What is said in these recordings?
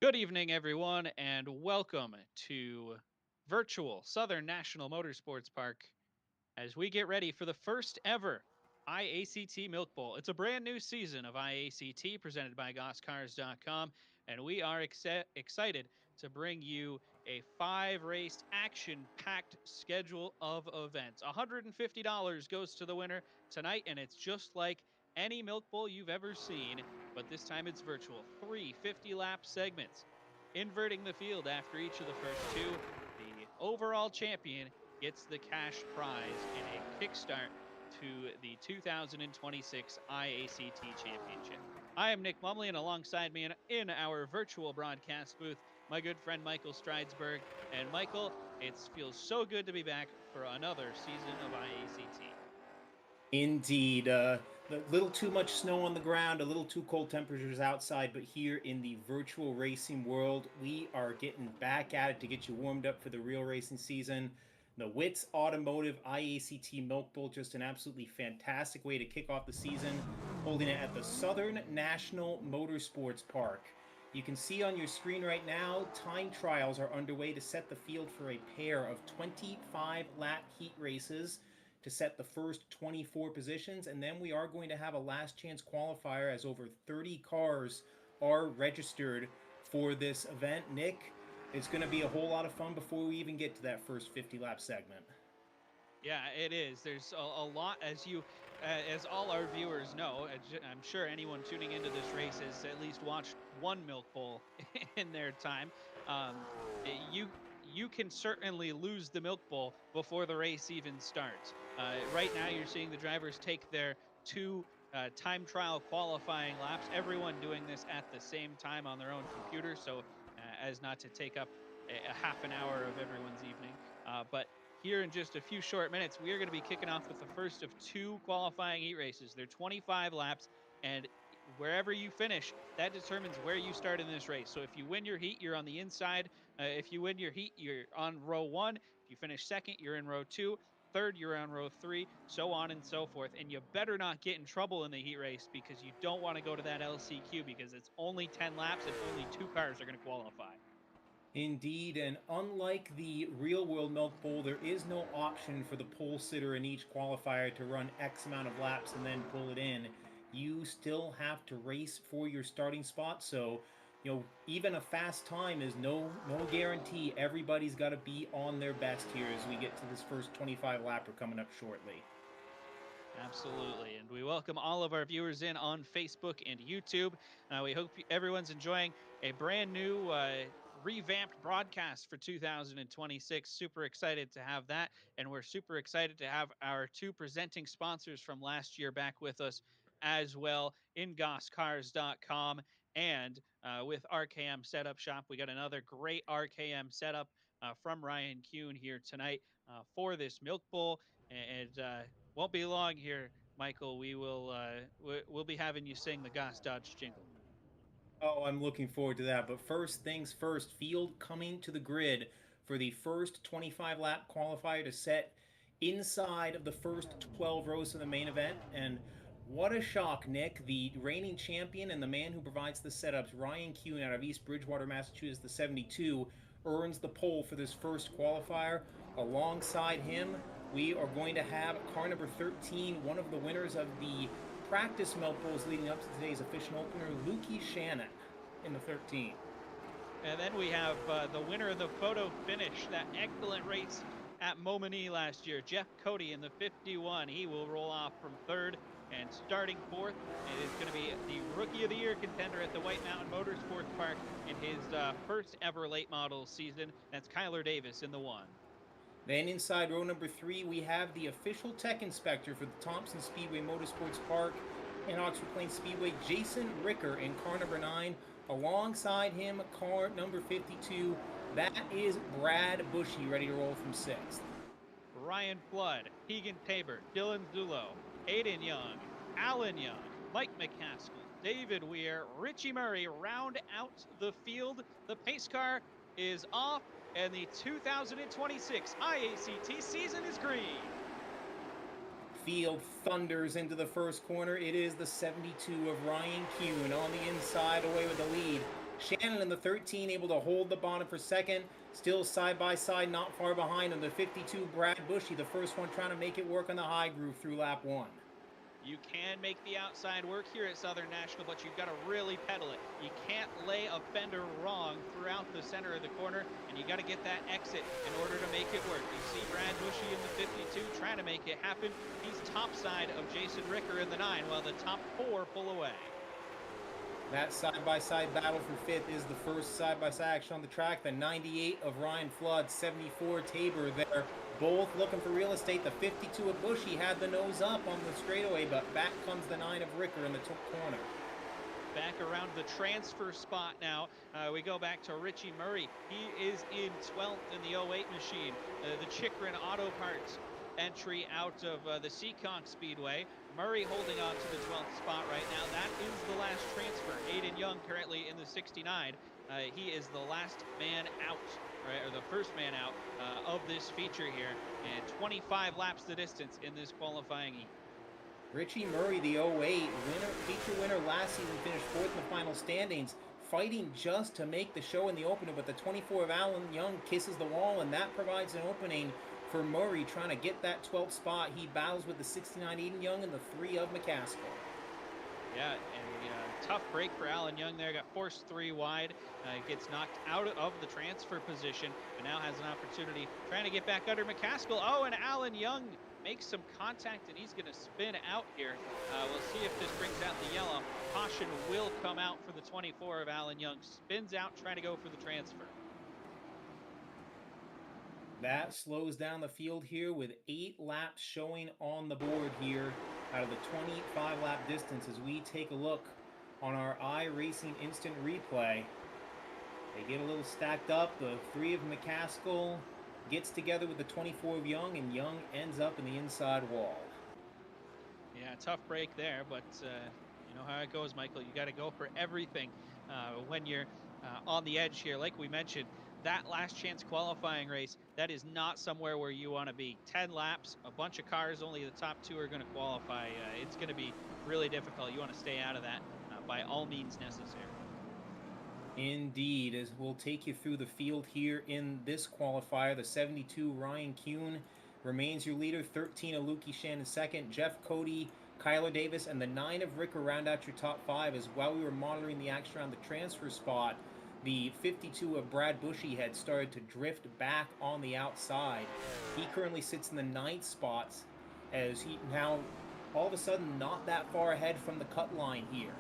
Good evening, everyone, and welcome to virtual Southern National Motorsports Park as we get ready for the first ever IACT Milk Bowl. It's a brand new season of IACT presented by GossCars.com, and we are excited to bring you a five-race action-packed schedule of events. $150 goes to the winner tonight, and it's just like any Milk Bowl you've ever seen, but this time it's virtual. Three 50-lap segments, inverting the field after each of the first two. The overall champion gets the cash prize in a kickstart to the 2026 IACT Championship. I am Nick Mumley, and alongside me in our virtual broadcast booth, my good friend Michael Stridesberg. And Michael, it feels so good to be back for another season of IACT. Indeed, a little too much snow on the ground, a little too cold temperatures outside, but here in the virtual racing world, we are getting back at it to get you warmed up for the real racing season. The Whit's Automotive IACT Milk Bowl, just an absolutely fantastic way to kick off the season, holding it at the Southern National Motorsports Park. You can see on your screen right now, time trials are underway to set the field for a pair of 25 lap heat races to set the first 24 positions, and then we are going to have a last chance qualifier as over 30 cars are registered for this event. Nick, it's going to be a whole lot of fun before we even get to that first 50 lap segment. Yeah, it is. There's a lot, as all our viewers know. I'm sure anyone tuning into this race has at least watched one Milk Bowl in their time. You can certainly lose the Milk Bowl before the race even starts. Right now, you're seeing the drivers take their two time trial qualifying laps. Everyone doing this at the same time on their own computer, so as not to take up a half an hour of everyone's evening. But here in just a few short minutes, we are going to be kicking off with the first of two qualifying heat races. They're 25 laps, and wherever you finish, that determines where you start in this race. So if you win your heat, you're on the inside. If you win your heat, you're on row one. If you finish second, you're in row two. Third, you're on row three, so on and so forth. And you better not get in trouble in the heat race because you don't want to go to that LCQ because it's only 10 laps and only two cars are going to qualify. Indeed, and unlike the real world Milk Bowl, there is no option for the pole sitter in each qualifier to run X amount of laps and then pull it in. You still have to race for your starting spot, so even a fast time is no guarantee. Everybody's got to be on their best here as we get to this first 25 lapper coming up shortly. Absolutely. And we welcome all of our viewers in on Facebook and YouTube. We hope everyone's enjoying a brand new, revamped broadcast for 2026. Super excited to have that. And we're super excited to have our two presenting sponsors from last year back with us as well in GossCars.com and with RKM Setup Shop. We got another great RKM setup from Ryan Kuhn here tonight for this Milk Bowl. And won't be long here, Michael. We'll be having you sing the Goss Dodge jingle. Oh, I'm looking forward to that. But first things first, field coming to the grid for the first 25 lap qualifier to set inside of the first 12 rows of the main event. And what a shock, Nick. The reigning champion and the man who provides the setups, Ryan Kuhn out of East Bridgewater, Massachusetts, the 72, earns the pole for this first qualifier. Alongside him, we are going to have car number 13, one of the winners of the practice milk bowls leading up to today's official opener, Lukey Shannon in the 13. And then we have the winner of the photo finish, that excellent race at Momini last year, Jeff Cody in the 51. He will roll off from third and starting fourth. It is going to be the Rookie of the Year contender at the White Mountain Motorsports Park in his first ever late model season. That's Kyler Davis in the one. Then inside row number 3, we have the official tech inspector for the Thompson Speedway Motorsports Park and Oxford Plains Speedway, Jason Ricker in car number 9. Alongside him, car number 52, that is Brad Bushy, ready to roll from 6th. Ryan Flood, Keegan Tabor, Dylan Zulo, Aiden Young, Alan Young, Mike McCaskill, David Weir, Richie Murray round out the field. The pace car is off, and the 2026 IACT season is green. Field thunders into the first corner. It is the 72 of Ryan Kuhn on the inside, away with the lead. Shannon in the 13 able to hold the bottom for second. Still side by side, not far behind him. The 52, Brad Bushy, the first one trying to make it work on the high groove through lap one. You can make the outside work here at Southern National, but you've got to really pedal it. You can't lay a fender wrong throughout the center of the corner, and you got to get that exit in order to make it work. You see Brad Bushy in the 52 trying to make it happen. He's topside of Jason Ricker in the 9, while the top 4 pull away. That side-by-side battle for fifth is the first side-by-side action on the track. The 98 of Ryan Flood, 74 Tabor there, both looking for real estate. The 52 of Bushy had the nose up on the straightaway, but back comes the 9 of Ricker in the corner. Back around the transfer spot now. We go back to Richie Murray. He is in 12th in the 08 machine. The Chikrin Auto Parts entry out of the Seekonk Speedway. Murray holding on to the 12th spot right now. That is the last transfer. Aiden Young currently in the 69. He is the last man out, right, or the first man out of this feature here. And 25 laps the distance in this qualifying heat. Richie Murray, the 08 feature winner last season, finished fourth in the final standings, fighting just to make the show in the opener, but the 24 of Alan Young kisses the wall, and that provides an opening for Murray trying to get that 12th spot. He battles with the 69 Aiden Young and the 3 of McCaskill. Yeah, and tough break for Alan Young there. Got forced 3 wide. Gets knocked out of the transfer position, but now has an opportunity trying to get back under McCaskill. Oh, and Alan Young makes some contact, and he's going to spin out here. We'll see if this brings out the yellow. Caution will come out for the 24 of Alan Young. Spins out, trying to go for the transfer. That slows down the field here with 8 laps showing on the board here out of the 25-lap distance as we take a look on our iRacing instant replay. They get a little stacked up. The 3 of McCaskill gets together with the 24 of Young, and Young ends up in the inside wall. Yeah, tough break there, but you know how it goes, Michael. You got to go for everything when you're on the edge here. Like we mentioned, that last chance qualifying race, that is not somewhere where you want to be. 10 laps, a bunch of cars, only the top 2 are going to qualify. It's going to be really difficult. You want to stay out of that by all means necessary. Indeed, as we'll take you through the field here in this qualifier. The 72 Ryan Kuhn remains your leader. 13 of Lukey Shannon second. Jeff Cody, Kyler Davis, and the 9 of Ricker round out your top 5. As while we were monitoring the action around the transfer spot, the 52 of Brad Bushy had started to drift back on the outside. He currently sits in the 9th spots as he now all of a sudden not that far ahead from the cut line here.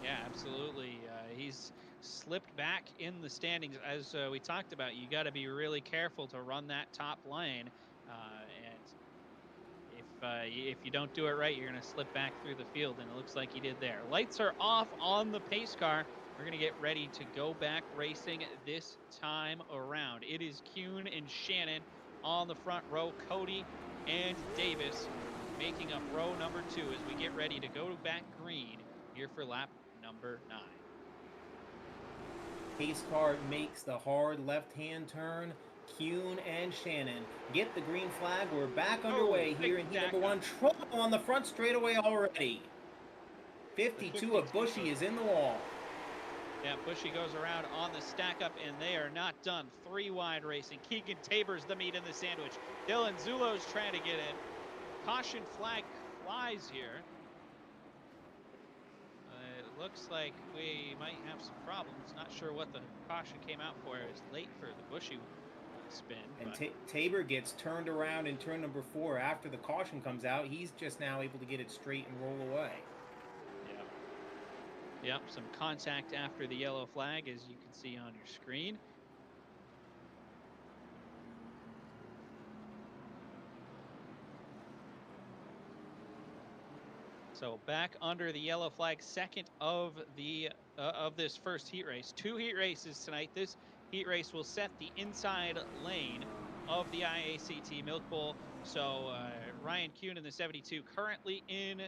Yeah, absolutely. He's slipped back in the standings. As we talked about, you got to be really careful to run that top lane. And if you don't do it right, you're going to slip back through the field, and it looks like he did there. Lights are off on the pace car. We're going to get ready to go back racing this time around. It is Kuhn and Shannon on the front row. Cody and Davis making up row number 2 as we get ready to go back green here for lap number 9. Pace car makes the hard left-hand turn. Kuhn and Shannon get the green flag. We're back underway here in heat number 1. Trouble on the front straightaway already. 52 of Bushy is in the wall. Yeah, Bushy goes around on the stack up, and they are not done. 3 wide racing. Keegan Tabor's the meat in the sandwich. Dylan Zulo's trying to get in. Caution flag flies here. It looks like we might have some problems. Not sure what the caution came out for. It was late for the Bushy spin. And Tabor gets turned around in turn number 4 after the caution comes out. He's just now able to get it straight and roll away. Yeah. Yep, some contact after the yellow flag, as you can see on your screen. So back under the yellow flag, second of the of this first heat race. 2 heat races tonight. This heat race will set the inside lane of the IACT Milk Bowl. So Ryan Kuhn in the 72 currently in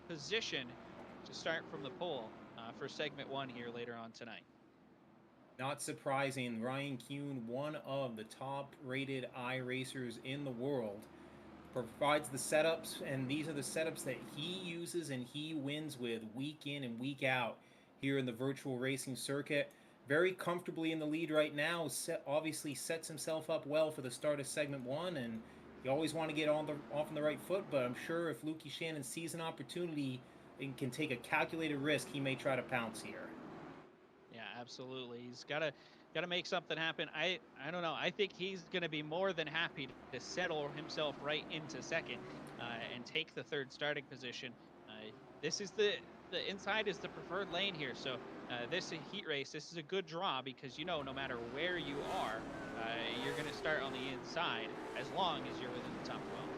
position to start from the pole for segment 1 here later on tonight. Not surprising, Ryan Kuhn, one of the top-rated iRacers in the world. provides the setups, and these are the setups that he uses and he wins with week in and week out here in the virtual racing circuit. Very comfortably in the lead right now. Obviously sets himself up well for the start of segment one, and you always want to get off on the right foot. But I'm sure if Lukey Shannon sees an opportunity and can take a calculated risk, he may try to pounce here. Yeah, absolutely. He's gotta make something happen. I don't know. I think he's gonna be more than happy to settle himself right into second and take the third starting position. Uh, this is the inside is the preferred lane here. So this heat race, this is a good draw because no matter where you are, you're gonna start on the inside as long as you're within the top 12.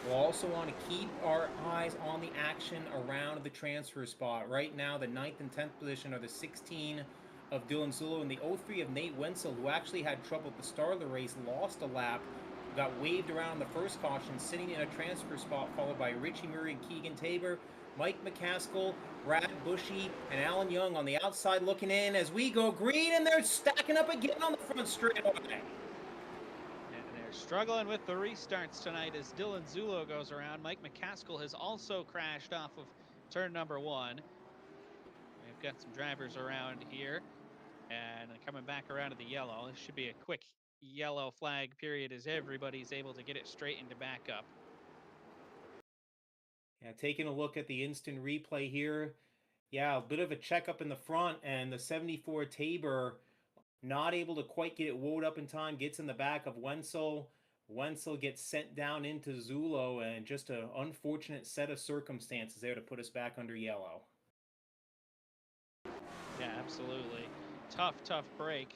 We'll also want to keep our eyes on the action around the transfer spot. Right now, the ninth and 10th position are the 16 of Dylan Zulo and the 03 of Nate Wenzel, who actually had trouble at the start of the race, lost a lap, got waved around the first caution, sitting in a transfer spot, followed by Richie Murray and Keegan Tabor, Mike McCaskill, Brad Bushy, and Alan Young on the outside looking in as we go green, and they're stacking up again on the front straightaway. And they're struggling with the restarts tonight as Dylan Zulo goes around. Mike McCaskill has also crashed off of turn number one. We've got some drivers around here and coming back around to the yellow. This should be a quick yellow flag period as everybody's able to get it straight into backup. Yeah, taking a look at the instant replay here. Yeah, a bit of a checkup in the front, and the 74 Tabor not able to quite get it woed up in time, gets in the back of Wenzel. Wenzel gets sent down into Zulo, and just an unfortunate set of circumstances there to put us back under yellow. Yeah, absolutely. Tough break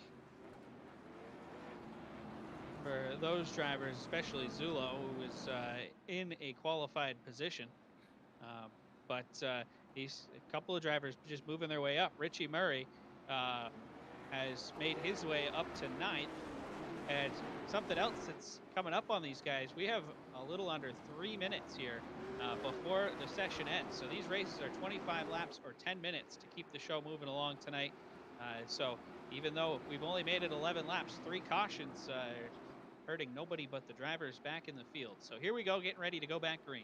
for those drivers, especially Zulo, who was in a qualified position. Um, but he's a couple of drivers just moving their way up. Richie Murray uh, has made his way up to ninth. And something else that's coming up on these guys, we have a little under 3 minutes here before the session ends. So these races are 25 laps or 10 minutes to keep the show moving along tonight. So even though we've only made it 11 laps, three cautions hurting nobody but the drivers back in the field. So here we go, getting ready to go back green.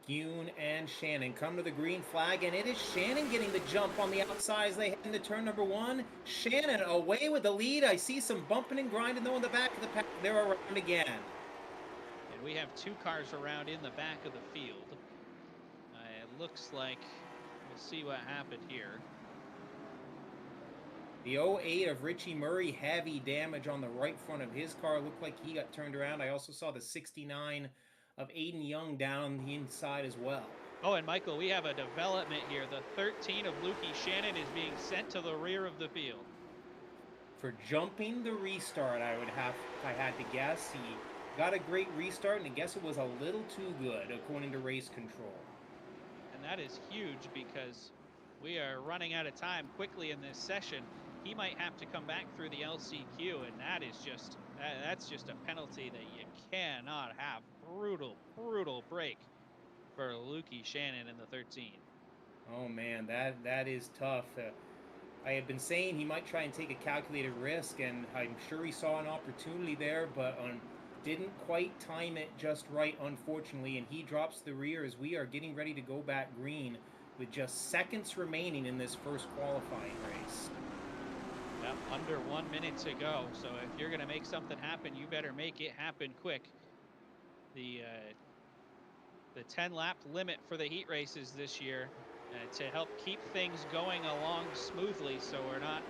Kuhn and Shannon come to the green flag, and it is Shannon getting the jump on the outside as they head into turn number one. Shannon away with the lead. I see some bumping and grinding though in the back of the pack. They're around again. And we have two cars around in the back of the field. It looks like we'll see what happened here. The 08 of Richie Murray, heavy damage on the right front of his car. Looked like he got turned around. I also saw the 69 of Aiden Young down on the inside as well. Oh, and Michael, we have a development here. The 13 of Lukey Shannon is being sent to the rear of the field. For jumping the restart, if I had to guess. He got a great restart, and I guess it was a little too good, according to race control. And that is huge because we are running out of time quickly in this session. He might have to come back through the LCQ, and that's just a penalty that you cannot have. Brutal break for Lukey Shannon in the 13. Oh man, that is tough. I have been saying he might try and take a calculated risk, and I'm sure he saw an opportunity there, but didn't quite time it just right, unfortunately, and he drops the rear as we are getting ready to go back green with just seconds remaining in this first qualifying race. Yep, under 1 minute to go. So if you're going to make something happen, you better make it happen quick. The 10 lap limit for the heat races this year to help keep things going along smoothly so we're not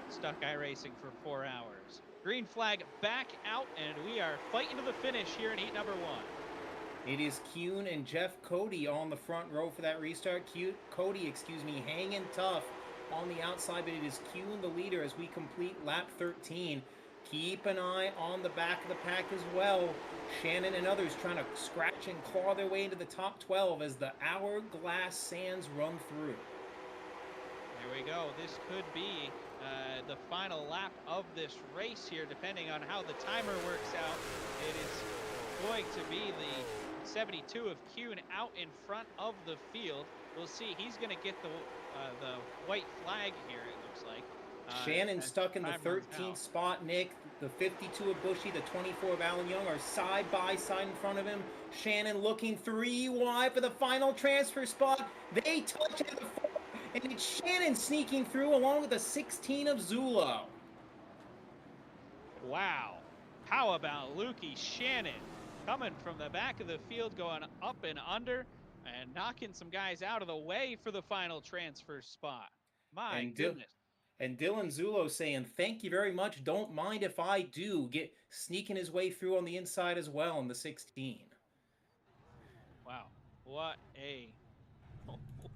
stuck iRacing for 4 hours. Green flag back out, and we are fighting to the finish here in heat number one. It is Kuhn and Jeff Cody on the front row for that restart. Cody, hanging tough on the outside, but it is Kuhn the leader as we complete lap 13. Keep an eye on the back of the pack as well. Shannon and others trying to scratch and claw their way into the top 12 as the hourglass sands run through. Here we go. This could be the final lap of this race here, depending on how the timer works out. It is going to be the 72 of Kuhn out in front of the field. We'll see. He's going to get the white flag here, it looks like. Shannon As the stuck in the time runs 13th out. spot, Nick. The 52 of Bushy, the 24 of Alan Young are side by side in front of him. Shannon looking 3 wide for the final transfer spot. They touch at the 4, and it's Shannon sneaking through along with the 16 of Zulo. Wow. How about Lukey Shannon coming from the back of the field, going up and under and knocking some guys out of the way for the final transfer spot? My And goodness. and Dylan Zulo saying, "Thank you very much. Don't mind if I do." Get sneaking his way through on the inside as well in the 16. Wow. What a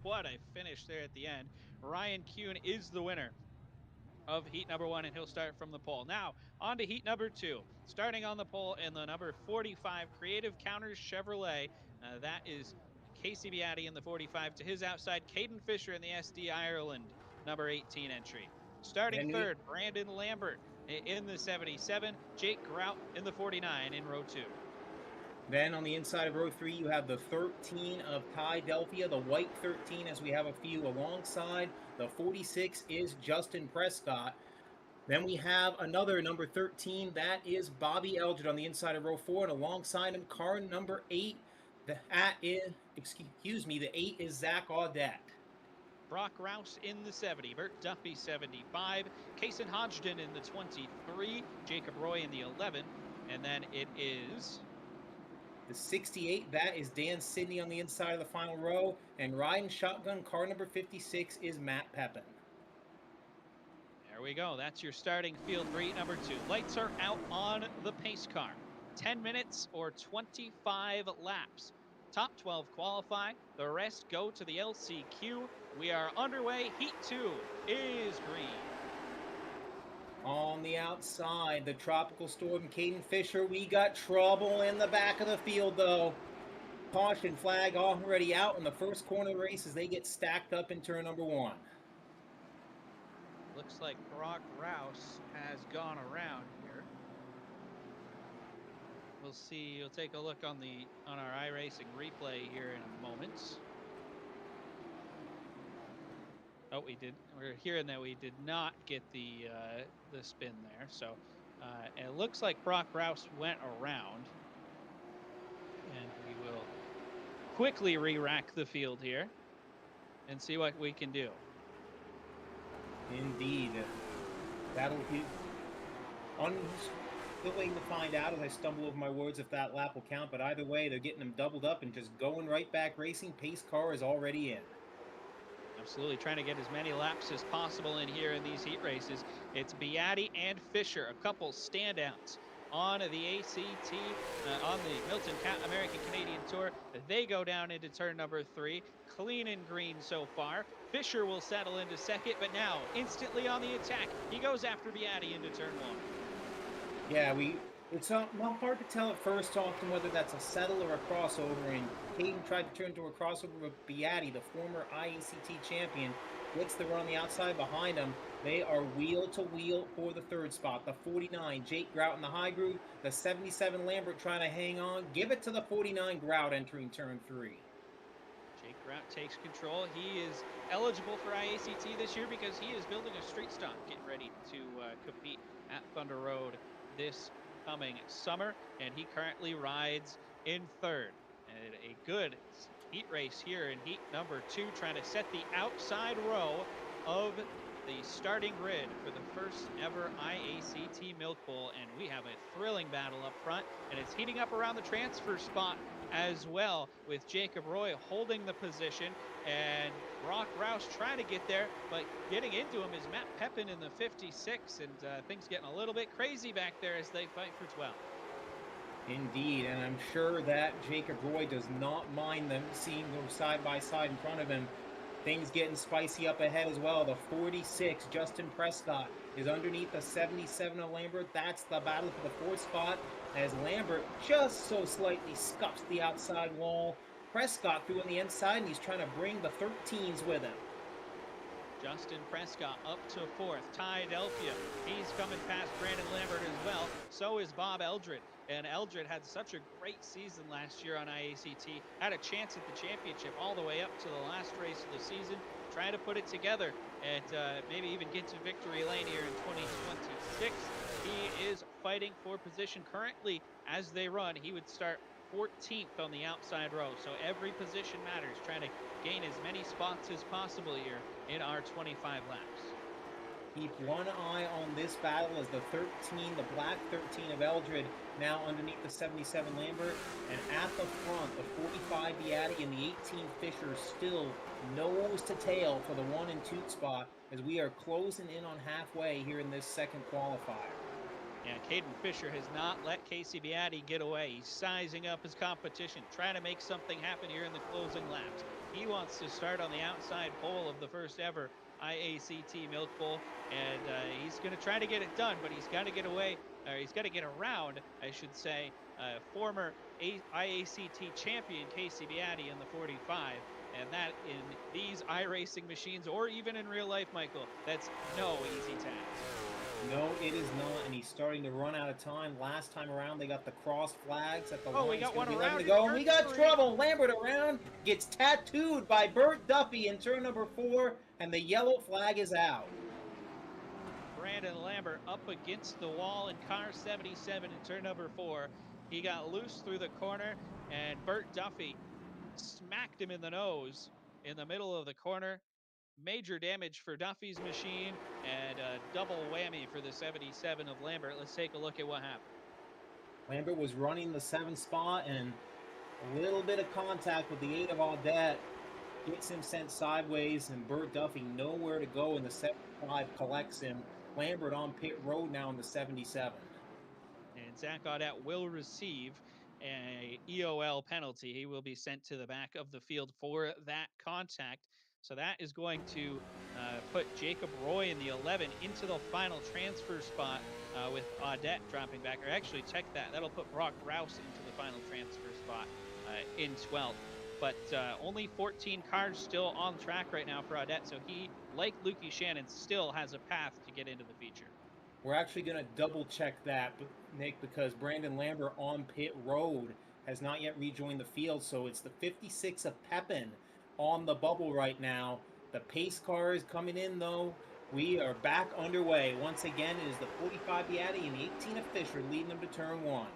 what a finish there at the end. Ryan Kuhn is the winner of heat number 1, and he'll start from the pole. Now, on to heat number 2. Starting on the pole in the number 45 Creative Counters Chevrolet. That is Casey Beatty in the 45. To his outside, Caden Fisher in the SD Ireland number 18 entry. Starting Then we third, Brandon Lambert in the 77. Jake Grout in the 49 in row 2. Then on the inside of row 3, you have the 13 of Ty Delphia, the white 13, as we have a few alongside. The 46 is Justin Prescott. Then we have another number 13. That is Bobby Eldred on the inside of row 4, and alongside him, car number 8. That is, excuse me, the 8 is Zach Audette. Brock Rouse in the 70, Bert Duffy 75, Kason Hodgden in the 23, Jacob Roy in the 11, and then it is The 68, that is Dan Sidney on the inside of the final row, and riding shotgun car number 56 is Matt Pepin. there we go. That's your starting field for heat number 2. Lights are out on the pace car. 10 minutes or 25 laps. Top 12 qualify. The rest go to the LCQ. We are underway. Heat 2 is green. On the outside, the Tropical Storm, Caden Fisher. We got trouble in the back of the field, though. Caution flag already out in the first corner of the race as they get stacked up in turn number 1. Looks like Brock Rouse has gone around here. We'll see. We'll take a look on our iRacing replay here in a moment. Oh, we did. We're hearing that we did not get the spin there. So it looks like Brock Rouse went around, and we will quickly re-rack the field here and see what we can do. Indeed. That'll be still waiting to find out as I stumble over my words if that lap will count, but either way, they're getting them doubled up and just going right back racing. Pace car is already in. Absolutely trying to get as many laps as possible in here in these heat races. It's Beatty and Fisher, a couple standouts on the ACT, on the Milton American Canadian Tour. They go down into turn number 3, clean and green so far. Fisher will settle into second, but now instantly on the attack. He goes after Beatty into turn 1. Yeah, it's not hard to tell at first often whether that's a settle or a crossover, and Caden tried to turn to a crossover with Beatty, the former IACT champion. Gets the run on the outside behind him. They are wheel to wheel for the third spot. The 49, Jake Grout in the high groove. The 77, Lambert trying to hang on. Give it to the 49, Grout entering turn 3. Jake Grout takes control. He is eligible for IACT this year because he is building a street stock, getting ready to compete at Thunder Road this coming summer, and he currently rides in third. And a good heat race here in heat number 2, trying to set the outside row of the starting grid for the first ever IACT Milk Bowl, and we have a thrilling battle up front, and it's heating up around the transfer spot as well, with Jacob Roy holding the position and Brock Rouse trying to get there, but getting into him is Matt Pepin in the 56, and things getting a little bit crazy back there as they fight for 12. Indeed, and I'm sure that Jacob Roy does not mind them seeing them side by side in front of him. Things getting spicy up ahead as well. The 46, Justin Prescott, is underneath the 77 of Lambert. That's the battle for the fourth spot as Lambert just so slightly scuffs the outside wall. Prescott through on the inside, and he's trying to bring the 13s with him. Justin Prescott up to fourth. Ty Delphia, he's coming past Brandon Lambert as well. So is Bob Eldred. And Eldred had such a great season last year on IACT. Had a chance at the championship all the way up to the last race of the season. try to put it together and maybe even get to victory lane here in 2026. He is fighting for position currently as they run. He would start 14th on the outside row. So every position matters, trying to gain as many spots as possible here in our 25 laps. Keep one eye on this battle as the 13, the black 13 of Eldred, now underneath the 77 Lambert, and at the front, the 45 Beatty and the 18 Fisher still nose to tail for the 1 and 2 spot as we are closing in on halfway here in this second qualifier. Yeah, Caden Fisher has not let Casey Beatty get away. He's sizing up his competition, trying to make something happen here in the closing laps. He wants to start on the outside pole of the first ever IACT Milk Bowl, and he's going to try to get it done, but he's got to get away, or he's got to get around, I should say, former IACT champion Casey Beatty in the 45. And that in these iRacing machines, or even in real life, Michael, that's no easy task. No, it is not, and he's starting to run out of time. Last time around, they got the cross flags at the Oh, we line. It's got going one to be 11 to around in go, and turn we got three. trouble. Lambert around, gets tattooed by Bert Duffy in turn number 4, and the yellow flag is out. Brandon Lambert up against the wall in car 77 in turn number 4. He got loose through the corner, and Bert Duffy smacked him in the nose in the middle of the corner. Major damage for Duffy's machine and a double whammy for the 77 of Lambert. Let's take a look at what happened. Lambert was running the 7 spot, and a little bit of contact with the 8 of Audette gets him sent sideways, and Bert Duffy nowhere to go in the 75 collects him. Lambert on pit road now in the 77. And Zach Audette will receive a EOL penalty. He will be sent to the back of the field for that contact. So that is going to put Jacob Roy in the 11 into the final transfer spot with Audette dropping back. Or actually, check that. That'll put Brock Rouse into the final transfer spot in 12th. But only 14 cars still on track right now for Audette. So he, like Lukey Shannon, still has a path to get into the feature. We're actually going to double check that, Nick, because Brandon Lambert on pit road has not yet rejoined the field. So it's the 56 of Pepin on the bubble right now. The pace car is coming in, though. We are back underway. Once again, it is the 45 Beatty and the 18 of Fisher leading them to turn 1.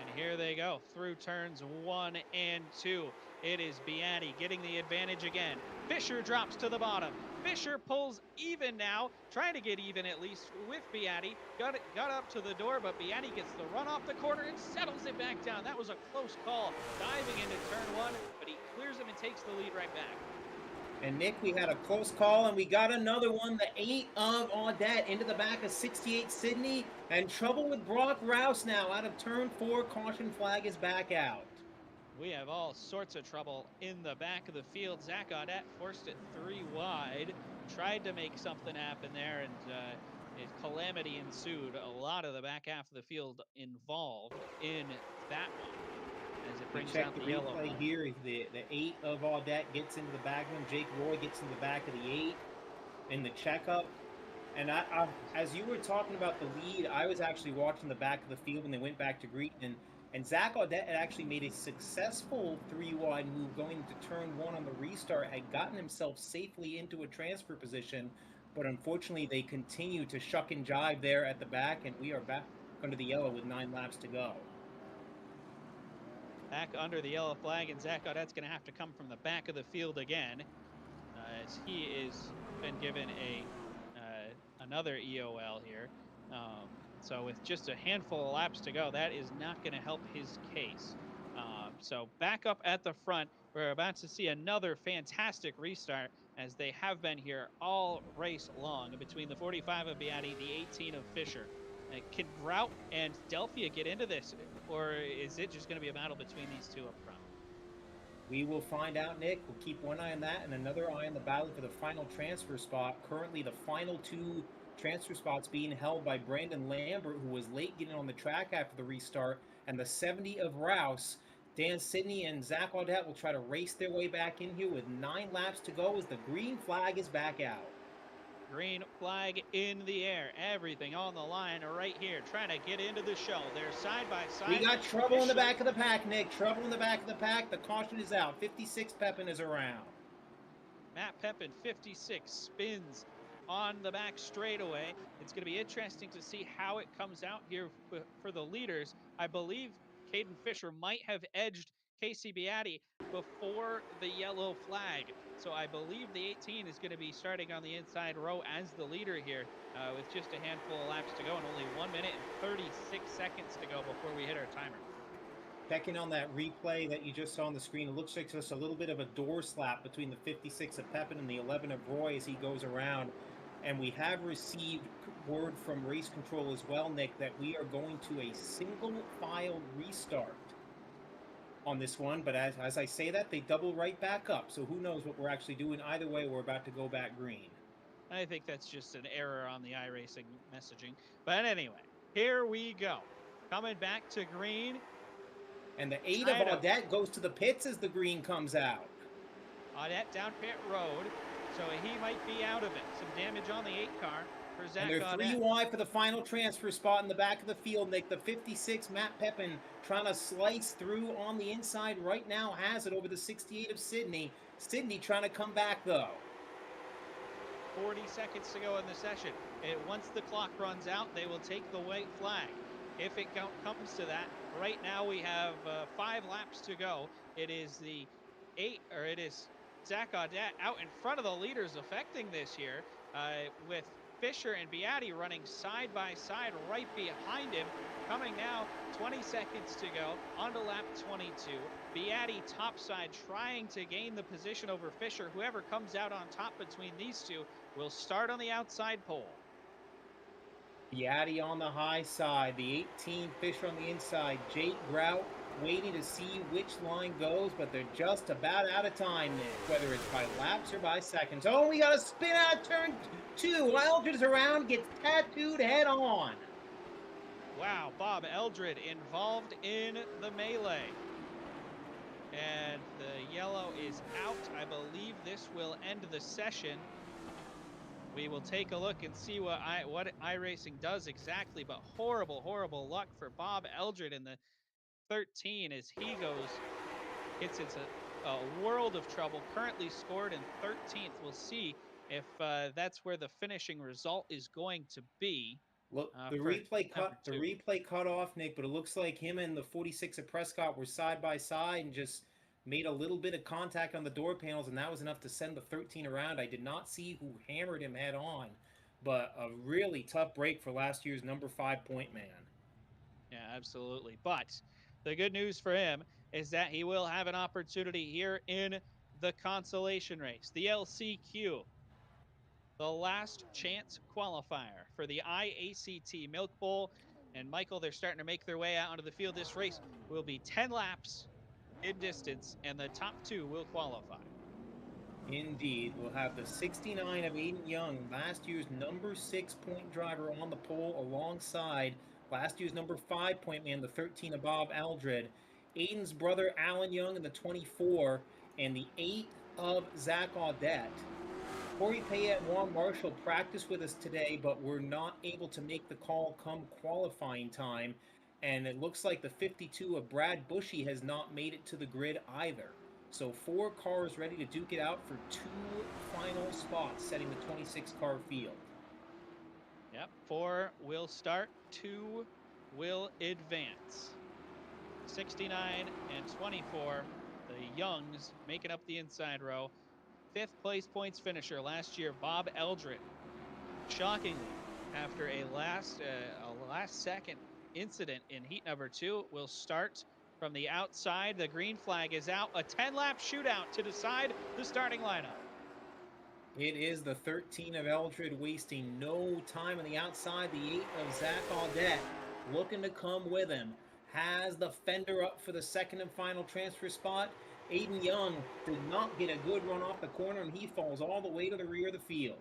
And here they go through turns 1 and 2. It is Beatty getting the advantage again. Fisher drops to the bottom. Fisher pulls even now, trying to get even at least with Beatty. Got up to the door, but Beatty gets the run off the corner and settles it back down. That was a close call, diving into turn 1, but he clears him and takes the lead right back. And Nick, we had a close call, and we got another one. The 8 of Audette into the back of 68 Sydney, and trouble with Brock Rouse now out of turn 4. Caution flag is back out. We have all sorts of trouble in the back of the field. Zach Audette forced it 3 wide, tried to make something happen there, and calamity ensued. A lot of the back half of the field involved in that one as it We brings check out the the yellow replay flag. here. The 8 of Audette gets into the back of him. Jake Roy gets in the back of the 8 in the checkup. And as you were talking about the lead, I was actually watching the back of the field when they went back to Greeton. And Zach Audette had actually made a successful 3-wide move going into turn 1 on the restart, had gotten himself safely into a transfer position. But unfortunately, they continue to shuck and jive there at the back, and we are back under the yellow with 9 laps to go. Back under the yellow flag, and Zach Audette's going to have to come from the back of the field again as he is been given a another EOL here. So with just a handful of laps to go, that is not going to help his case. So back up at the front, we're about to see another fantastic restart as they have been here all race long between the 45 of Beatty, the 18 of Fisher. Can Grout and Delphia get into this, or is it just going to be a battle between these two up front? We will find out, Nick. We'll keep one eye on that and another eye on the battle for the final transfer spot. Currently, the final 2 transfer spots being held by Brandon Lambert, who was late getting on the track after the restart, and the 70 of Rouse. Dan Sidney and Zach Audette will try to race their way back in here with 9 laps to go as the green flag is back out. Green flag in the air. Everything on the line right here. Trying to get into the show. They're side by We side. got trouble in the back of the pack, Nick. Trouble in the back of the pack. The caution is out. 56 Pepin is around. Matt Pepin 56 spins on the back straightaway. It's going to be interesting to see how it comes out here for the leaders. I believe Caden Fisher might have edged Casey Beatty before the yellow flag. So I believe the 18 is going to be starting on the inside row as the leader here with just a handful of laps to go and only 1 minute and 36 seconds to go before we hit our timer. Checking on that replay that you just saw on the screen, it looks like just a little bit of a door slap between the 56 of Pepin and the 11 of Roy as he goes around. And we have received word from race control as well, Nick, that we are going to a single file restart on this one. But as I say that, they double right back up. So who knows what we're actually doing. Either way, we're about to go back green. I think that's just an error on the iRacing messaging. But anyway, here we go. Coming back to green. And the 8 of Tied up. Audette goes to the pits as the green comes out. Audette down pit road. So he might be out of it. Some damage on the 8 car for And Zach they're 3 Audette. wide for the final transfer spot in the back of the field, Nick. The 56, Matt Pepin, trying to slice through on the inside right now, has it over the 68 of Sydney. Sydney trying to come back, though. 40 seconds to go in the session. Once the clock runs out, they will take the white flag. If it comes to that, right now we have 5 laps to go. It is Zach Audette out in front of the leaders affecting this here with Fisher and Beatty running side by side right behind him. Coming now, 20 seconds to go, onto lap 22. Beatty topside trying to gain the position over Fisher. Whoever comes out on top between these two will start on the outside pole. Beatty on the high side, the 18 Fisher on the inside. Jake Grout waiting to see which line goes, but they're just about out of time, Nick, whether it's by laps or by seconds. Oh, we got a spin out of turn 2. Eldred is around, gets tattooed head on. Wow, Bob Eldred involved in the melee. And the yellow is out. I believe this will end the session. We will take a look and see what iRacing does exactly, but horrible luck for Bob Eldred in the 13 as he gets into a world of trouble. Currently scored in 13th. We'll see if that's where the finishing result is going to be Look, for number the 2. replay cut off, Nick, but it looks like him and the 46 of Prescott were side by side and just made a little bit of contact on the door panels, and that was enough to send the 13 around. I did not see who hammered him head on, but a really tough break for last year's number 5 point man. Yeah, absolutely. But the good news for him is that he will have an opportunity here in the consolation race, the LCQ, the last chance qualifier for the IACT Milk Bowl. And Michael, they're starting to make their way out onto the field. This race will be 10 laps in distance, and the top 2 will qualify. Indeed, we'll have the 69 of Aiden Young, last year's number 6 point driver on the pole, alongside last year's number 5 point man, the 13 of Bob Eldred. Aiden's brother Alan Young in the 24, and the 8 of Zach Audette. Corey Payette and Juan Marshall practiced with us today, but were not able to make the call come qualifying time. And it looks like the 52 of Brad Bushy has not made it to the grid either. So 4 cars ready to duke it out for 2 final spots, setting the 26 car field. Yep, 4 will start, 2 will advance. 69 and 24, the Youngs making up the inside row. 5th place points finisher last year, Bob Eldred. Shockingly, after a last second incident in heat number 2, will start from the outside. The green flag is out. A 10-lap shootout to decide the starting lineup. It is the 13 of Eldred wasting no time on the outside. The 8 of Zach Audette looking to come with him. Has the fender up for the second and final transfer spot. Aiden Young did not get a good run off the corner, and he falls all the way to the rear of the field.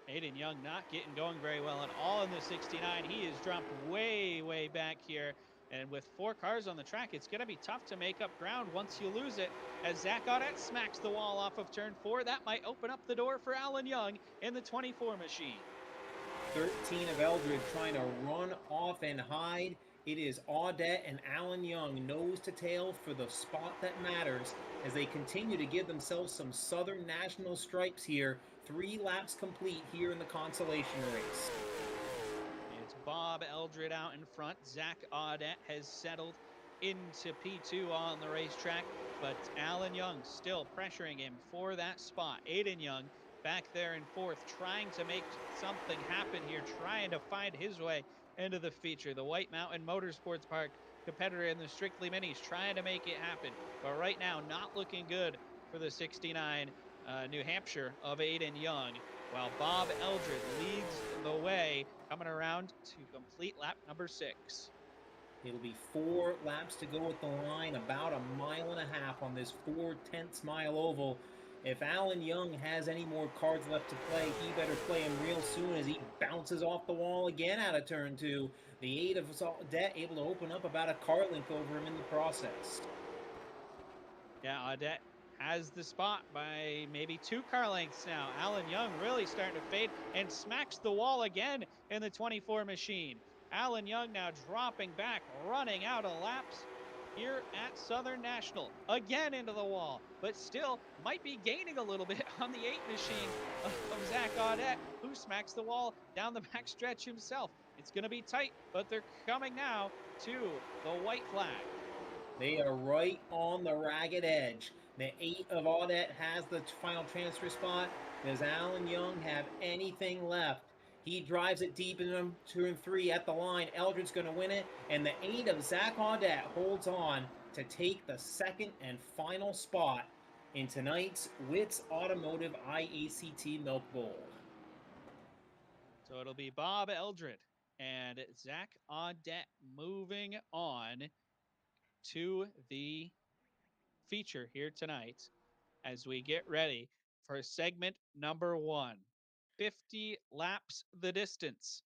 Aiden Young not getting going very well at all in the 69. He is dropped way back here. And with 4 cars on the track, it's going to be tough to make up ground once you lose it. As Zach Audette smacks the wall off of turn 4, that might open up the door for Alan Young in the 24 machine. 13 of Eldred trying to run off and hide. It is Audette and Alan Young nose to tail for the spot that matters as they continue to give themselves some Southern National stripes here. 3 laps complete here in the consolation race. It's Bob Eldred out in front. Zach Audette has settled into P2 on the racetrack, but Alan Young still pressuring him for that spot. Aiden Young back there in fourth, trying to make something happen here, trying to find his way into the feature. The White Mountain Motorsports Park competitor in the Strictly Minis trying to make it happen, but right now not looking good for the 69 New Hampshire of Aiden Young, while Bob Eldred leads the way coming around to complete lap number 6. It'll be 4 laps to go at the line, about a mile and a half on this 4/10 mile oval. If Alan Young has any more cards left to play, he better play them real soon as he bounces off the wall again out of turn two. The 8 of Debt able to open up about a car length over him in the process. Yeah, Audette has the spot by maybe 2 car lengths now. Alan Young really starting to fade and smacks the wall again in the 24 machine. Alan Young now dropping back, running out of laps here at Southern National. Again into the wall, but still might be gaining a little bit on the 8 machine of Zach Audette, who smacks the wall down the backstretch himself. It's going to be tight, but they're coming now to the white flag. They are right on the ragged edge. The 8 of Audette has the final transfer spot. Does Alan Young have anything left? He drives it deep in turn 3 at the line. Eldred's going to win it. And the 8 of Zach Audette holds on to take the second and final spot in tonight's Whit's Automotive IACT Milk Bowl. So it'll be Bob Eldred and Zach Audette moving on to the feature here tonight as we get ready for segment number 1. 50 laps the distance.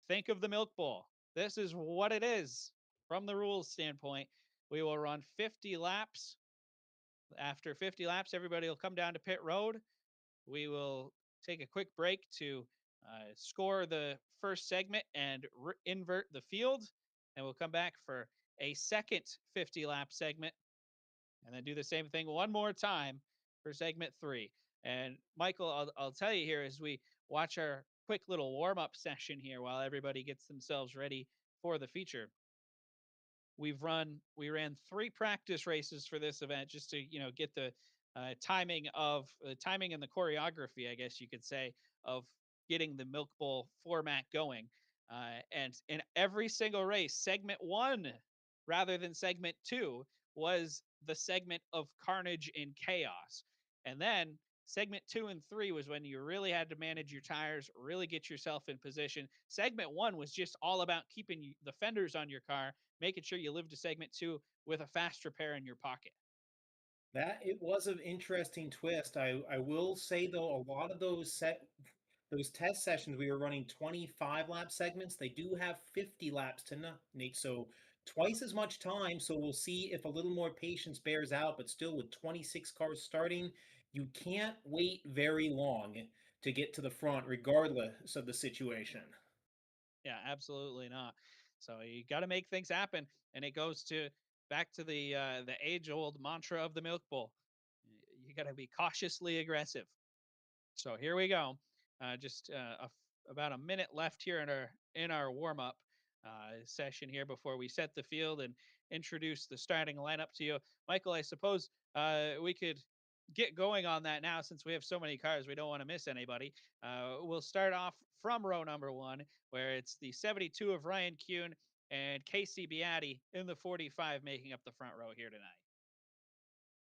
Think of the Milk Bowl. This is what it is from the rules standpoint. We will run 50 laps. After 50 laps, everybody will come down to pit road. We will take a quick break to score the first segment and invert the field. And we'll come back for a second 50 lap segment and then do the same thing one more time for segment 3. And Michael, I'll tell you here as we watch our quick little warm up session here while everybody gets themselves ready for the feature. We ran 3 practice races for this event just to get the timing of the timing and the choreography, I guess you could say, of getting the Milk Bowl format going. And in every single race, segment 1 rather than segment 2 was the segment of carnage and chaos, and then segment 2 and 3 was when you really had to manage your tires, really get yourself in position. Segment 1 was just all about keeping the fenders on your car, making sure you live to segment 2 with a fast repair in your pocket. That it was an interesting twist. I will say though, a lot of those test sessions we were running 25 lap segments. They do have 50 laps to Nate, so twice as much time. So we'll see if a little more patience bears out. But still, with 26 cars starting, you can't wait very long to get to the front, regardless of the situation. Yeah, absolutely not. So you got to make things happen, and it goes to back to the age old mantra of the Milk Bowl. You got to be cautiously aggressive. So here we go. Just about a minute left here in our warm up session here before we set the field and introduce the starting lineup to you, Michael. I suppose we could get going on that now since we have so many cars. We don't want to miss anybody. We'll start off from row number 1, where it's the 72 of Ryan Kuhn and Casey Beatty in the 45 making up the front row here tonight.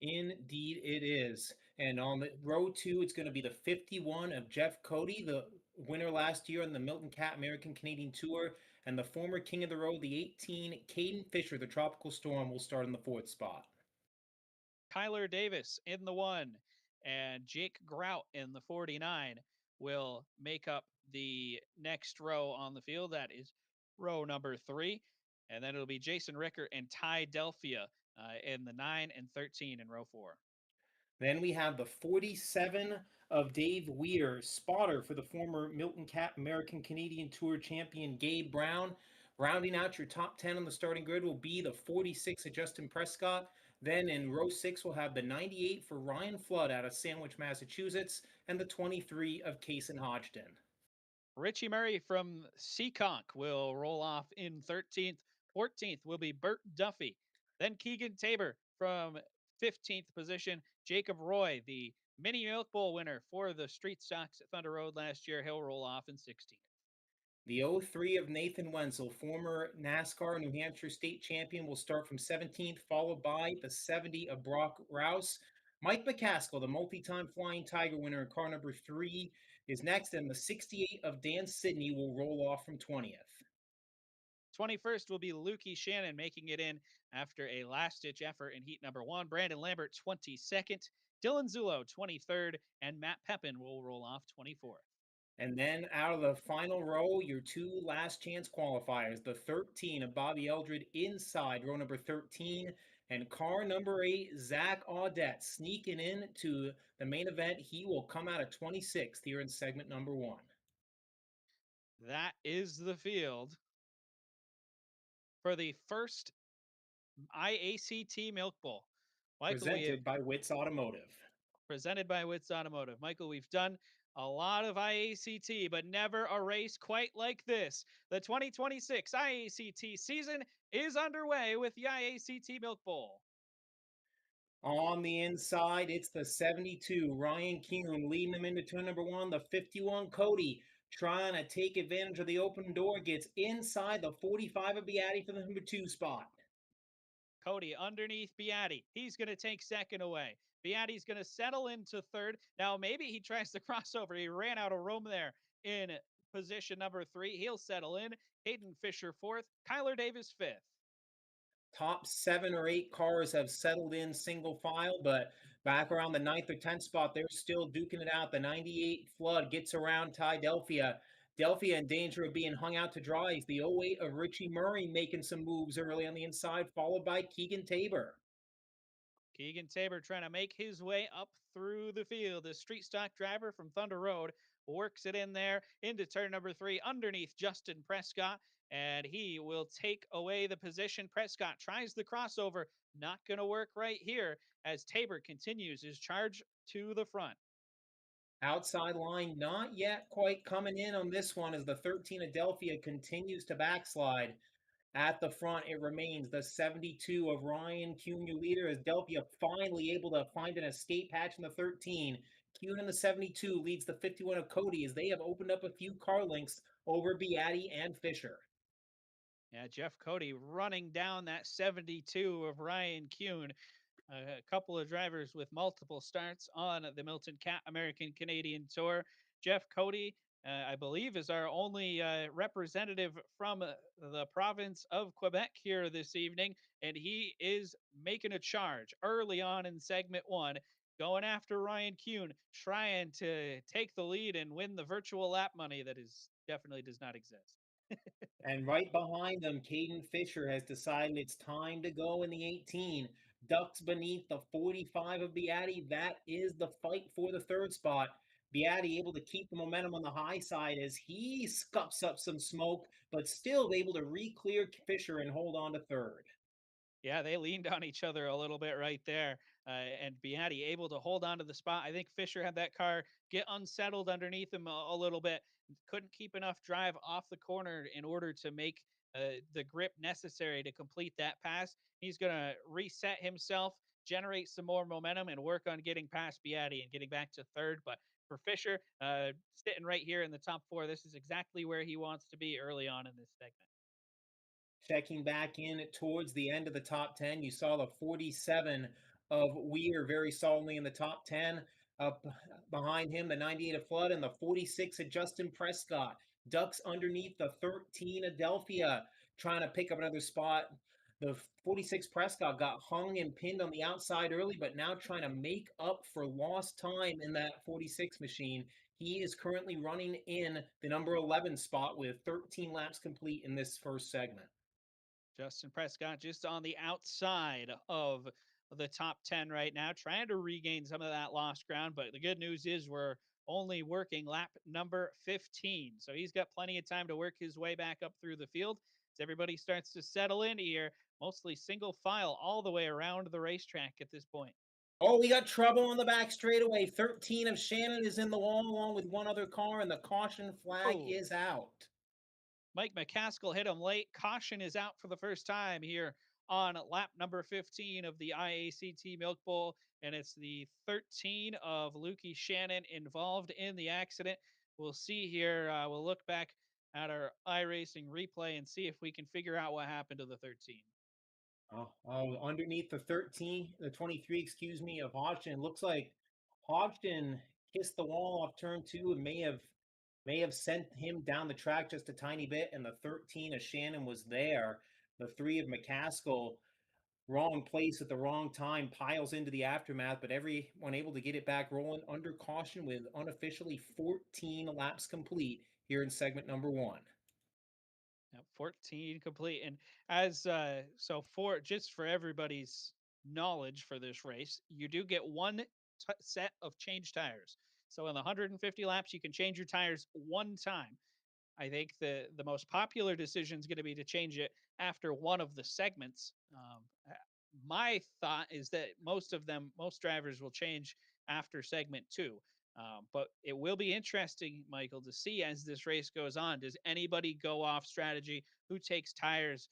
Indeed, it is. And on the row 2, it's going to be the 51 of Jeff Cody, the winner last year on the Milton Cat American Canadian Tour, and the former king of the road, the 18, Caden Fisher, the Tropical Storm, will start in the 4th spot. Tyler Davis in the 1 and Jake Grout in the 49 will make up the next row on the field. That is row number 3. And then it'll be Jason Ricker and Ty Delphia in the 9 and 13 in row 4. Then we have the 47 of Dave Weir, spotter for the former Milton Cat American Canadian Tour champion Gabe Brown, Rounding out your top 10 on the starting grid will be the 46 of Justin Prescott. Then in row six, we'll have the 98 for Ryan Flood out of Sandwich, Massachusetts, and the 23 of Kason Hodgson. Richie Murray from Seekonk will roll off in 13th. 14th will be Bert Duffy. Then Keegan Tabor from 15th position. Jacob Roy, the Mini Milk Bowl winner for the Street Stocks at Thunder Road last year, he'll roll off in 16th. The 03 of Nathan Wenzel, former NASCAR New Hampshire state champion, will start from 17th, followed by the 70 of Brock Rouse. Mike McCaskill, the multi-time Flying Tiger winner in car number 3, is next, and the 68 of Dan Sidney will roll off from 20th. 21st will be Lukey Shannon making it in after a last ditch effort in heat number 1. Brandon Lambert, 22nd. Dylan Zulo, 23rd. And Matt Pepin will roll off 24th. And then out of the final row, your two last chance qualifiers, the 13 of Bobby Eldred inside row number 13, and car number 8, Zach Audette, sneaking in to the main event. He will come out of 26th here in segment number 1. That is the field for the first IACT Milk Bowl. Michael, we have Presented by Whit's Automotive. presented by Wits Automotive. Michael, we've done a lot of IACT, but never a race quite like this. The 2026 IACT season is underway with the IACT Milk Bowl. On the inside, it's the 72, Ryan Kuhn, leading them into turn number 1. The 51, Cody, trying to take advantage of the open door, gets inside the 45 of Beatty for the number 2 spot. Cody underneath Beatty. He's going to take second away. Beatty's going to settle into third. Now, maybe he tries to crossover. He ran out of room there in position number 3. He'll settle in. Hayden Fisher fourth. Kyler Davis fifth. Top 7 or 8 cars have settled in single file, but back around the ninth or 10th spot, they're still duking it out. The 98 Flood gets around Ty Delphia. Delphia in danger of being hung out to dry. Is the 08 of Richie Murray making some moves early on the inside, followed by Keegan Tabor. Keegan Tabor trying to make his way up through the field. The street stock driver from Thunder Road works it in there into turn number 3 underneath Justin Prescott, and he will take away the position. Prescott tries the crossover, not going to work right here as Tabor continues his charge to the front. Outside line not yet quite coming in on this one as the 13 Adelphia continues to backslide. At the front, it remains the 72 of Ryan Kuhn, your leader, as Delphia finally able to find an escape hatch in the 13. Kuhn in the 72 leads the 51 of Cody as they have opened up a few car links over Beatty and Fisher. Yeah, Jeff Cody running down that 72 of Ryan Kuhn. A couple of drivers with multiple starts on the Milton Cat American Canadian Tour. Jeff Cody, I believe, is our only representative from the province of Quebec here this evening, and he is making a charge early on in segment 1, going after Ryan Kuhn, trying to take the lead and win the virtual lap money that is definitely does not exist. And right behind them, Caden Fisher has decided it's time to go in the 18. Ducks beneath the 45 of Beatty. That is the fight for the third spot. Beatty able to keep the momentum on the high side as he scuffs up some smoke, but still able to re-clear Fisher and hold on to third. Yeah, they leaned on each other a little bit right there. And Beatty able to hold on to the spot. I think Fisher had that car get unsettled underneath him a little bit. Couldn't keep enough drive off the corner in order to make the grip necessary to complete that pass. He's going to reset himself, generate some more momentum, and work on getting past Beatty and getting back to third. But for Fisher, sitting right here in the top 4, this is exactly where he wants to be early on in this segment. Checking back in towards the end of the top 10, you saw the 47 of Weir very solidly in the top 10. Up behind him, the 98 of Flood and the 46 of Justin Prescott. Ducks underneath the 13 Adelphia trying to pick up another spot. The 46 Prescott got hung and pinned on the outside early, but now trying to make up for lost time in that 46 machine. He is currently running in the number 11 spot with 13 laps complete in this first segment. Justin Prescott just on the outside of the top 10 right now, trying to regain some of that lost ground. But the good news is we're only working lap number 15. So he's got plenty of time to work his way back up through the field. as everybody starts to settle in here, mostly single file all the way around the racetrack at this point. Oh, we got trouble on the back straightaway. 13 of Shannon is in the wall along with one other car, and the caution flag Oh, is out. Mike McCaskill hit him late. Caution is out for the first time here on lap number 15 of the IACT Milk Bowl. And it's the 13 of Lukey Shannon involved in the accident. We'll see here. We'll look back at our iRacing replay and see if we can figure out what happened to the 13. Underneath the 13, the 23, excuse me, of Hodgson, looks like Hodgson kissed the wall off turn two and may have sent him down the track just a tiny bit. And the 13 of Shannon was there. The three of McCaskill, wrong place at the wrong time, piles into the aftermath, but everyone able to get it back rolling under caution with unofficially 14 laps complete here in segment number one. Yep, 14 complete. And as so for just for everybody's knowledge for this race, you do get one set of change tires. So in the 150 laps, you can change your tires one time. I think the most popular decision is going to be to change it after one of the segments. My thought is that most drivers will change after segment two. But it will be interesting, Michael, to see as this race goes on. Does anybody go off strategy? Who takes tires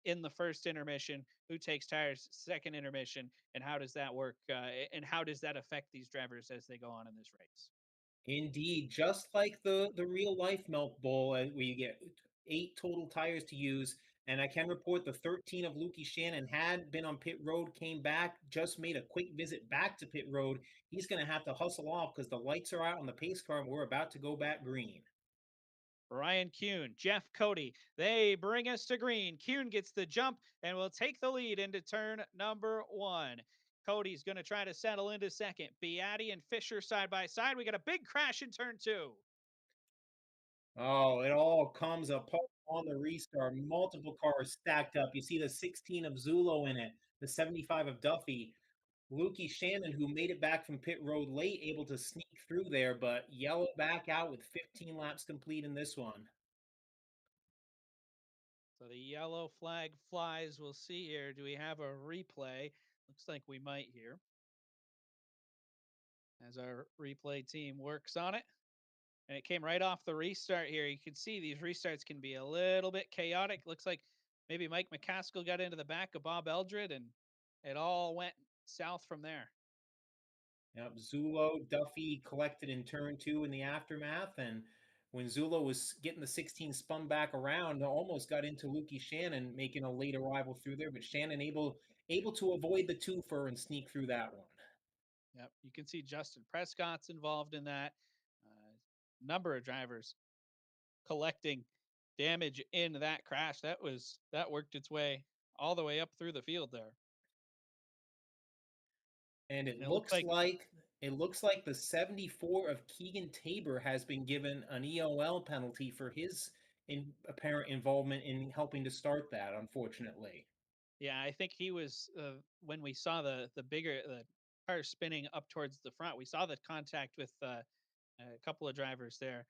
in the first intermission? Who takes tires second intermission? And how does that work? And how does that affect these drivers as they go on in this race? Indeed, just like the real life milk bowl, where you get 8 total tires to use. And I can report the 13 of Lukey Shannon had been on pit road, came back, just made a quick visit back to pit road. He's going to have to hustle off because the lights are out on the pace car and we're about to go back green. Ryan Kuhn, Jeff Cody, they bring us to green. Kuhn gets the jump and will take the lead into turn number one. Cody's going to try to settle into second. Beatty and Fisher side by side. We got a big crash in turn two. Oh, it all comes apart on the restart. Multiple cars stacked up. You see the 16 of Zulo in it, the 75 of Duffy. Lukey Shannon, who made it back from pit road late, able to sneak through there, but yellow back out with 15 laps complete in this one. So the yellow flag flies. We'll see here. Do we have a replay? Looks like we might here as our replay team works on it. And it came right off the restart here. You can see these restarts can be a little bit chaotic. Looks like maybe Mike McCaskill got into the back of Bob Eldred and it all went south from there. Yep, Zulo, Duffy collected in turn two in the aftermath, and when Zulo was getting the 16 spun back around, almost got into Lukey Shannon, making a late arrival through there, but Shannon able to avoid the twofer and sneak through that one. Yep. You can see Justin Prescott's involved in that. Number of drivers collecting damage in that crash. That worked its way all the way up through the field there. And And it looks like it looks like the 74 of Keegan Tabor has been given an EOL penalty for his apparent involvement in helping to start that, unfortunately. yeah, I think he was when we saw the bigger the car spinning up towards the front. We saw the contact with a couple of drivers there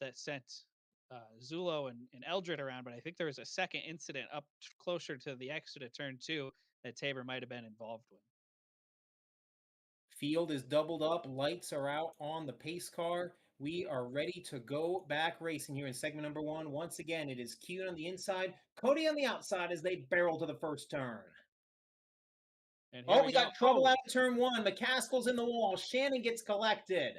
that sent Zulo and Eldred around. But I think there was a second incident up closer to the exit of turn two that Tabor might have been involved with. Field is doubled up. Lights are out on the pace car. We are ready to go back racing here in segment number one. Once again, it is Kuhn on the inside, Cody on the outside as they barrel to the first turn. And here Oh, we we go. got trouble Oh, out of turn one. McCaskill's in the wall. Shannon gets collected.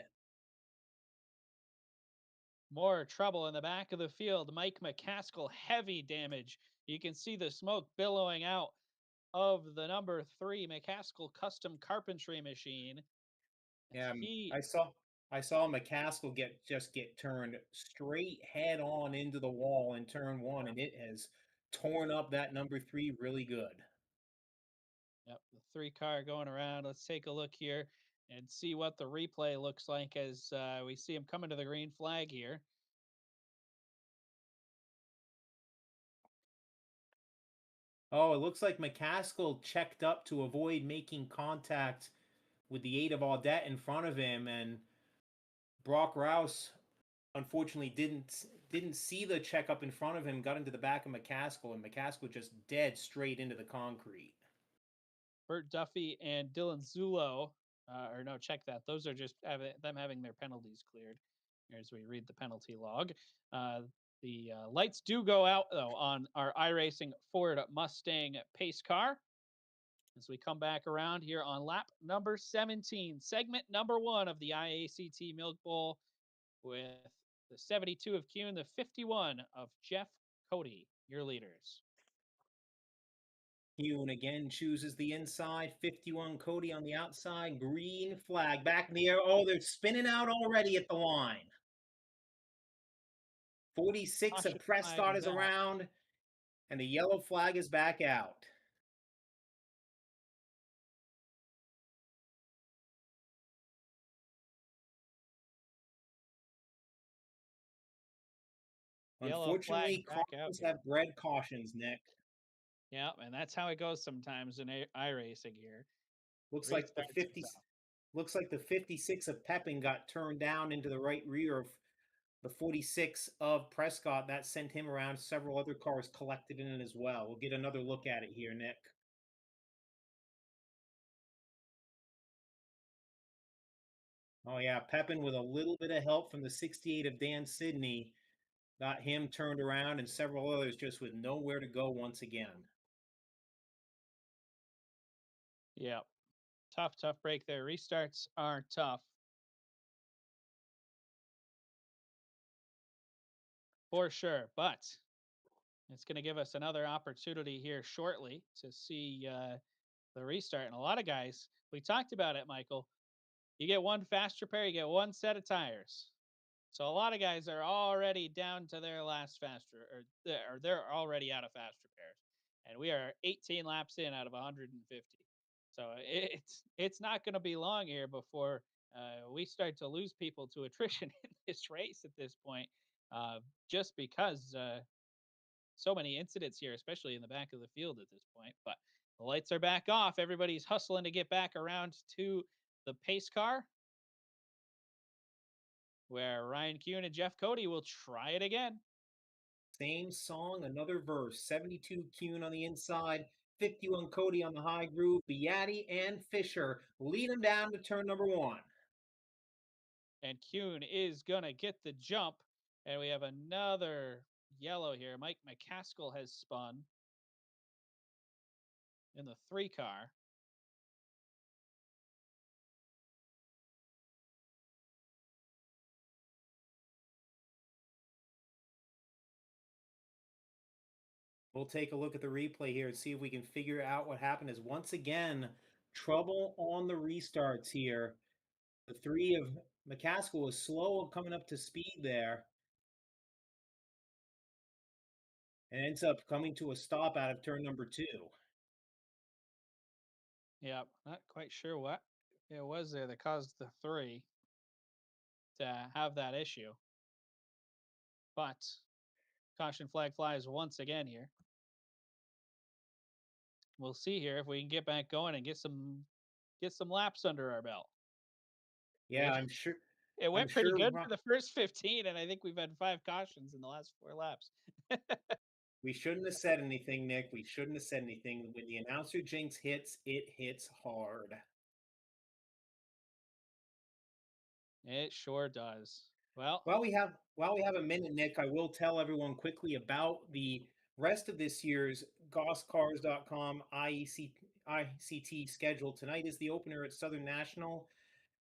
more trouble in the back of the field. Mike McCaskill, heavy damage. You can see the smoke billowing out of the number three McCaskill custom carpentry machine as Yeah, he, I saw McCaskill get turned straight head on into the wall in turn one, and it has torn up that number three really good. yep, the three car going around. Let's take a look here and see what the replay looks like as we see him coming to the green flag here. Oh, it looks like McCaskill checked up to avoid making contact with the 8 of Audette in front of him, and Brock Rouse unfortunately didn't see the checkup in front of him, got into the back of McCaskill, and McCaskill just dead straight into the concrete. Bert Duffy and Dylan Zulo, or no, check that. Those are just them having their penalties cleared. As we read the penalty log, the lights do go out though on our iRacing Ford Mustang pace car. As we come back around here on lap number 17, segment number 1 of the IACT Milk Bowl, with the 72 of Kuhn, the 51 of Jeff Cody, your leaders. Hune again chooses the inside. 51 Cody on the outside. Green flag back in the air. Oh, they're spinning out already at the line. 46 of Caution flag Prescott is is out. around, and the yellow flag is back out. Yellow flag Unfortunately, back out cautions here. have bred cautions, Nick. Yeah, and that's how it goes sometimes in iRacing here. Looks like the Restarts are 50 tough. looks like the 56 of Pepin got turned down into the right rear of the 46 of Prescott. That sent him around. Several other cars collected in it as well. We'll get another look at it here, Nick. Oh yeah, Pepin with a little bit of help from the 68 of Dan Sidney got him turned around, and several others just with nowhere to go once again. Yeah, tough break there. Restarts are tough for sure, but it's going to give us another opportunity here shortly to see the restart. And a lot of guys, we talked about it, Michael. You get one fast repair, you get one set of tires. So a lot of guys are already down to their last or they're already out of fast repairs, and we are 18 laps in out of 150. So it's not going to be long here before we start to lose people to attrition in this race at this point, just because so many incidents here, especially in the back of the field at this point. But the lights are back off. Everybody's hustling to get back around to the pace car, where Ryan Kuhn and Jeff Cody will try it again. Same song, another verse. 72 Kuhn on the inside, 51 Cody on the high groove. Beatti and Fisher lead him down to turn number 1. And Kuhn is going to get the jump. And we have another yellow here. Mike McCaskill has spun in the 3 car. We'll take a look at the replay here and see if we can figure out what happened. As once again, trouble on the restarts here. The 3 of McCaskill was slow coming up to speed there, and ends up coming to a stop out of turn number 2. Yep. Not quite sure what it was there that caused the 3 to have that issue. But caution flag flies once again here. We'll see here if we can get back going and get some laps under our belt. Yeah, It I'm sure. it I'm went pretty sure good for the first 15, and I think we've had 5 cautions in the last 4 laps. we shouldn't have said anything, Nick. We shouldn't have said anything. When the announcer jinx hits, it hits hard. It sure does. Well, While we have a minute, Nick, I will tell everyone quickly about the rest of this year's GossCars.com ICT schedule. Tonight is the opener at Southern National.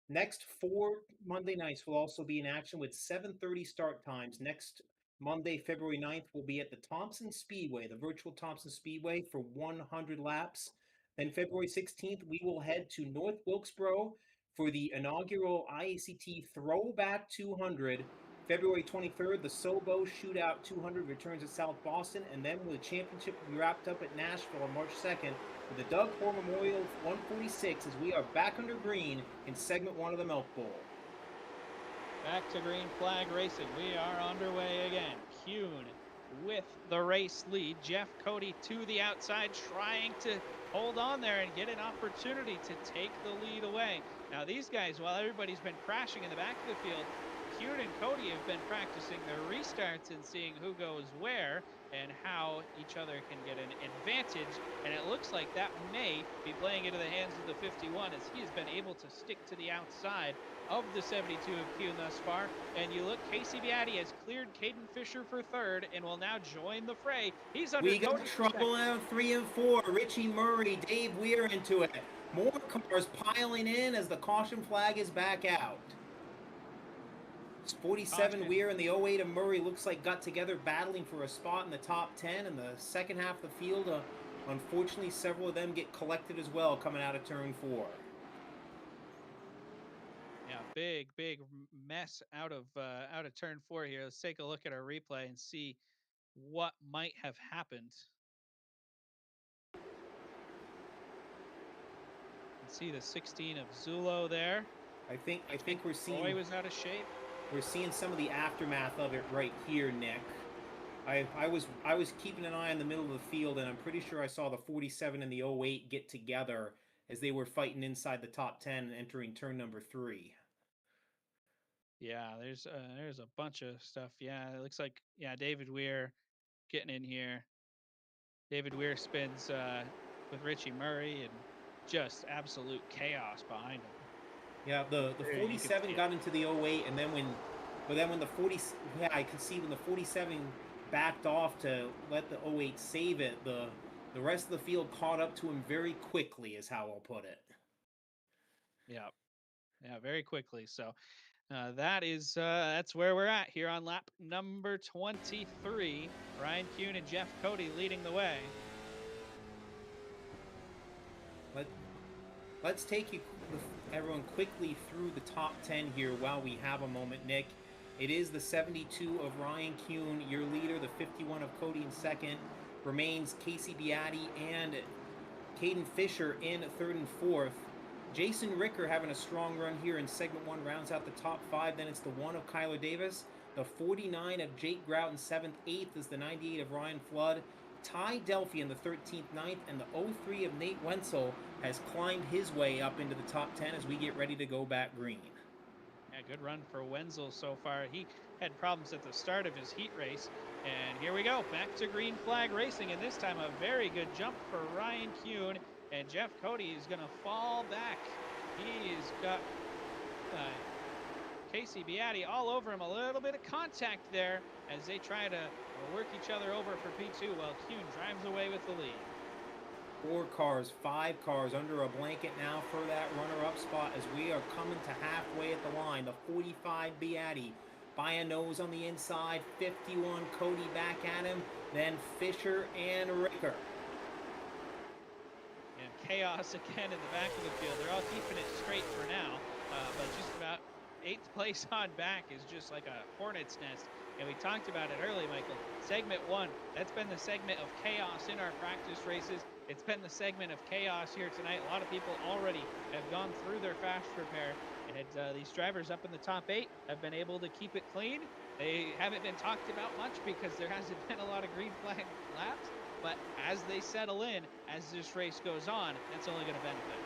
Next 4 Monday nights will also be in action with 7:30 start times. Next Monday, February 9th, will be at the Thompson Speedway, the virtual Thompson Speedway, for 100 laps. Then February 16th, we will head to North Wilkesboro for the inaugural IACT Throwback 200. February 23rd, the Sobo Shootout 200 returns at South Boston, and then the championship will be wrapped up at Nashville on March 2nd with the Doug Hoare Memorial 146 as we are back under green in segment 1 of the Milk Bowl. back to green flag racing. We are underway again. Kuhn with the race lead. Jeff Cody to the outside, trying to hold on there and get an opportunity to take the lead away. Now, these guys, while everybody's been crashing in the back of the field, Kuhn and Cody have been practicing their restarts and seeing who goes where and how each other can get an advantage. And it looks like that may be playing into the hands of the 51 as he has been able to stick to the outside of the 72 of Kuhn thus far. And you look, Casey Beatty has cleared Caden Fisher for third and will now join the fray. He's under We got Cody for trouble second. out 3 and 4. Richie Murray, Dave Weir into it. More cars piling in as the caution flag is back out. 47 Caution. Weir and the 08 of Murray looks like got together battling for a spot in the top 10 in the second half of the field. Unfortunately, several of them get collected as well coming out of turn 4. Yeah, big mess out of turn 4 here. Let's take a look at our replay and see what might have happened. You can see the 16 of Zulo there. I Looks like think we're Roy seeing was out of shape. some of the aftermath of it right here, Nick. I was keeping an eye on the middle of the field, and I'm pretty sure I saw the 47 and the 08 get together as they were fighting inside the top 10 and entering turn number 3. Yeah, there's a bunch of stuff. Yeah, it looks like David Weir getting in here. David Weir spins with Richie Murray and just absolute chaos behind him. Yeah, the There you can 47 see it. got into the 08, and then when the 40, yeah, I can see when the 47 backed off to let the 08 save it, the rest of the field caught up to him very quickly, is how I'll put it. Yeah. Yeah, very quickly. So that's where we're at here on lap number 23. Ryan Kuhn and Jeff Cody leading the way. Let Let's take everyone quickly through the top 10 here while we have a moment, Nick. It is the 72 of Ryan Kuhn, your leader. The 51 of Cody in second. Remains Casey Beatty and Caden Fisher in third and fourth. Jason Ricker having a strong run here in segment 1 rounds out the top 5. Then it's the 1 of Kyler Davis. The 49 of Jake Grout in 7th. 8th is the 98 of Ryan Flood. Ty Delphi in the 13th, 9th, and the 03 of Nate Wenzel has climbed his way up into the top 10 as we get ready to go back green. Yeah, good run for Wenzel so far. He had problems at the start of his heat race. And here we go, back to green flag racing. And this time a very good jump for Ryan Kuhn. And Jeff Cody is going to fall back. He's got Casey Beatty all over him. A little bit of contact there as they try to work each other over for P2 while Kuhn drives away with the lead. 4 cars, 5 cars under a blanket now for that runner-up spot as we are coming to halfway at the line. The 45 Beatty by a nose on the inside. 51 Cody back at him. Then Fisher and Ricker. And chaos again in the back of the field. They're all keeping it straight for now, but just about 8th place on back is just like a hornet's nest. And we talked about it early, Michael. Segment 1, that's been the segment of chaos in our practice races. It's been the segment of chaos here tonight. A lot of people already have gone through their fast repair. And these drivers up in the top 8 have been able to keep it clean. They haven't been talked about much because there hasn't been a lot of green flag laps. But as they settle in, as this race goes on, that's only going to benefit.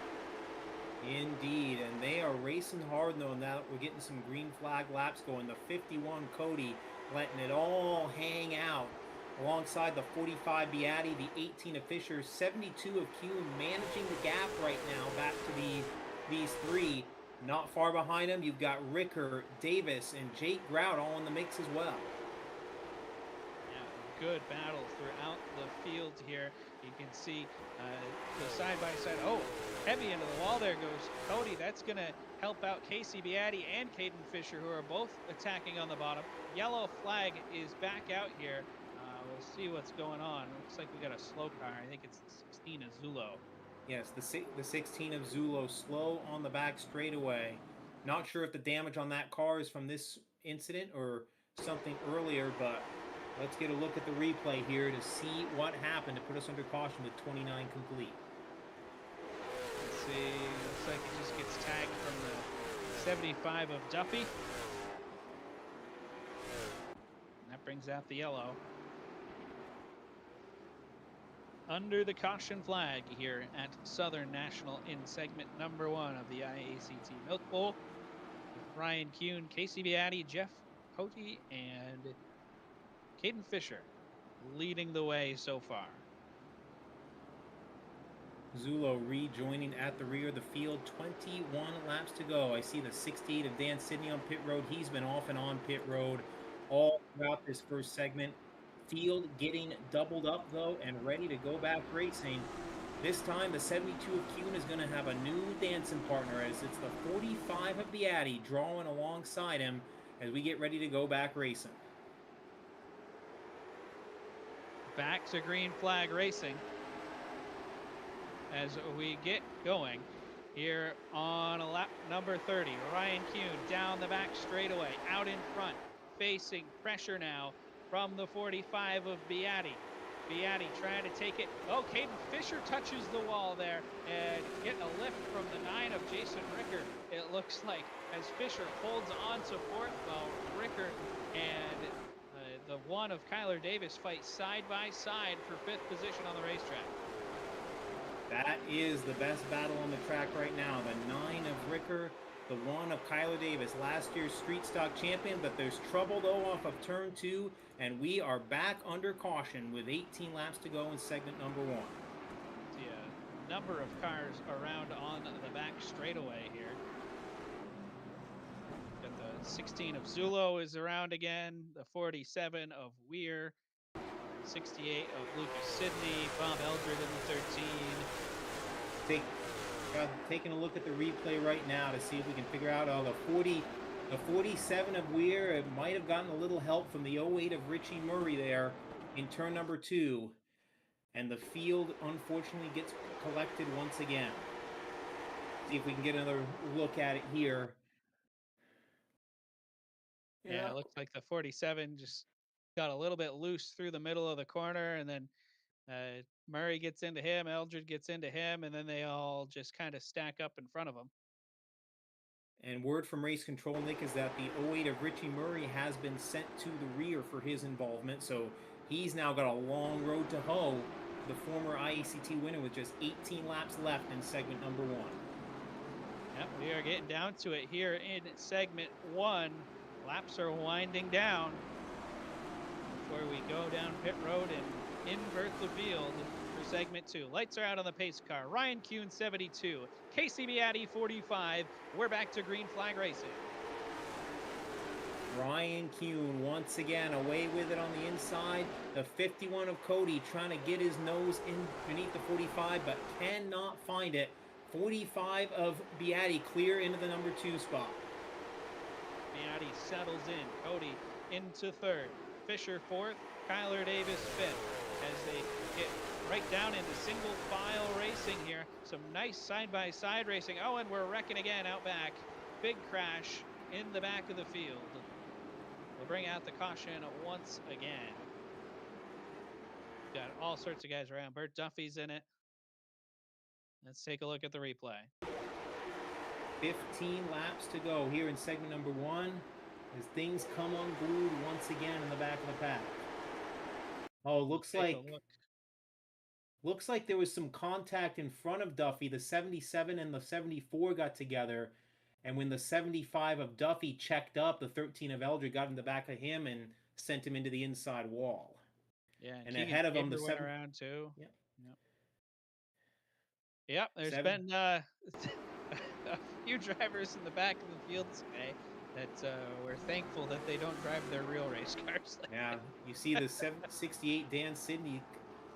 Indeed, and they are racing hard though. Now we're getting some green flag laps going. The 51 Cody letting it all hang out alongside the 45 Beatty, the 18 of Fisher, 72 of Kuhn managing the gap right now back to these 3. Not far behind them, you've got Ricker, Davis, and Jake Grout all in the mix as well. Yeah, good battle throughout the field here. You can see the side-by-side. Oh, heavy into the wall there goes Cody. That's going to help out Casey Beatty and Caden Fisher, who are both attacking on the bottom. Yellow flag is back out here. We'll see what's going on. Looks like we got a slow car. I think it's the 16 of Zulo. Yes, the 16 of Zulo slow on the back straightaway. Not sure if the damage on that car is from this incident or something earlier, but let's get a look at the replay here to see what happened to put us under caution with 29 complete. Let's see. Looks like it just gets tagged from the 75 of Duffy. And that brings out the yellow. under the caution flag here at Southern National in segment number one of the IACT Milk Bowl with Ryan Kuhn, Casey Beatty, Jeff Cote, and Caden Fisher leading the way so far. Zulo rejoining at the rear of the field. 21 laps to go. I see the 68 of Dan Sidney on pit road. He's been off and on pit road all throughout this first segment. Field getting doubled up, though, and ready to go back racing. This time, the 72 of Kuhn is going to have a new dancing partner as it's the 45 of Beatty drawing alongside him as we get ready to go back racing. Back to green flag racing as we get going here on lap number 30. Ryan Kuhn down the back straightaway, out in front, facing pressure now from the 45 of Beatty. Beatty trying to take it. Oh, Caden Fisher touches the wall there and get a lift from the 9 of Jason Ricker. It looks like as Fisher holds on to fourth, while Ricker and the 1 of Kyler Davis fight side by side for fifth position on the racetrack. That is the best battle on the track right now. The 9 of Ricker, the 1 of Kyler Davis, last year's street stock champion. But there's trouble, though, off of turn 2, and we are back under caution with 18 laps to go in segment number 1. See a number of cars around on the back straightaway here. Got the 16 of Zulo is around again, the 47 of Weir, 68 of Lucas Sidney, Bob Eldred in the 13. Taking a look at the replay right now to see if we can figure out the 47 of Weir. It might have gotten a little help from the 08 of Richie Murray there in turn number 2. And the field, unfortunately, gets collected once again. See if we can get another look at it here. Yeah, it looks like the 47 just got a little bit loose through the middle of the corner, and then Murray gets into him, Eldred gets into him, and then they all just kind of stack up in front of him. And word from race control, Nick, is that the 08 of Richie Murray has been sent to the rear for his involvement. So he's now got a long road to hoe. The former IACT winner with just 18 laps left in segment number 1. Yep, we are getting down to it here in segment 1. Laps are winding down before we go down pit road and invert the field for segment 2. Lights are out on the pace car. Ryan Kuhn, 72. Casey Beatty, 45. We're back to green flag racing. Ryan Kuhn once again away with it on the inside. The 51 of Cody trying to get his nose in beneath the 45, but cannot find it. 45 of Beatty clear into the number 2 spot. Beatty settles in. Cody into third. Fisher fourth. Kyler Davis fifth as they get right down into single file racing here. Some nice side-by-side racing. Oh, and we're wrecking again out back. Big crash in the back of the field. We'll bring out the caution once again. Got all sorts of guys around. Bert Duffy's in it. Let's take a look at the replay. 15 laps to go here in segment number 1 as things come unglued once again in the back of the pack. Oh, looks like there was some contact in front of Duffy. The 77 and the 74 got together, and when the 75 of Duffy checked up, the 13 of Eldred got in the back of him and sent him into the inside wall. Yeah, and ahead of him, the went 7 around too. Yep. Yep, there's 7 been a few drivers in the back of the field today that we're thankful that they don't drive their real race cars. Yeah, you see the 68 Dan Sidney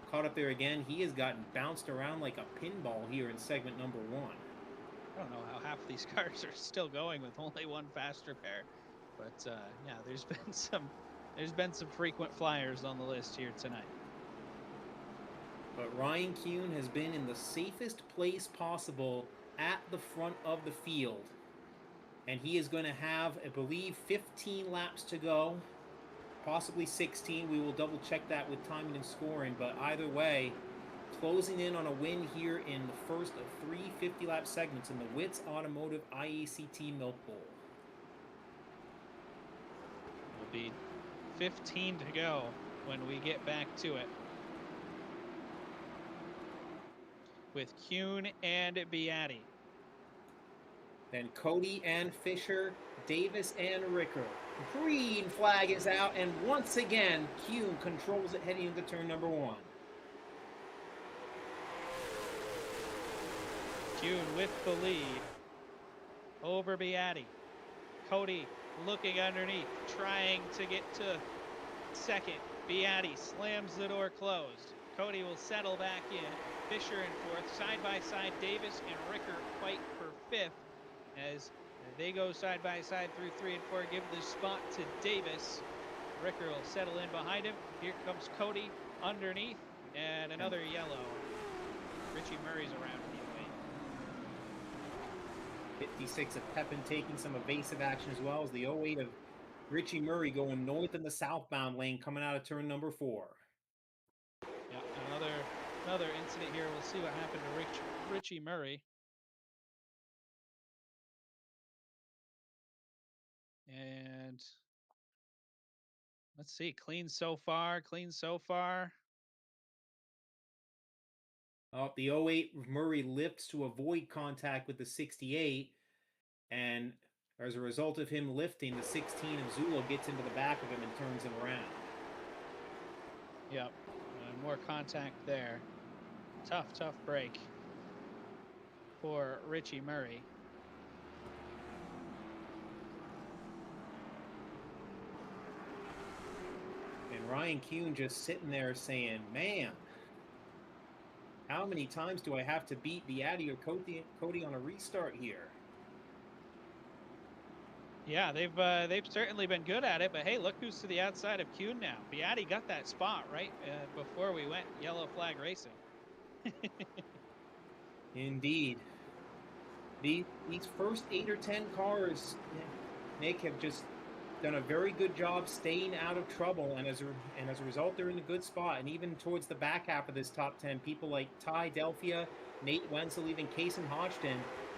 caught up there again. He has gotten bounced around like a pinball here in segment number 1. I don't know how half these cars are still going with only one fast repair, but yeah, there's been some frequent flyers on the list here tonight. But Ryan Kuhn has been in the safest place possible at the front of the field. And he is going to have, I believe, 15 laps to go, possibly 16. We will double check that with timing and scoring. But either way, closing in on a win here in the first of 3 50-lap segments in the Whit's Automotive IACT Milk Bowl. It'll be 15 to go when we get back to it. with Kuhn and Beatty. Then Cody and Fisher, Davis and Ricker. Green flag is out, and once again, Kuhn controls it heading into turn number 1. Kuhn with the lead over Beatty. Cody looking underneath, trying to get to second. Beatty slams the door closed. Cody will settle back in. Fisher in fourth. Side by side, Davis and Ricker fight for fifth as they go side by side through 3 and 4. Give the spot to Davis. Ricker will settle in behind him. Here comes Cody underneath, and another yellow. Richie Murray's around the way. 56 of Pepin taking some evasive action as well as the 08 of Richie Murray going north in the southbound lane coming out of turn number 4. Yeah, another incident here. We'll see what happened to Richie Murray. And let's see, clean so far. Oh, the 08 Murray lifts to avoid contact with the 68, and as a result of him lifting, the 16 of Zula gets into the back of him and turns him around. Yep, more contact there. Tough break for Richie Murray. And Ryan Kuhn just sitting there saying, man, how many times do I have to beat Beatty or Cody on a restart here? Yeah, they've certainly been good at it, but hey, look who's to the outside of Kuhn now. Beatty got that spot right before we went yellow flag racing. Indeed. These first 8 or 10 cars, Nick, have just done a very good job staying out of trouble, and as a result, they're in a good spot. And even towards the back half of this top 10, people like Ty Delphia, Nate Wenzel, even Kason Hodgson,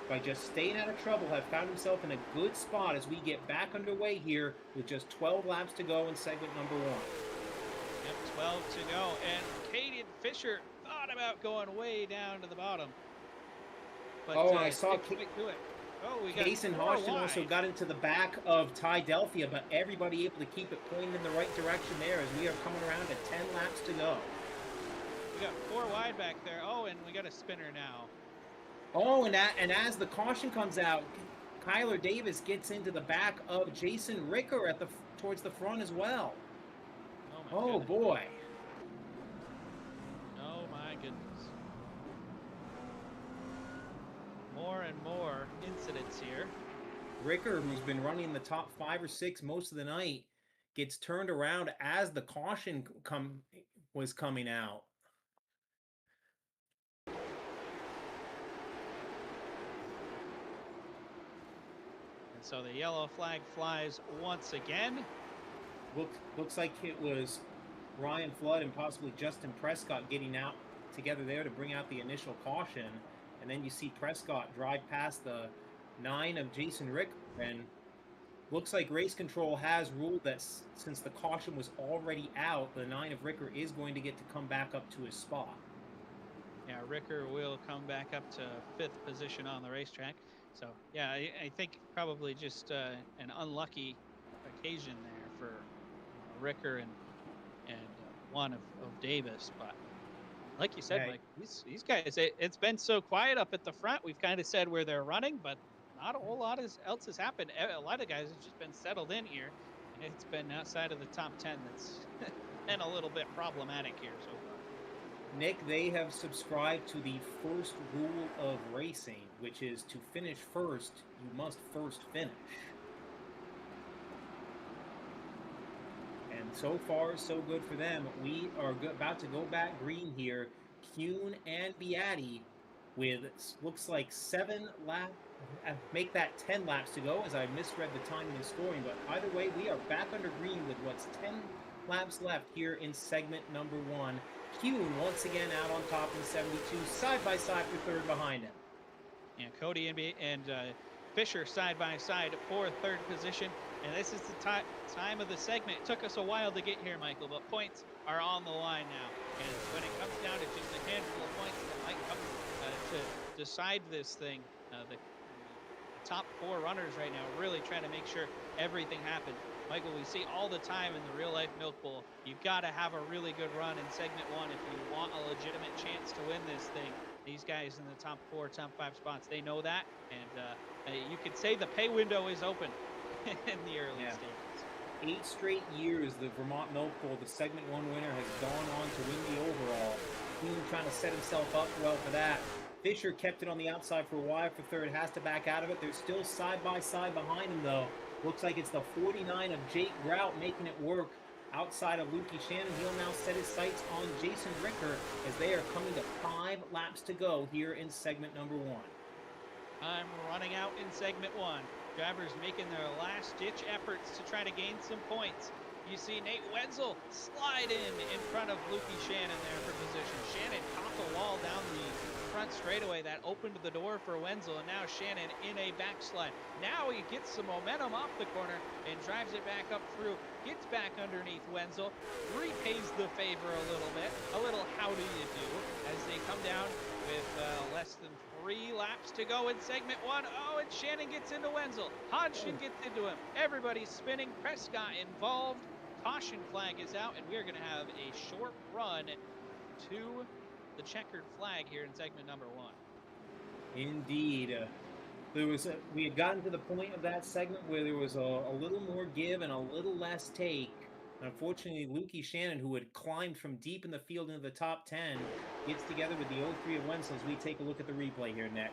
by just staying out of trouble, have found himself in a good spot as we get back underway here with just 12 laps to go in segment number 1. Yep, 12 to go, and Caden Fisher thought about going way down to the bottom, but and I saw quite do it. Oh, we got Kason 4 Hodgson wide. also got into the back of Ty Delphia, but everybody able to keep it pointed in the right direction there as we are coming around to 10 laps to go. We got 4 wide back there. Oh, and we got a spinner now. Oh, and as the caution comes out, Kyler Davis gets into the back of Jason Ricker towards the front as well. Oh, boy. Oh my goodness. More and more incidents here. Ricker, who's been running the top 5 or 6 most of the night, gets turned around as the caution was coming out. And so the yellow flag flies once again. Looks like it was Ryan Flood and possibly Justin Prescott getting out together there to bring out the initial caution. And then you see Prescott drive past the 9 of Jason Ricker. And looks like race control has ruled that since the caution was already out, the 9 of Ricker is going to get to come back up to his spot. Yeah, Ricker will come back up to 5th position on the racetrack. So, yeah, I think probably just an unlucky occasion there for Ricker and one of Davis. But like you said, Yeah. Mike, these guys, it's been so quiet up at the front. We've kind of said where they're running, but not a whole lot else has happened. A lot of guys have just been settled in here, and it's been outside of the top 10 that's been a little bit problematic here so far. Nick, they have subscribed to the first rule of racing, which is to finish first, you must first finish. And so far, so good for them. We are about to go back green here. Kuhn and Beatty with, looks like 7 laps, make that 10 laps to go, as I misread the timing and scoring. But either way, we are back under green with what's 10 laps left here in segment number 1. Kuhn once again out on top in 72, side by side for third behind him. Yeah, Cody and Fisher side by side for 3rd position. And this is the time of the segment. It took us a while to get here, Michael, but points are on the line now. And when it comes down to just a handful of points that might come to decide this thing. The top four runners right now really trying to make sure everything happens. Michael, we see all the time in the real life Milk Bowl, you got to have a really good run in segment one if you want a legitimate chance to win this thing. These guys in the top four, top five spots, they know that. And you could say the pay window is open in the early Yeah. stages. 8 straight years, the Vermont Milk Bowl, the segment one winner, has gone on to win the overall. Kuhn trying to set himself up well for that. Fisher kept it on the outside for a while for third, has to back out of it. They're still side by side behind him, though. Looks like it's the 49 of Jake Grout making it work. Outside of Lukey Shannon, he'll now set his sights on Jason Ricker as they are coming to 5 laps to go here in segment number one. Time running out in segment one. Drivers making their last ditch efforts to try to gain some points. You see Nate Wenzel slide in front of Lukey Shannon there for position. Shannon caught the wall down the front straightaway that opened the door for Wenzel, and now Shannon in a backslide. Now he gets some momentum off the corner and drives it back up through, gets back underneath Wenzel, repays the favor a little bit, a little how do you do as they come down with less than 3 laps to go in segment one. Oh, and Shannon gets into Wenzel. Hodgson Oh. gets into him. Everybody's spinning. Prescott involved. Caution flag is out, and we are going to have a short run to the checkered flag here in segment number one. Indeed. We had gotten to the point of that segment where there was a little more give and a little less take. Unfortunately, Lukey Shannon, who had climbed from deep in the field into the top 10, gets together with the 0-3 of Wenzel as we take a look at the replay here, Nick.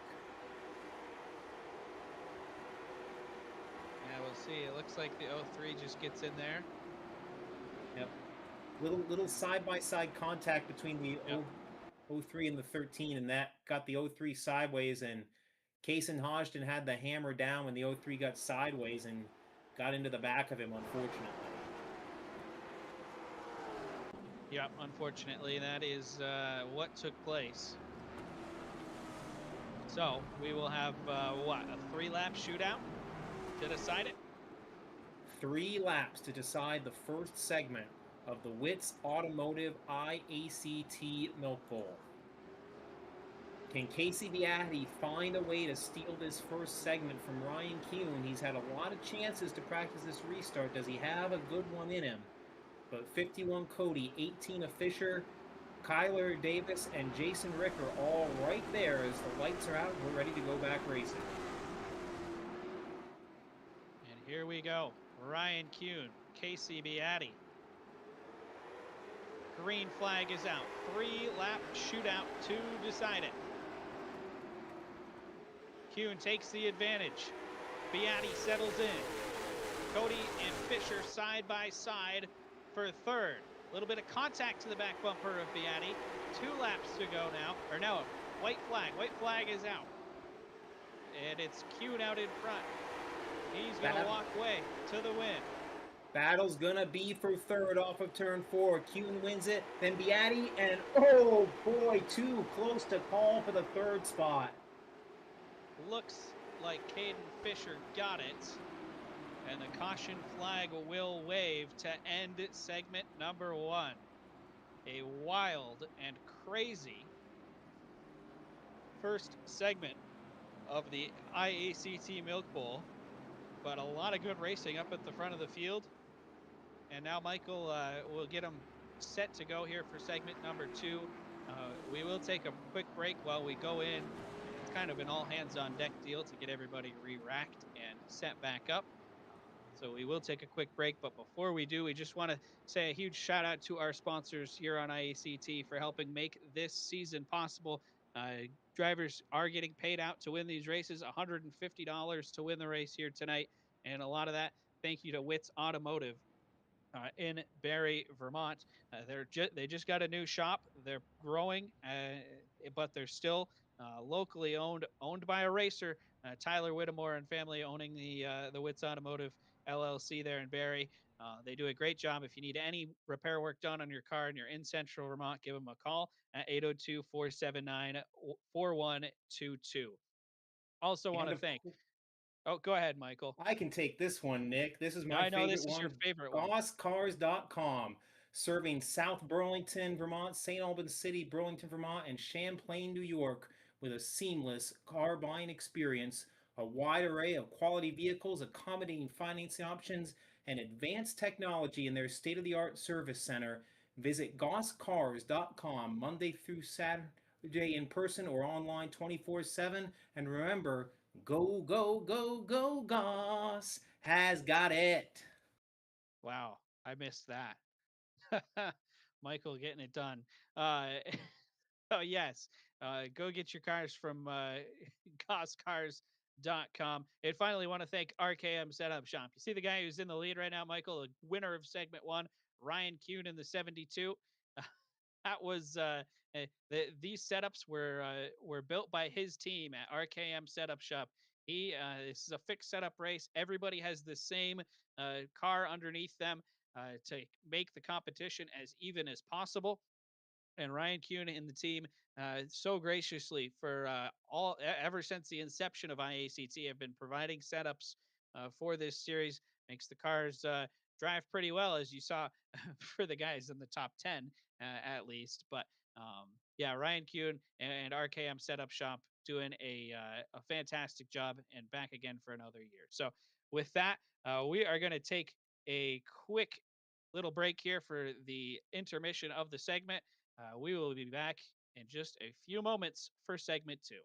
Yeah, we'll see. It looks like the 0-3 just gets in there. Yep. Little side-by-side contact between the Yep. 0-3 and the 13, and that got the 0-3 sideways, and Kaysen Hodgson had the hammer down when the 0-3 got sideways and got into the back of him, unfortunately. Yep, unfortunately, that is what took place. So we will have what, a 3-lap shootout to decide it? 3 laps to decide the first segment of the Whit's Automotive IACT Milk Bowl. Can Casey Beatty find a way to steal this first segment from Ryan Kuhn? He's had a lot of chances to practice this restart. Does he have a good one in him? But 51 Cody, 18 of Fisher, Kyler Davis, and Jason Ricker all right there as the lights are out. We're ready to go back racing. And here we go. Ryan Kuhn, Casey Beatty. Green flag is out. 3-lap shootout to decide it. Kuhn takes the advantage. Beatty settles in. Cody and Fisher side by side for third. A little bit of contact to the back bumper of Beatty. 2 laps to go now. Or no, white flag. White flag is out. And it's Kuhn out in front. He's going to walk away to the win. Battle's gonna be for third off of turn 4. Kuhn wins it, then Beatty, and oh boy, too close to call for the third spot. Looks like Caden Fisher got it. And the caution flag will wave to end segment number one. A wild and crazy first segment of the IACT Milk Bowl, but a lot of good racing up at the front of the field. And now Michael will get them set to go here for segment number two. We will take a quick break while we go in. It's kind of an all hands on deck deal to get everybody re-racked and set back up. So we will take a quick break. But before we do, we just want to say a huge shout out to our sponsors here on IACT for helping make this season possible. Uh, Drivers are getting paid out to win these races, $150 to win the race here tonight. And a lot of that, thank you to Whit's Automotive in Barrie, Vermont. They just got a new shop. They're growing, but they're still locally owned by a racer, Tyler Whittemore and family owning the Wits Automotive LLC there in Barrie. They do a great job. If you need any repair work done on your car and you're in Central Vermont, give them a call at 802-479-4122. Also want And to of thank. course, Oh, go ahead, Michael. I can take this one, Nick. This is my I know favorite this is your one. favorite one. GossCars.com, serving South Burlington, Vermont, St. Albans City, Burlington, Vermont, and Champlain, New York, with a seamless car buying experience, a wide array of quality vehicles, accommodating financing options, and advanced technology in their state of the art service center. Visit gosscars.com Monday through Saturday in person or online 24/7. And remember, go, go, go, go, Goss has got it. Wow, I missed that. Michael getting it done. Uh, oh yes, go get your cars from gosscars.com. And finally, want to thank RKM Setup Shop. You see the guy who's in the lead right now, Michael, the winner of segment one, Ryan Kuhn in the 72. That was these setups were built by his team at RKM Setup Shop. This is a fixed setup race. Everybody has the same car underneath them to make the competition as even as possible. And Ryan Kuhn and the team so graciously for ever since the inception of IACT have been providing setups for this series. Makes the cars drive pretty well, as you saw for the guys in the top 10 at least. But yeah, Ryan Kuhn and RKM Setup Shop doing a fantastic job, and back again for another year. So with that, we are going to take a quick little break here for the intermission of the segment. We will be back in just a few moments for segment two.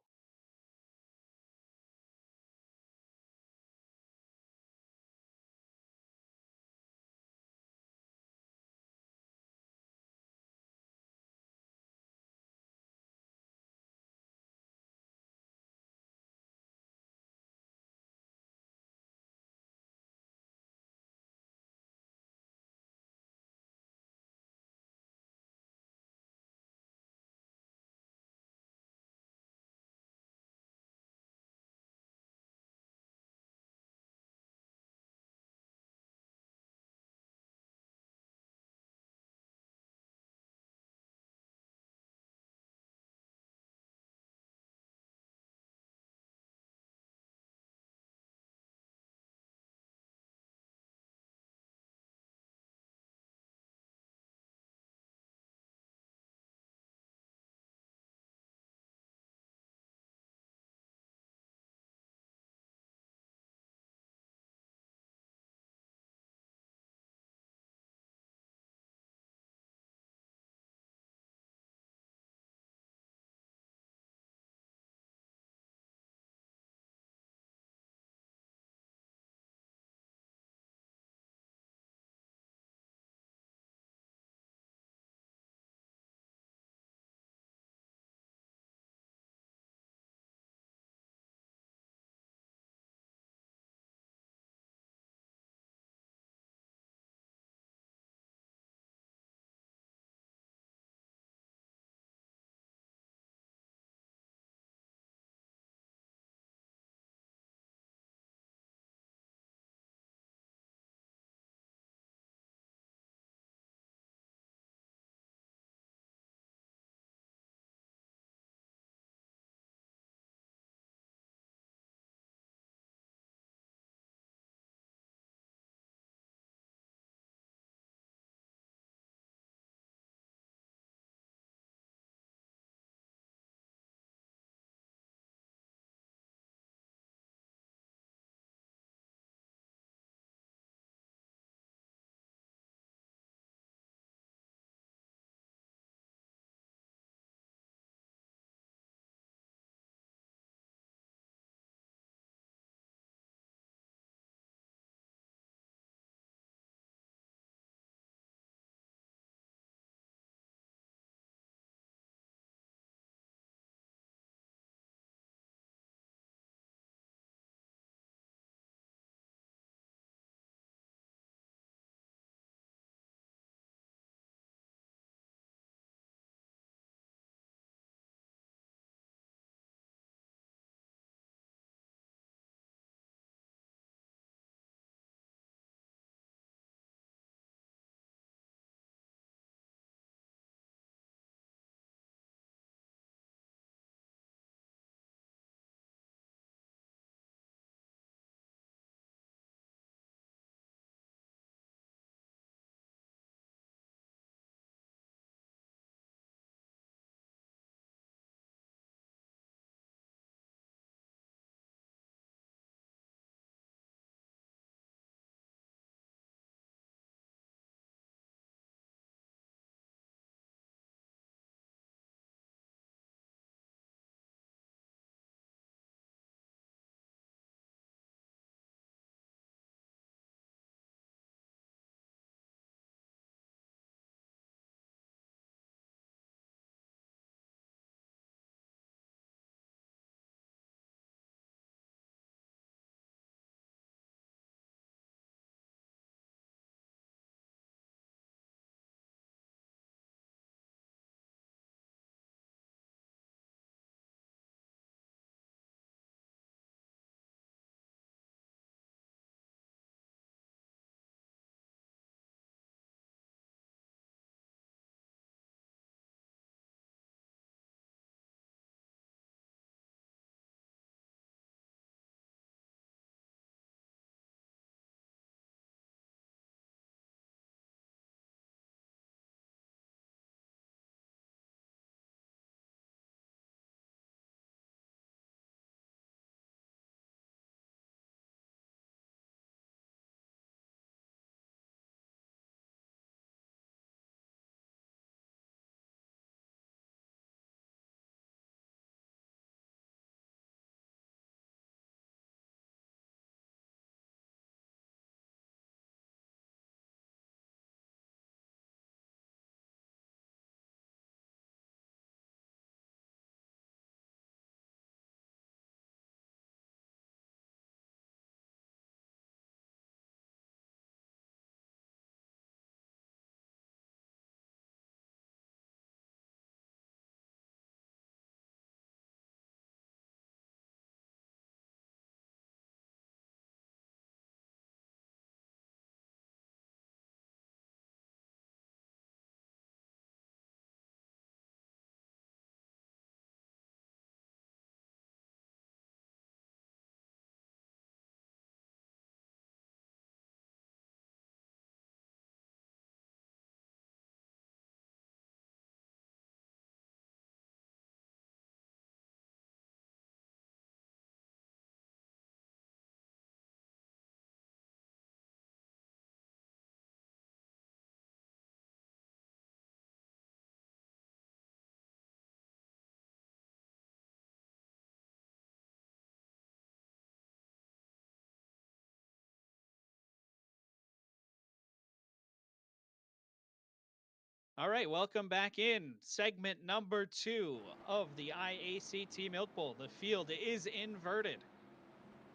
All right, welcome back in segment number 2 of the IACT Milk Bowl. The field is inverted,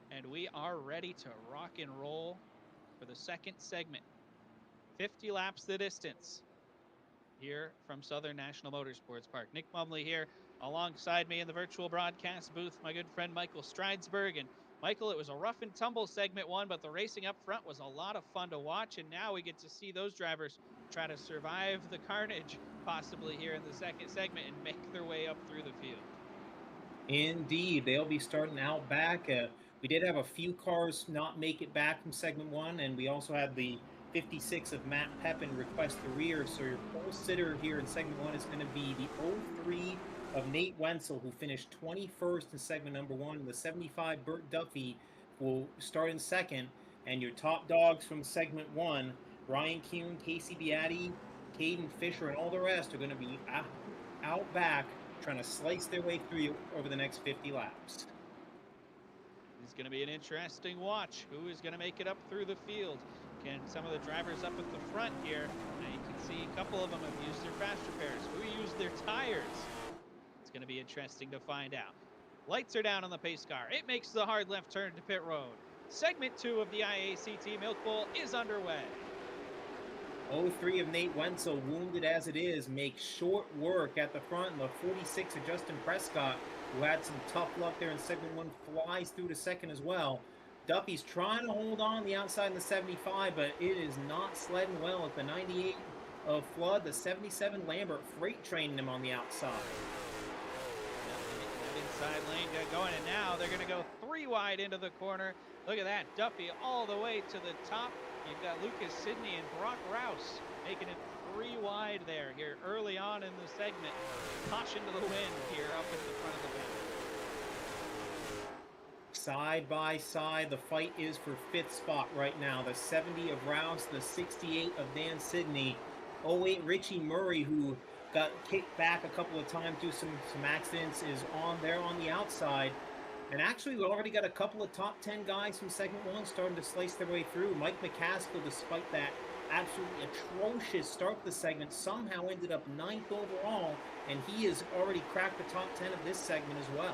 and we are ready to rock and roll for the second segment. 50 laps the distance here from Southern National Motorsports Park. Nick Mumley here alongside me in the virtual broadcast booth, my good friend Michael Stridesberg. And Michael, it was a rough and tumble segment 1, but the racing up front was a lot of fun to watch. And now we get to see those drivers try to survive the carnage possibly here in the second segment and make their way up through the field. Indeed, they'll be starting out back. We did have a few cars not make it back from segment one, and we also had the 56 of Matt Pepin request the rear. So your pole sitter here in segment one is going to be the 03 of Nate Wenzel, who finished 21st in segment number one. And the 75 Burt Duffy will start in second. And your top dogs from segment one, Ryan Kuhn, Casey Beatty, Caden Fisher, and all the rest are going to be out back trying to slice their way through you over the next 50 laps. It's going to be an interesting watch. Who is going to make it up through the field? Can some of the drivers up at the front here, now you can see a couple of them have used their fast repairs. Who used their tires? It's going to be interesting to find out. Lights are down on the pace car. It makes the hard left turn to pit road. Segment 2 of the IACT Milk Bowl is underway. 03 of Nate Wenzel, wounded as it is, makes short work at the front. And the 46 of Justin Prescott, who had some tough luck there in segment one, flies through to second as well. Duffy's trying to hold on the outside in the 75, but it is not sledding well at the 98 of Flood. The 77 Lambert freight training him on the outside. That inside lane got going, and now they're going to go 3 wide into the corner. Look at that, Duffy all the way to the top. You've got Lucas Sidney and Brock Rouse making it 3 wide here early on in the segment. Caution to the wind here up at the front of the bend. Side by side, the fight is for 5th spot right now. The 70 of Rouse, the 68 of Dan Sidney. 08 Richie Murray, who got kicked back a couple of times through some accidents, is on there on the outside. And actually, we already got a couple of top 10 guys from segment one starting to slice their way through. Mike McCaskill, despite that absolutely atrocious start to the segment, somehow ended up 9th overall, and he has already cracked the top 10 of this segment as well.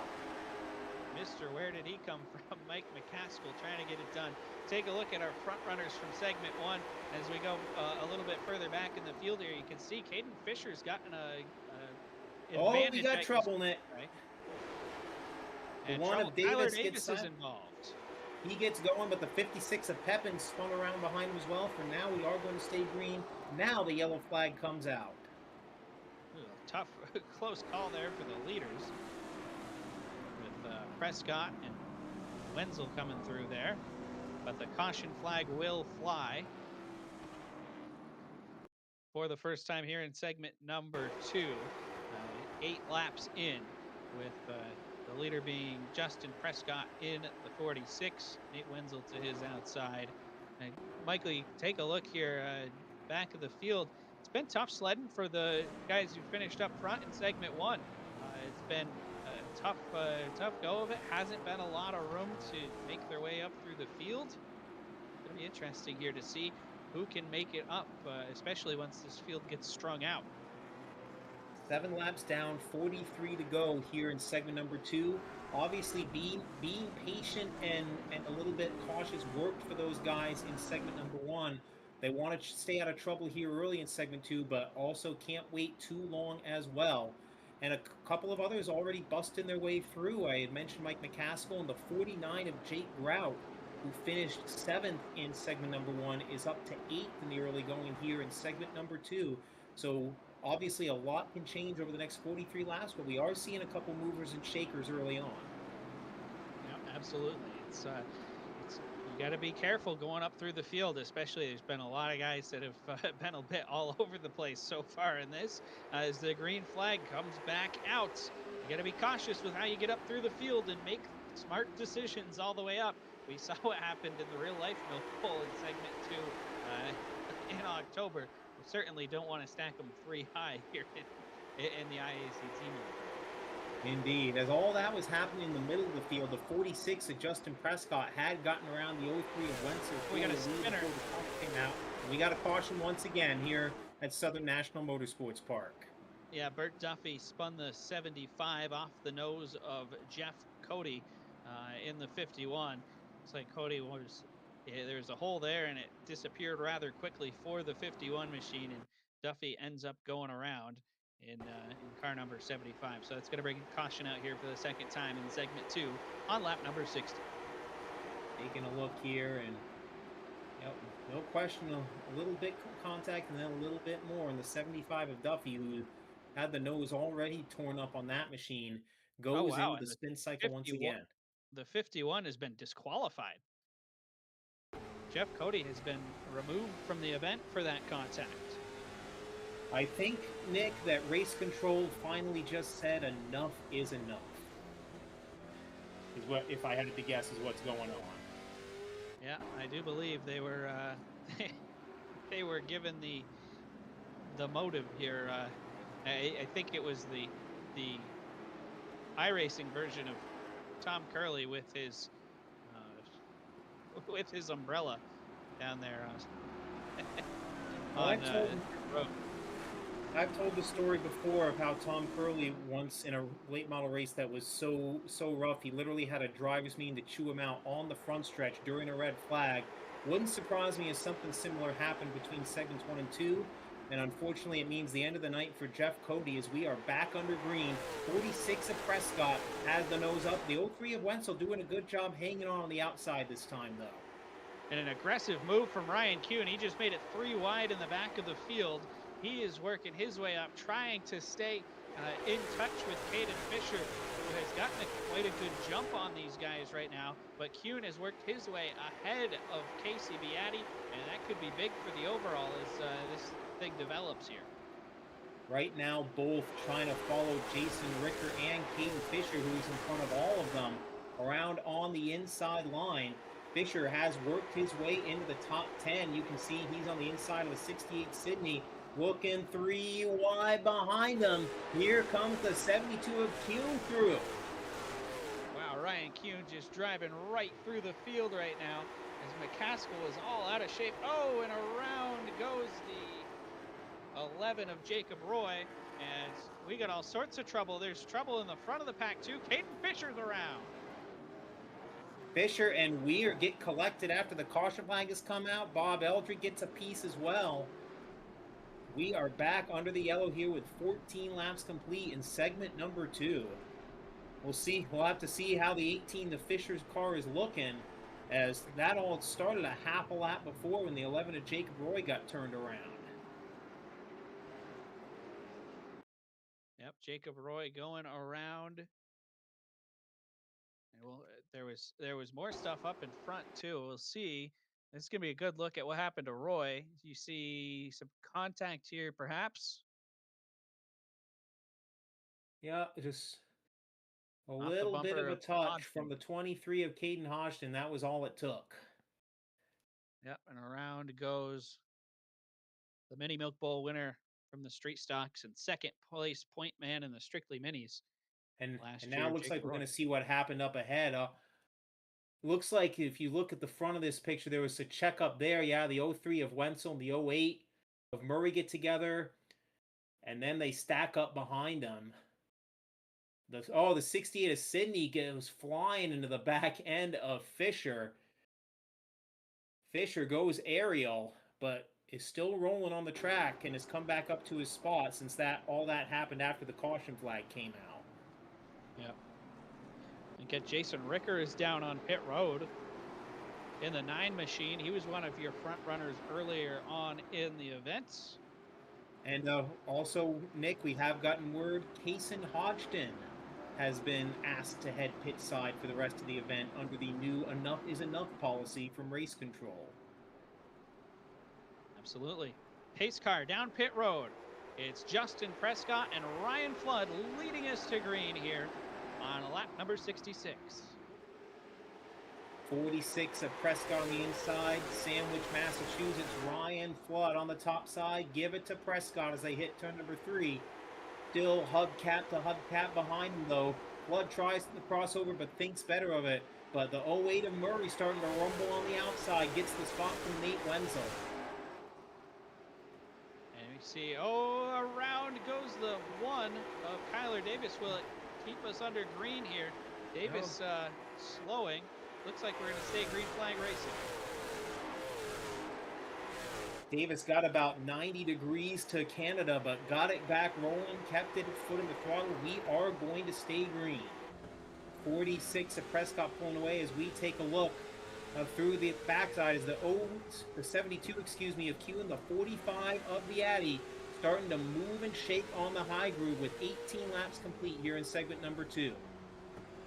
Mr. Where did he come from? Mike McCaskill trying to get it done. Take a look at our front runners from segment one. As we go a little bit further back in the field here, you can see Caden Fisher's gotten a advantage. We got trouble in it. Right? And one of Davis is involved. He gets going, but the 56 of Pepin spun around behind him as well. For now, we are going to stay green. Now the yellow flag comes out. Ooh, tough, close call there for the leaders. With Prescott and Wenzel coming through there. But the caution flag will fly for the first time here in segment number 2. 8 laps in, with the leader being Justin Prescott in the 46, Nate Wenzel to his outside. And Michael, take a look here, back of the field. It's been tough sledding for the guys who finished up front in segment 1. It's been a tough go of it. Hasn't been a lot of room to make their way up through the field. It's going to be interesting here to see who can make it up, especially once this field gets strung out. 7 laps down, 43 to go here in segment number 2. Obviously, being patient and a little bit cautious worked for those guys in segment number 1. They want to stay out of trouble here early in segment 2, but also can't wait too long as well. And a couple of others already busting their way through. I had mentioned Mike McCaskill, and the 49 of Jake Grout, who finished 7th in segment number 1, is up to 8th in the early going here in segment number 2. So obviously, a lot can change over the next 43 laps, but we are seeing a couple movers and shakers early on. Yeah, absolutely. It's you got to be careful going up through the field, especially there's been a lot of guys that have been a bit all over the place so far in this. As the green flag comes back out, you got to be cautious with how you get up through the field and make smart decisions all the way up. We saw what happened in the real life Milk Bowl in segment 2 in October. We certainly don't want to stack them 3 high here in the IACT Milk Bowl. Indeed. As all that was happening in the middle of the field, the 46 of Justin Prescott had gotten around the 03 of Wenzel. We got a spinner. Came out. We got a caution once again here. at Southern National Motorsports Park. Yeah, Bert Duffy spun the 75 off the nose of Jeff Cody in the 51. It's like Cody was, there's a hole there and it disappeared rather quickly for the 51 machine. And Duffy ends up going around in car number 75. So that's going to bring caution out here for the second time in segment two on lap number 60. Taking a look here, and yep, no question, a little bit contact and then a little bit more. And the 75 of Duffy, who had the nose already torn up on that machine, Oh, goes wow. into the And the spin cycle once 51, again. the 51 has been disqualified. Jeff Cody has been removed from the event for that contact. I think, Nick, that race control finally just said enough is enough. Is what, if I had to guess, is what's going on. Yeah, I do believe they were they were given the motive here. I think it was the iRacing version of Tom Curley uh, with his umbrella down there Well, on pit road. I've told the story before of how Tom Curley once in a late model race that was so rough, he literally had a driver's meeting to chew him out on the front stretch during a red flag. Wouldn't surprise me if something similar happened between segments 1 and 2. And unfortunately, it means the end of the night for Jeff Cody as we are back under green. 46 of Prescott has the nose up. The 03 of Wenzel doing a good job hanging on the outside this time, though. And an aggressive move from Ryan Kuhn. He just made it 3 wide in the back of the field. He is working his way up, trying to stay in touch with Caden Fisher, who has gotten quite a good jump on these guys right now. But Kuhn has worked his way ahead of Casey Beatty, and that could be big for the overall as this thing develops here. Right now, both trying to follow Jason Ricker and Caden Fisher, who's in front of all of them, around on the inside line. Fisher has worked his way into the top 10. You can see he's on the inside of the 68 Sydney, looking 3 wide behind him. Here comes the 72 of Kuhn through. Wow, Ryan Kuhn just driving right through the field right now as McCaskill is all out of shape. Oh, and around goes the 11 of Jacob Roy, and we got all sorts of trouble. There's trouble in the front of the pack too. Caden Fisher's around. Fisher and Weir get collected after the caution flag has come out. Bob Eldry gets a piece as well. We are back under the yellow here with 14 laps complete in segment number 2. We'll see. We'll have to see how the 18, the Fisher's car, is looking, as that all started a half a lap before when the 11 of Jacob Roy got turned around. Yep, Jacob Roy going around. And there was more stuff up in front too. We'll see. This is gonna be a good look at what happened to Roy. You see some contact here, perhaps Yeah, just a off the little bit bumper of a of touch from Hodgson. the 23 of Caden Hodgson. That was all it took. Yep, and around goes the Mini Milk Bowl winner from the Street Stocks and second place point man in the Strictly Minis And last now year, it looks like Jacob we're going Roy. to see what happened up ahead. Looks like if you look at the front of this picture, there was a check up there. Yeah, the 03 of Wenzel and the 08 of Murray get together, and then they stack up behind them. The 68 of Sydney goes flying into the back end of Fisher. Fisher goes aerial, but is still rolling on the track and has come back up to his spot since all that happened after the caution flag came out. Yep. And get Jason Ricker is down on pit road in the 9 machine. He was one of your front runners earlier on in the events. And also, Nick, we have gotten word Kason Hodgson has been asked to head pit side for the rest of the event under the new enough is enough policy from race control. Absolutely. Pace car down pit road. It's Justin Prescott and Ryan Flood leading us to green here on lap number 66. 46 of Prescott on the inside. Sandwich, Massachusetts. Ryan Flood on the top side. Give it to Prescott as they hit turn number 3. Still hubcap to hubcap behind him, though. Flood tries the crossover, but thinks better of it. But the 08 of Murray starting to rumble on the outside. Gets the spot from Nate Wenzel. And see. Oh, around goes the one of Kyler Davis. Will it keep us under green here? No, Davis slowing. Looks like we're going to stay green flag racing. Davis got about 90 degrees to Canada, but got it back rolling, kept it foot in the throttle. We are going to stay green. 46 of Prescott pulling away as we take a look through the backside as the 72, excuse me, of Q and the 45 of the Addy starting to move and shake on the high groove with 18 laps complete here in segment number 2.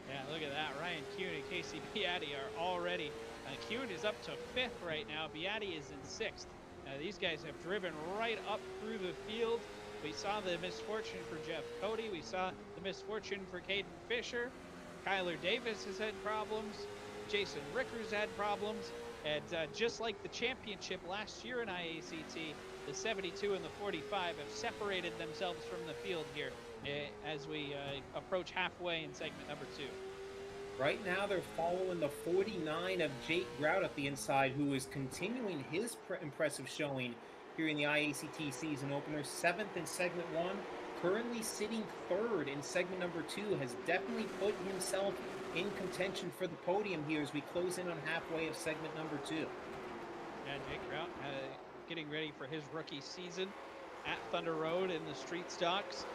Yeah, look at that. Ryan Kuhn and Casey Beatty are already. Kuhn is up to 5th right now. Beatty is in 6th. These guys have driven right up through the field. We saw the misfortune for Jeff Cody. We saw the misfortune for Caden Fisher. Kyler Davis has had problems. Jason Rickers had problems. And just like the championship last year in IACT, the 72 and the 45 have separated themselves from the field here as we approach halfway in segment number 2. Right now, they're following the 49 of Jake Grout at the inside, who is continuing his impressive showing here in the IACT season opener. 7th in segment 1, currently sitting 3rd in segment number 2, has definitely put himself in contention for the podium here as we close in on halfway of segment number 2. Yeah, Jake Grout getting ready for his rookie season at Thunder Road in the street stocks.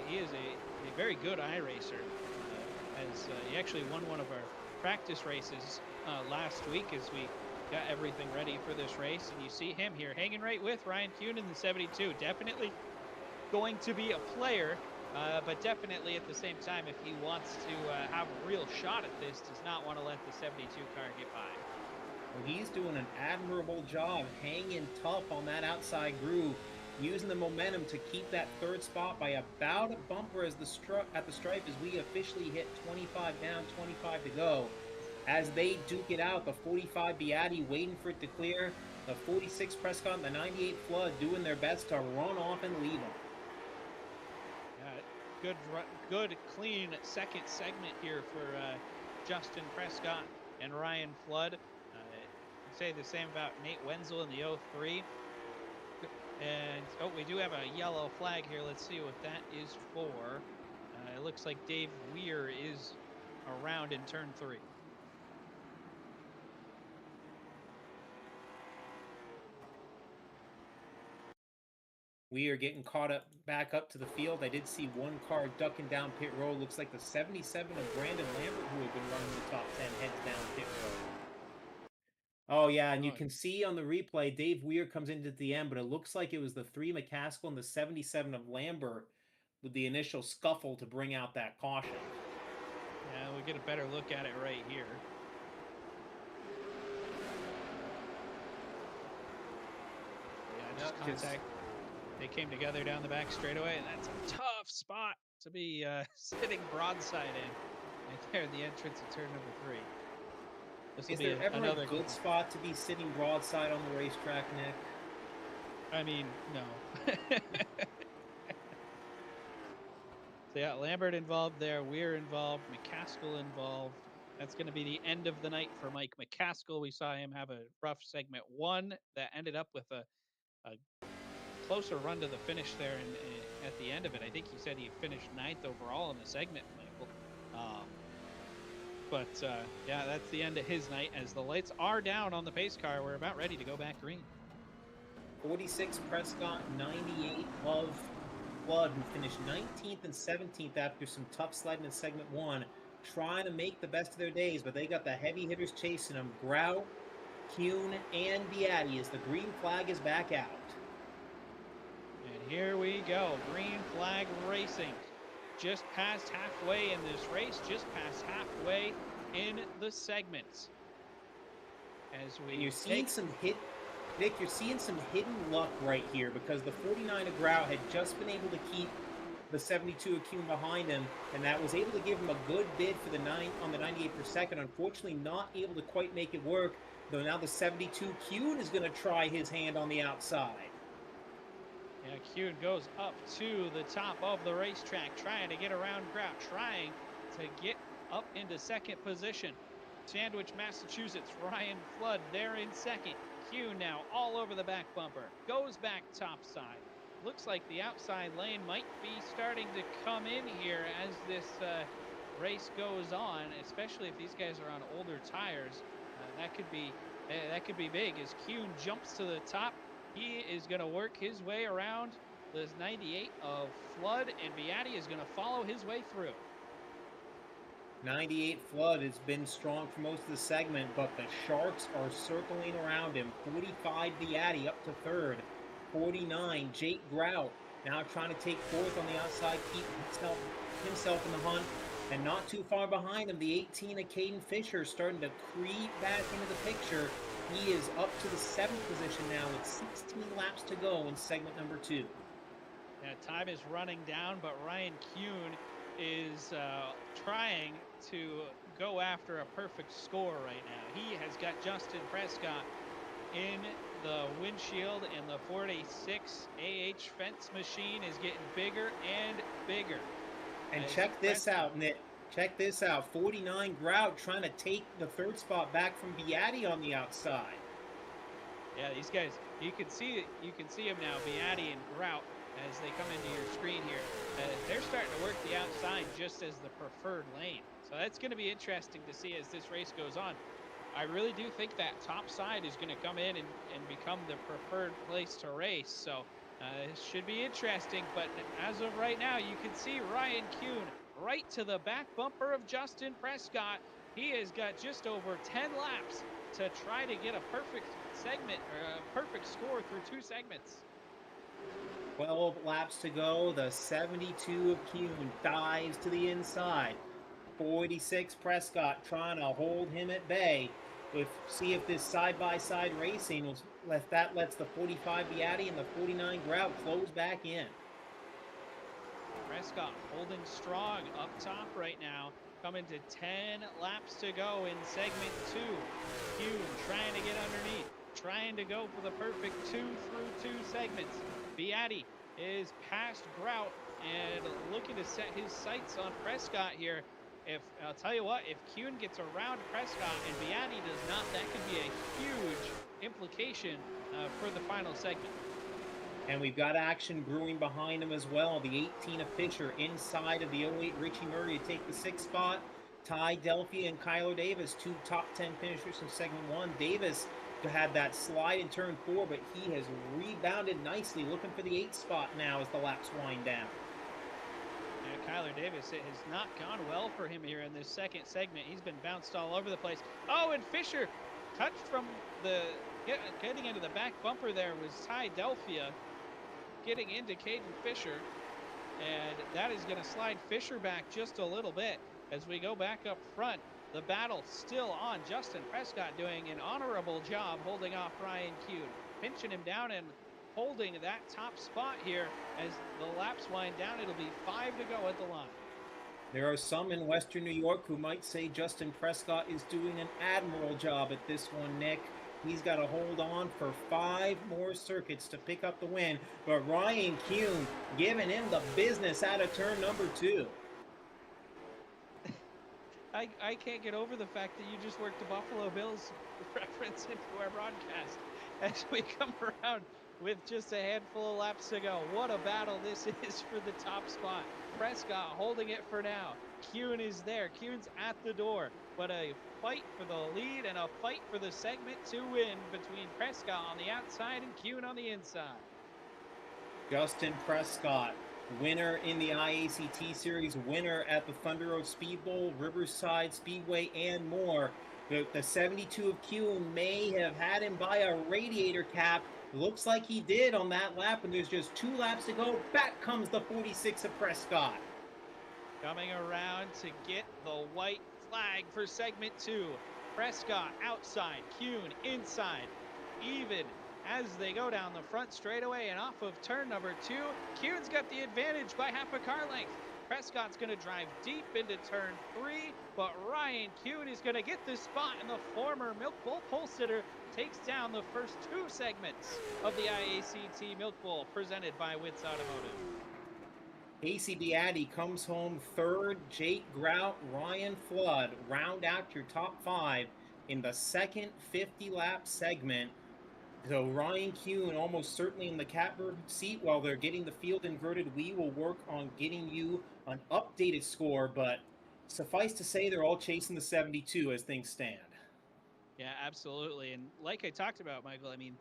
He is a very good iRacer. As he actually won one of our practice races last week as we got everything ready for this race. And you see him here hanging right with Ryan Kuhn in the 72. Definitely going to be a player, but definitely at the same time, if he wants to have a real shot at this, does not want to let the 72 car get by. Well, he's doing an admirable job hanging tough on that outside groove, using the momentum to keep that 3rd spot by about a bumper as at the stripe as we officially hit 25 down, 25 to go. As they duke it out, the 45 Beatty waiting for it to clear, the 46 Prescott and the 98 Flood doing their best to run off and leave them. Good, clean second segment here for Justin Prescott and Ryan Flood. Say the same about Nate Wenzel in the 03. And we do have a yellow flag here. Let's see what that is for. It looks like Dave Weir is around in turn 3. We are getting caught up back up to the field. I did see one car ducking down pit road. Looks like the 77 of Brandon Lambert, who had been running the top 10, heads down pit road. Oh, yeah, and you can see on the replay, Dave Weir comes into the end, but it looks like it was the 3 McCaskill and the 77 of Lambert with the initial scuffle to bring out that caution. Yeah, we'll get a better look at it right here. Yeah, just contact. They came together down the back straightaway, and that's a tough spot to be sitting broadside in right there in the entrance of turn number 3. This will be another a good spot to be sitting broadside on the racetrack, Nick? I mean, no. So yeah, Lambert involved there, Weir involved, McCaskill involved. That's going to be the end of the night for Mike McCaskill. We saw him have a rough segment 1 that ended up with a closer run to the finish there at the end of it. I think he said he finished 9th overall in the segment, Michael. Yeah, that's the end of his night as the lights are down on the pace car. We're about ready to go back green. 46 Prescott, 98 of Flood, who finished 19th and 17th after some tough sledding in segment 1, trying to make the best of their days, but they got the heavy hitters chasing them. Grout, Kuhn, and Beatty as the green flag is back out. And here we go, green flag racing. Just past halfway in this race, just past halfway in the segments. As you're seeing some Nick, you're seeing some hidden luck right here because the 49 of Grout had just been able to keep the 72 of Kuhn behind him, and that was able to give him a good bid for the 9 on the 98 per second. Unfortunately, not able to quite make it work, though now the 72 Kuhn is going to try his hand on the outside. Yeah, Kuhn goes up to the top of the racetrack, trying to get around Grout, trying to get up into second position. Sandwich, Massachusetts, Ryan Flood there in second. Kuhn now all over the back bumper, goes back topside. looks like the outside lane might be starting to come in here as this race goes on, especially if these guys are on older tires. That could be big as Kuhn jumps to the top. He is going to work his way around this 98 of Flood, and Beatty is going to follow his way through. 98 Flood has been strong for most of the segment, but the Sharks are circling around him. 45 Beatty up to third. 49 Jake Grout now trying to take fourth on the outside, keep himself in the hunt. And not too far behind him, the 18 of Caden Fisher starting to creep back into the picture. He is up to the seventh position now with 16 laps to go in segment number 2. Yeah, time is running down, but Ryan Kuhn is trying to go after a perfect score right now. He has got Justin Prescott in the windshield, and the 46 fence machine is getting bigger and bigger. And check this out, Nick. Check this out. 49 Grout trying to take the third spot back from Beatty on the outside. Yeah, these guys, you can see him now, Beatty and Grout, as they come into your screen here. They're starting to work the outside just as the preferred lane. So that's going to be interesting to see as this race goes on. I really do think that top side is going to come in and become the preferred place to race. So it should be interesting. But as of right now, you can see Ryan Kuhn right to the back bumper of Justin Prescott. He has got just over 10 laps to try to get a perfect segment or a perfect score through 2 segments. 12 laps to go. The 72 of Kuhn dives to the inside. 46 Prescott trying to hold him at bay. See if this side-by-side racing will lets the 45 Beatty and the 49 Grout close back in. Prescott holding strong up top right now, coming to 10 laps to go in segment 2. Kuhn trying to get underneath, trying to go for the perfect 2 through 2 segments. Beatty is past Grout and looking to set his sights on Prescott here. If I'll tell you what, if Kuhn gets around Prescott and Beatty does not, that could be a huge implication for the final segment. And we've got action brewing behind him as well. The 18 of Fisher inside of the 08 Richie Murray to take the 6th spot. Ty Delphi and Kyler Davis, 2 top 10 finishers from segment 1. Davis had that slide in turn 4, but he has rebounded nicely, looking for the 8th spot now as the laps wind down. Yeah, Kyler Davis, it has not gone well for him here in this second segment. He's been bounced all over the place. Oh, and Fisher touched from the getting into the back bumper there was Ty Delphia getting into Caden Fisher, and that is going to slide Fisher back just a little bit. As we go back up front, the battle still on. Justin Prescott doing an honorable job holding off Ryan Kuhn, pinching him down and holding that top spot here as the laps wind down. It'll be 5 to go at the line. There are some in Western New York who might say Justin Prescott is doing an admirable job at this one, Nick. He's got to hold on for 5 more circuits to pick up the win. But Ryan Kuhn giving him the business out of turn number 2. I can't get over the fact that you just worked the Buffalo Bills reference into our broadcast as we come around with just a handful of laps to go. What a battle this is for the top spot. Prescott holding it for now. Kuhn is there. Kuhn's at the door. But a fight for the lead and a fight for the segment to win between Prescott on the outside and Kuhn on the inside. Justin Prescott, winner in the IACT Series, winner at the Thunder Road Speed Bowl, Riverside Speedway, and more. The 72 of Kuhn may have had him by a radiator cap. Looks like he did on that lap, and there's just 2 laps to go. Back comes the 46 of Prescott. Coming around to get the white flag for segment 2. Prescott outside, Kuhn inside. Even as they go down the front straightaway and off of turn number 2, Kuhn's got the advantage by half a car length. Prescott's going to drive deep into turn 3, but Ryan Kuhn is going to get this spot, and the former Milk Bowl pole sitter takes down the first 2 segments of the IACT Milk Bowl presented by Whit's Automotive. Casey Beatty comes home third. Jake Grout, Ryan Flood round out your top 5 in the second 50-lap segment. So Ryan Kuhn almost certainly in the catbird seat while they're getting the field inverted. We will work on getting you an updated score, but suffice to say they're all chasing the 72 as things stand. Yeah, absolutely. And like I talked about, Michael, I mean,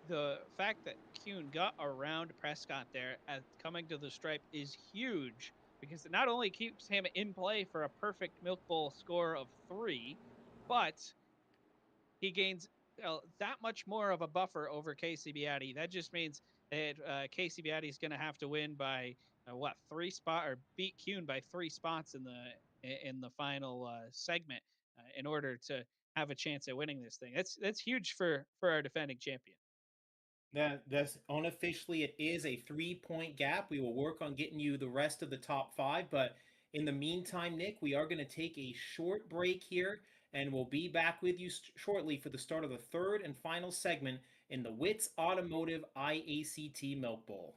the fact that Kuhn got around Prescott there at coming to the stripe is huge because it not only keeps him in play for a perfect Milk Bowl score of 3, but he gains that much more of a buffer over Casey Beatty. That just means that Casey Beatty is going to have to win by what 3 spot or beat Kuhn by 3 spots in the final segment in order to have a chance at winning this thing. That's huge for our defending champion. That's unofficially it is a 3 point gap. We will work on getting you the rest of the top five, but in the meantime, Nick, we are going to take a short break here, and we'll be back with you shortly for the start of the third and final segment in the Wits Automotive IACT Milk Bowl.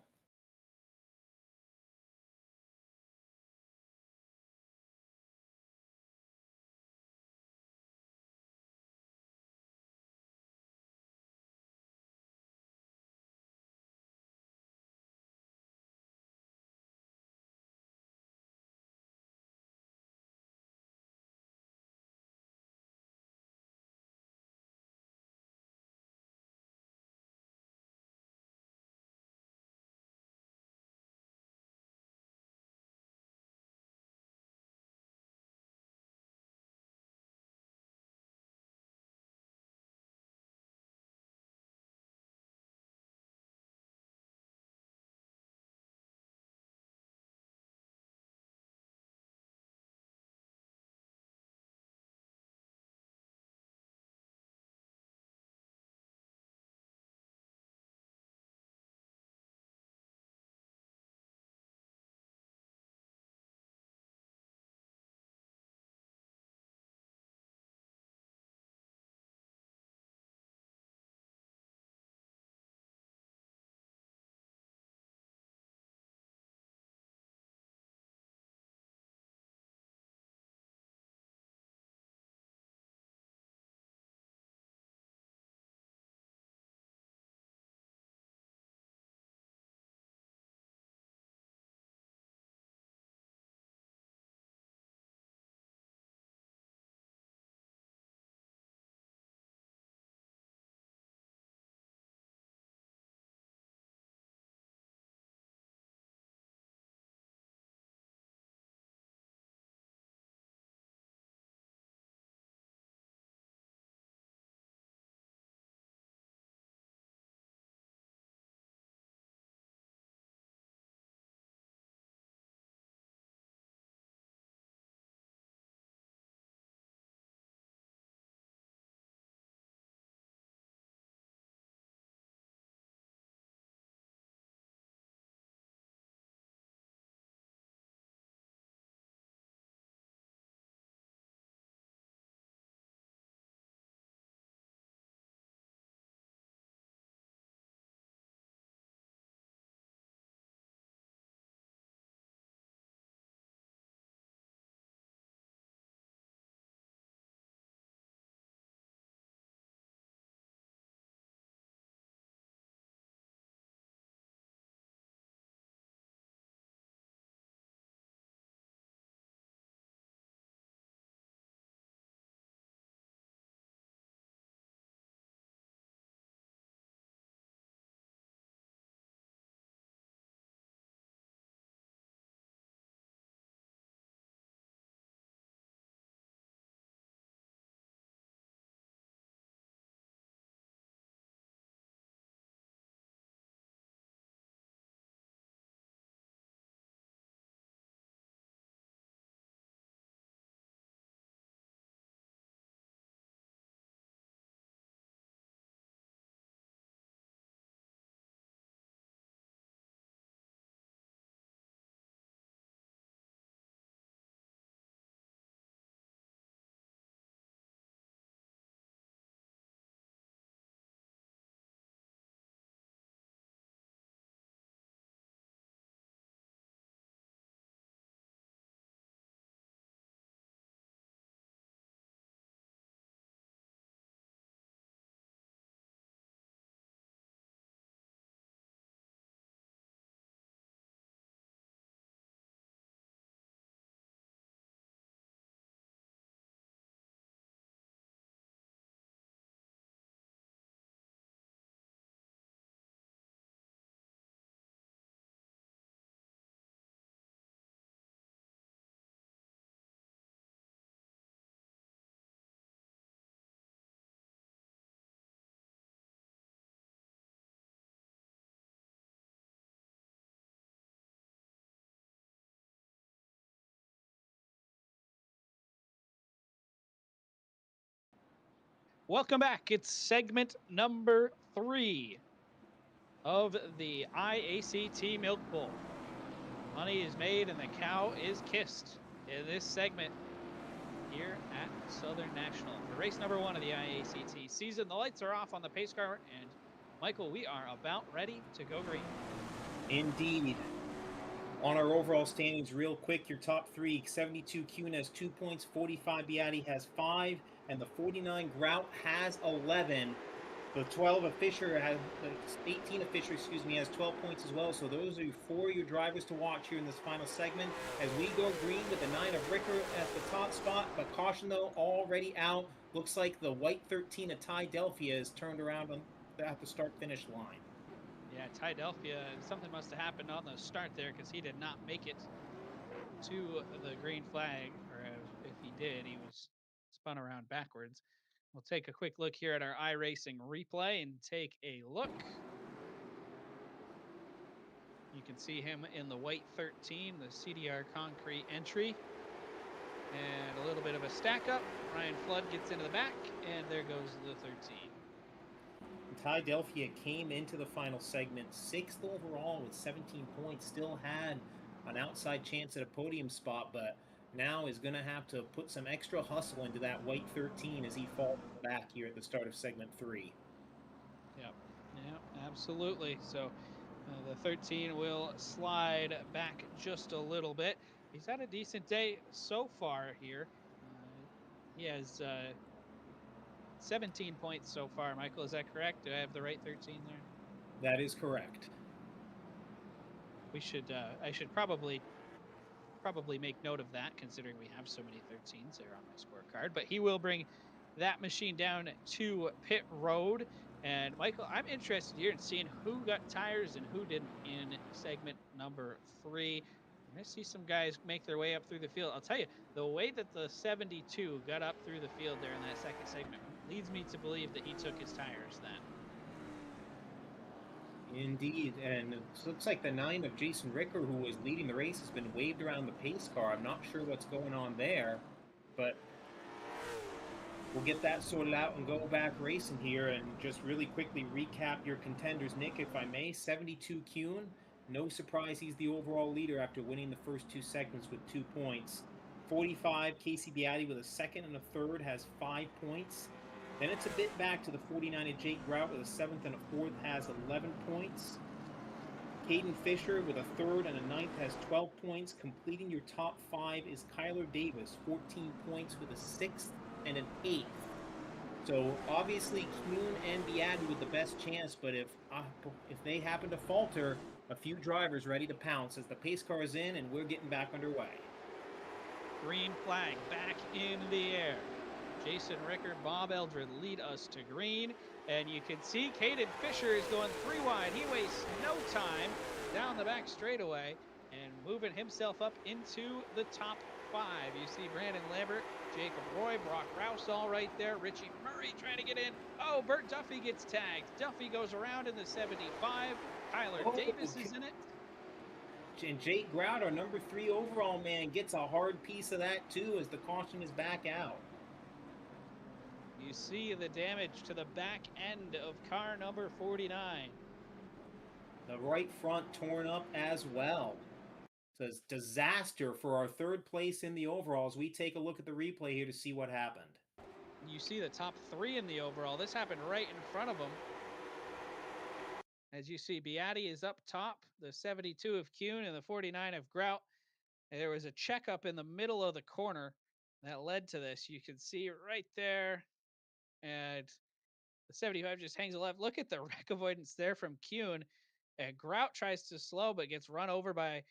Welcome back. It's segment number 3 of the IACT Milk Bowl. Money is made and the cow is kissed in this segment here at Southern National for race number 1 of the IACT season. The lights are off on the pace car, and Michael, we are about ready to go green. Indeed. On our overall standings, real quick, your top three 72 Kuhn has 2 points, 45 Beatty has five, and the 49 Grout has 11. The 12 of Fisher has the 18 of Fisher, excuse me, has 12 points as well. So those are four of your drivers to watch here in this final segment as we go green with the 9 of Ricker at the top spot. But caution though, already out. Looks like the white 13 of Ty Delphia is turned around at the start finish line. Yeah, Ty Delphia, something must have happened on the start there because he did not make it to the green flag, or if he did, he was spun around backwards. We'll take a quick look here at our iRacing replay and take a look. You can see him in the white 13, the CDR concrete entry, and a little bit of a stack up. Ryan Flood gets into the back, and there goes the 13. Ty Delphia came into the final segment sixth overall with 17 points, still had an outside chance at a podium spot, but now is going to have to put some extra hustle into that white 13 as he falls back here at the start of segment 3. Yep. Yeah, absolutely. So the 13 will slide back just a little bit. He's had a decent day so far here. He has 17 points so far. Michael, is that correct? Do I have the right 13 there? That is correct. We should. I should probably make note of that, considering we have so many 13s there on my scorecard. But he will bring that machine down to pit road. And Michael, I'm interested here in seeing who got tires and who didn't in segment number 3. We're going to see some guys make their way up through the field. I'll tell you, the way that the 72 got up through the field there in that second segment leads me to believe that he took his tires then. Indeed, and it looks like the 9 of Jason Ricker, who was leading the race, has been waved around the pace car. I'm not sure what's going on there, but we'll get that sorted out and go back racing here and just really quickly recap your contenders, Nick, if I may. 72 Kuhn, no surprise he's the overall leader after winning the first two segments with 2 points. 45 Casey Beatty with a second and a third has 5 points. Then it's a bit back to the 49 of Jake Grout with a seventh and a fourth has 11 points. Caden Fisher with a third and a ninth has 12 points. Completing your top 5 is Kyler Davis, 14 points with a sixth and an eighth. So obviously Kuhn and Beatty with the best chance, but if they happen to falter, a few drivers ready to pounce as the pace car is in and we're getting back underway. Green flag back in the air. Jason Ricker, Bob Eldred lead us to green. And you can see Caden Fisher is going 3 wide. He wastes no time down the back straightaway and moving himself up into the top 5. You see Brandon Lambert, Jacob Roy, Brock Rouse all right there. Richie Murray trying to get in. Oh, Bert Duffy gets tagged. Duffy goes around in the 75. Kyler Davis is in it. And Jake Grout, our number 3 overall man, gets a hard piece of that too as the caution is back out. You see the damage to the back end of car number 49. The right front torn up as well. So it's disaster for our third place in the overalls. We take a look at the replay here to see what happened. You see the top 3 in the overall. This happened right in front of them. As you see, Beatty is up top, the 72 of Kuhn and the 49 of Grout. And there was a checkup in the middle of the corner that led to this. You can see right there. And the 75 just hangs left. Look at the wreck avoidance there from Kuhn. And Grout tries to slow, but gets run over by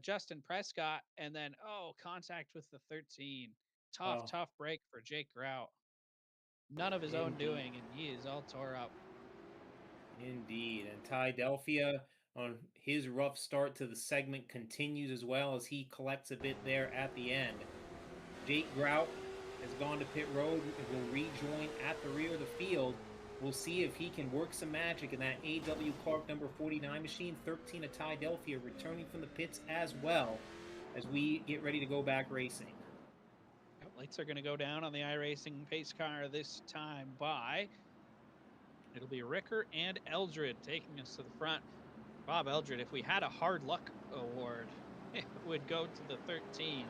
Justin Prescott. And then, contact with the 13. Tough break for Jake Grout. None of his own Indeed. doing, and he is all tore up. Indeed. And Ty Delphia on his rough start to the segment continues as well as he collects a bit there at the end. Jake Grout has gone to pit road and will rejoin at the rear of the field. We'll see if he can work some magic in that A.W. Clark number 49 machine. 13 of Ty Delphia returning from the pits as well as we get ready to go back racing. Lights are going to go down on the iRacing pace car this time by. It'll be Ricker and Eldred taking us to the front. Bob Eldred, if we had a hard luck award, it would go to the 13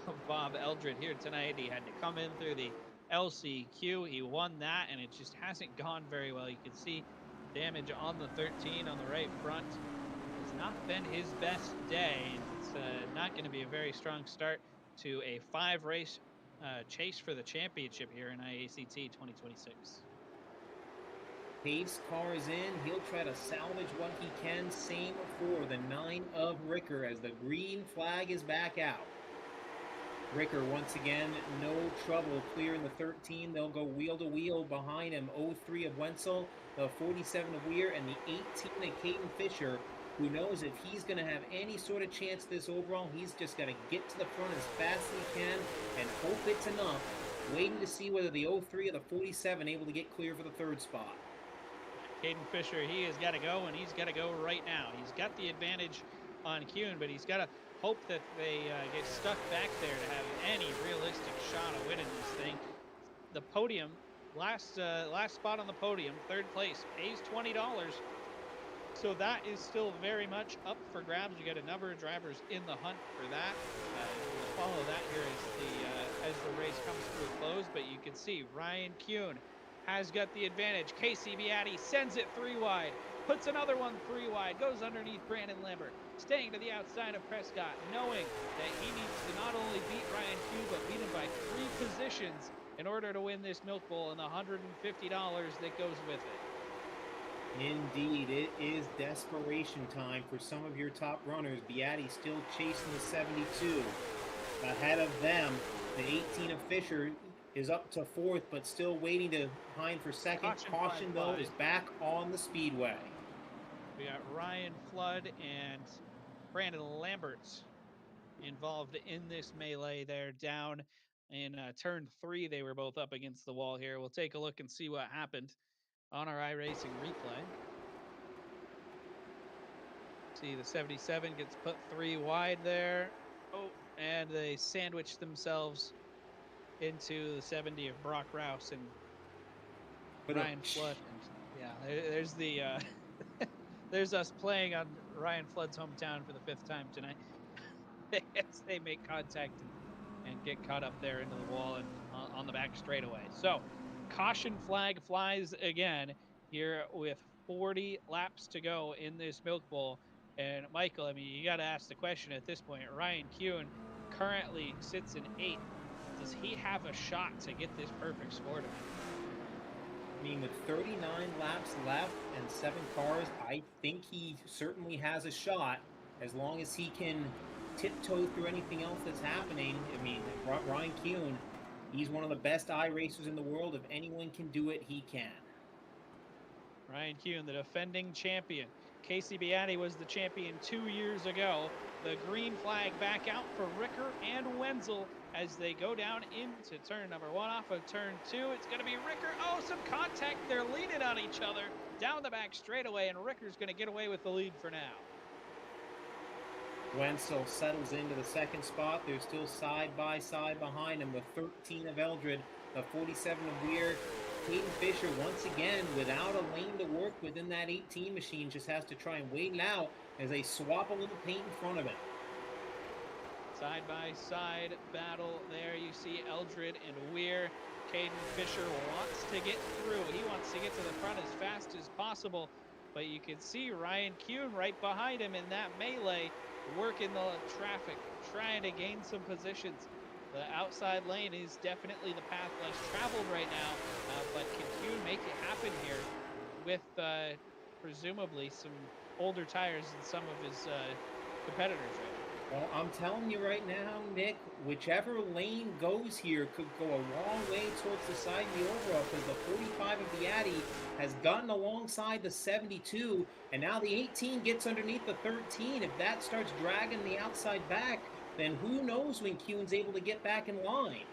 of Bob Eldred here tonight. He had to come in through the LCQ. He won that, and it just hasn't gone very well. You can see damage on the 13 on the right front. Has not been his best day, and it's not going to be a very strong start to a 5 race chase for the championship here in IACT 2026. Pace car is in. He'll try to salvage what he can. Same for the 9 of Ricker as the green flag is back out. Ricker, once again, no trouble clearing the 13. They'll go wheel to wheel behind him. 03 of Wenzel, the 47 of Weir, and the 18 of Caden Fisher, who knows if he's going to have any sort of chance this overall, he's just got to get to the front as fast as he can and hope it's enough. Waiting to see whether the 03 or the 47 able to get clear for the 3rd spot. Caden Fisher, he has got to go, and he's got to go right now. He's got the advantage on Kuhn, but he's got to hope that they get stuck back there to have any realistic shot of winning this thing. The podium, last spot on the podium, 3rd place, pays $20. So that is still very much up for grabs. You got a number of drivers in the hunt for that. We'll follow that here as the race comes to a close. But you can see Ryan Kuhn has got the advantage. Casey Beatty sends it 3 wide, puts another one 3 wide, goes underneath Brandon Lambert, staying to the outside of Prescott, knowing that he needs to not only beat Ryan Kuhn, but beat him by 3 positions in order to win this Milk Bowl and the $150 that goes with it. Indeed, it is desperation time for some of your top runners. Beatty still chasing the 72. Ahead of them, the 18 of Fisher is up to 4th, but still waiting behind for 2nd. Caution, though, is back on the speedway. We got Ryan Flood and Brandon Lambert involved in this melee. They're down in turn 3. They were both up against the wall here. We'll take a look and see what happened on our iRacing replay. See, the 77 gets put 3 wide there. Oh, and they sandwich themselves into the 70 of Brock Rouse and Ryan Flood. And yeah, there's the there's us playing on Ryan Flood's hometown for the 5th time tonight. As they make contact and get caught up there into the wall and on the back straightaway. So, caution flag flies again here with 40 laps to go in this Milk Bowl. And Michael, I mean, you got to ask the question at this point. Ryan Kuhn currently sits in 8th. Does he have a shot to get this perfect score tonight? I mean, with 39 laps left and 7 cars, I think he certainly has a shot as long as he can tiptoe through anything else that's happening. I mean, Ryan Kuhn, he's one of the best iRacers in the world. If anyone can do it, he can. Ryan Kuhn, the defending champion. Casey Beatty was the champion 2 years ago. The green flag back out for Ricker and Wenzel as they go down into turn number 1 off of turn 2. It's going to be Ricker. Oh, some contact. They're leaning on each other down the back straightaway, and Ricker's going to get away with the lead for now. Wenzel settles into the 2nd spot. They're still side by side behind him. The 13 of Eldred, the 47 of Weir. Caden Fisher, once again, without a lane to work within that 18 machine, just has to try and wait it out as they swap a little paint in front of him. Side by side battle there. You see Eldred and Weir. Caden Fisher wants to get through. He wants to get to the front as fast as possible. But you can see Ryan Kuhn right behind him in that melee, working the traffic, trying to gain some positions. The outside lane is definitely the path less traveled right now, but can Kuhn make it happen here with presumably some older tires than some of his competitors right now? Well, I'm telling you right now, Nick, whichever lane goes here could go a long way towards the side of the overall because the 45 of Beatty has gotten alongside the 72, and now the 18 gets underneath the 13. If that starts dragging the outside back, then who knows when Kuhn's able to get back in line.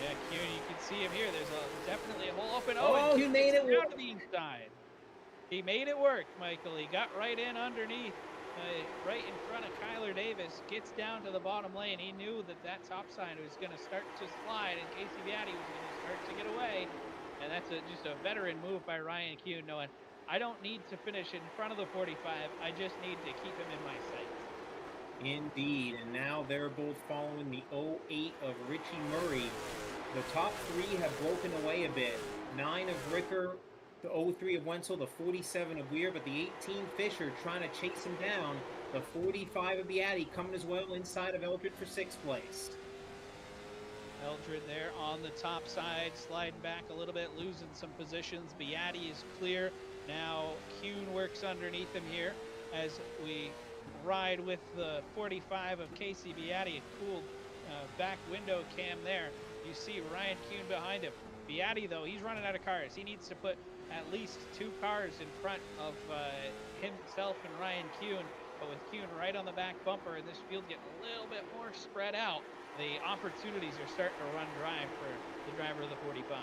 Yeah, Kuhn, you can see him here. There's definitely a hole open. Oh, he made it down to the inside. He made it work, Michael. He got right in underneath right in front of Kyler Davis, gets down to the bottom lane. He knew that that top side was going to start to slide and Casey Viatti was going to start to get away. And that's just a veteran move by Ryan Kuhn, knowing I don't need to finish in front of the 45. I just need to keep him in my sights. Indeed, and now they're both following the '08 of Richie Murray. The top three have broken away a bit. 9 of Ricker, the '03 of Wenzel, the 47 of Weir, but the 18 Fisher trying to chase him down. The 45 of Beatty coming as well inside of Eldred for sixth place. Eldred there on the top side, sliding back a little bit, losing some positions. Beatty is clear. Now Kuhn works underneath him here as we ride with the 45 of Casey Beatty. A cool back window cam there. You see Ryan Kuhn behind him. Beatty, though, he's running out of cars. He needs to put at least 2 cars in front of himself and Ryan Kuhn. But with Kuhn right on the back bumper and this field getting a little bit more spread out, the opportunities are starting to run dry for the driver of the 45.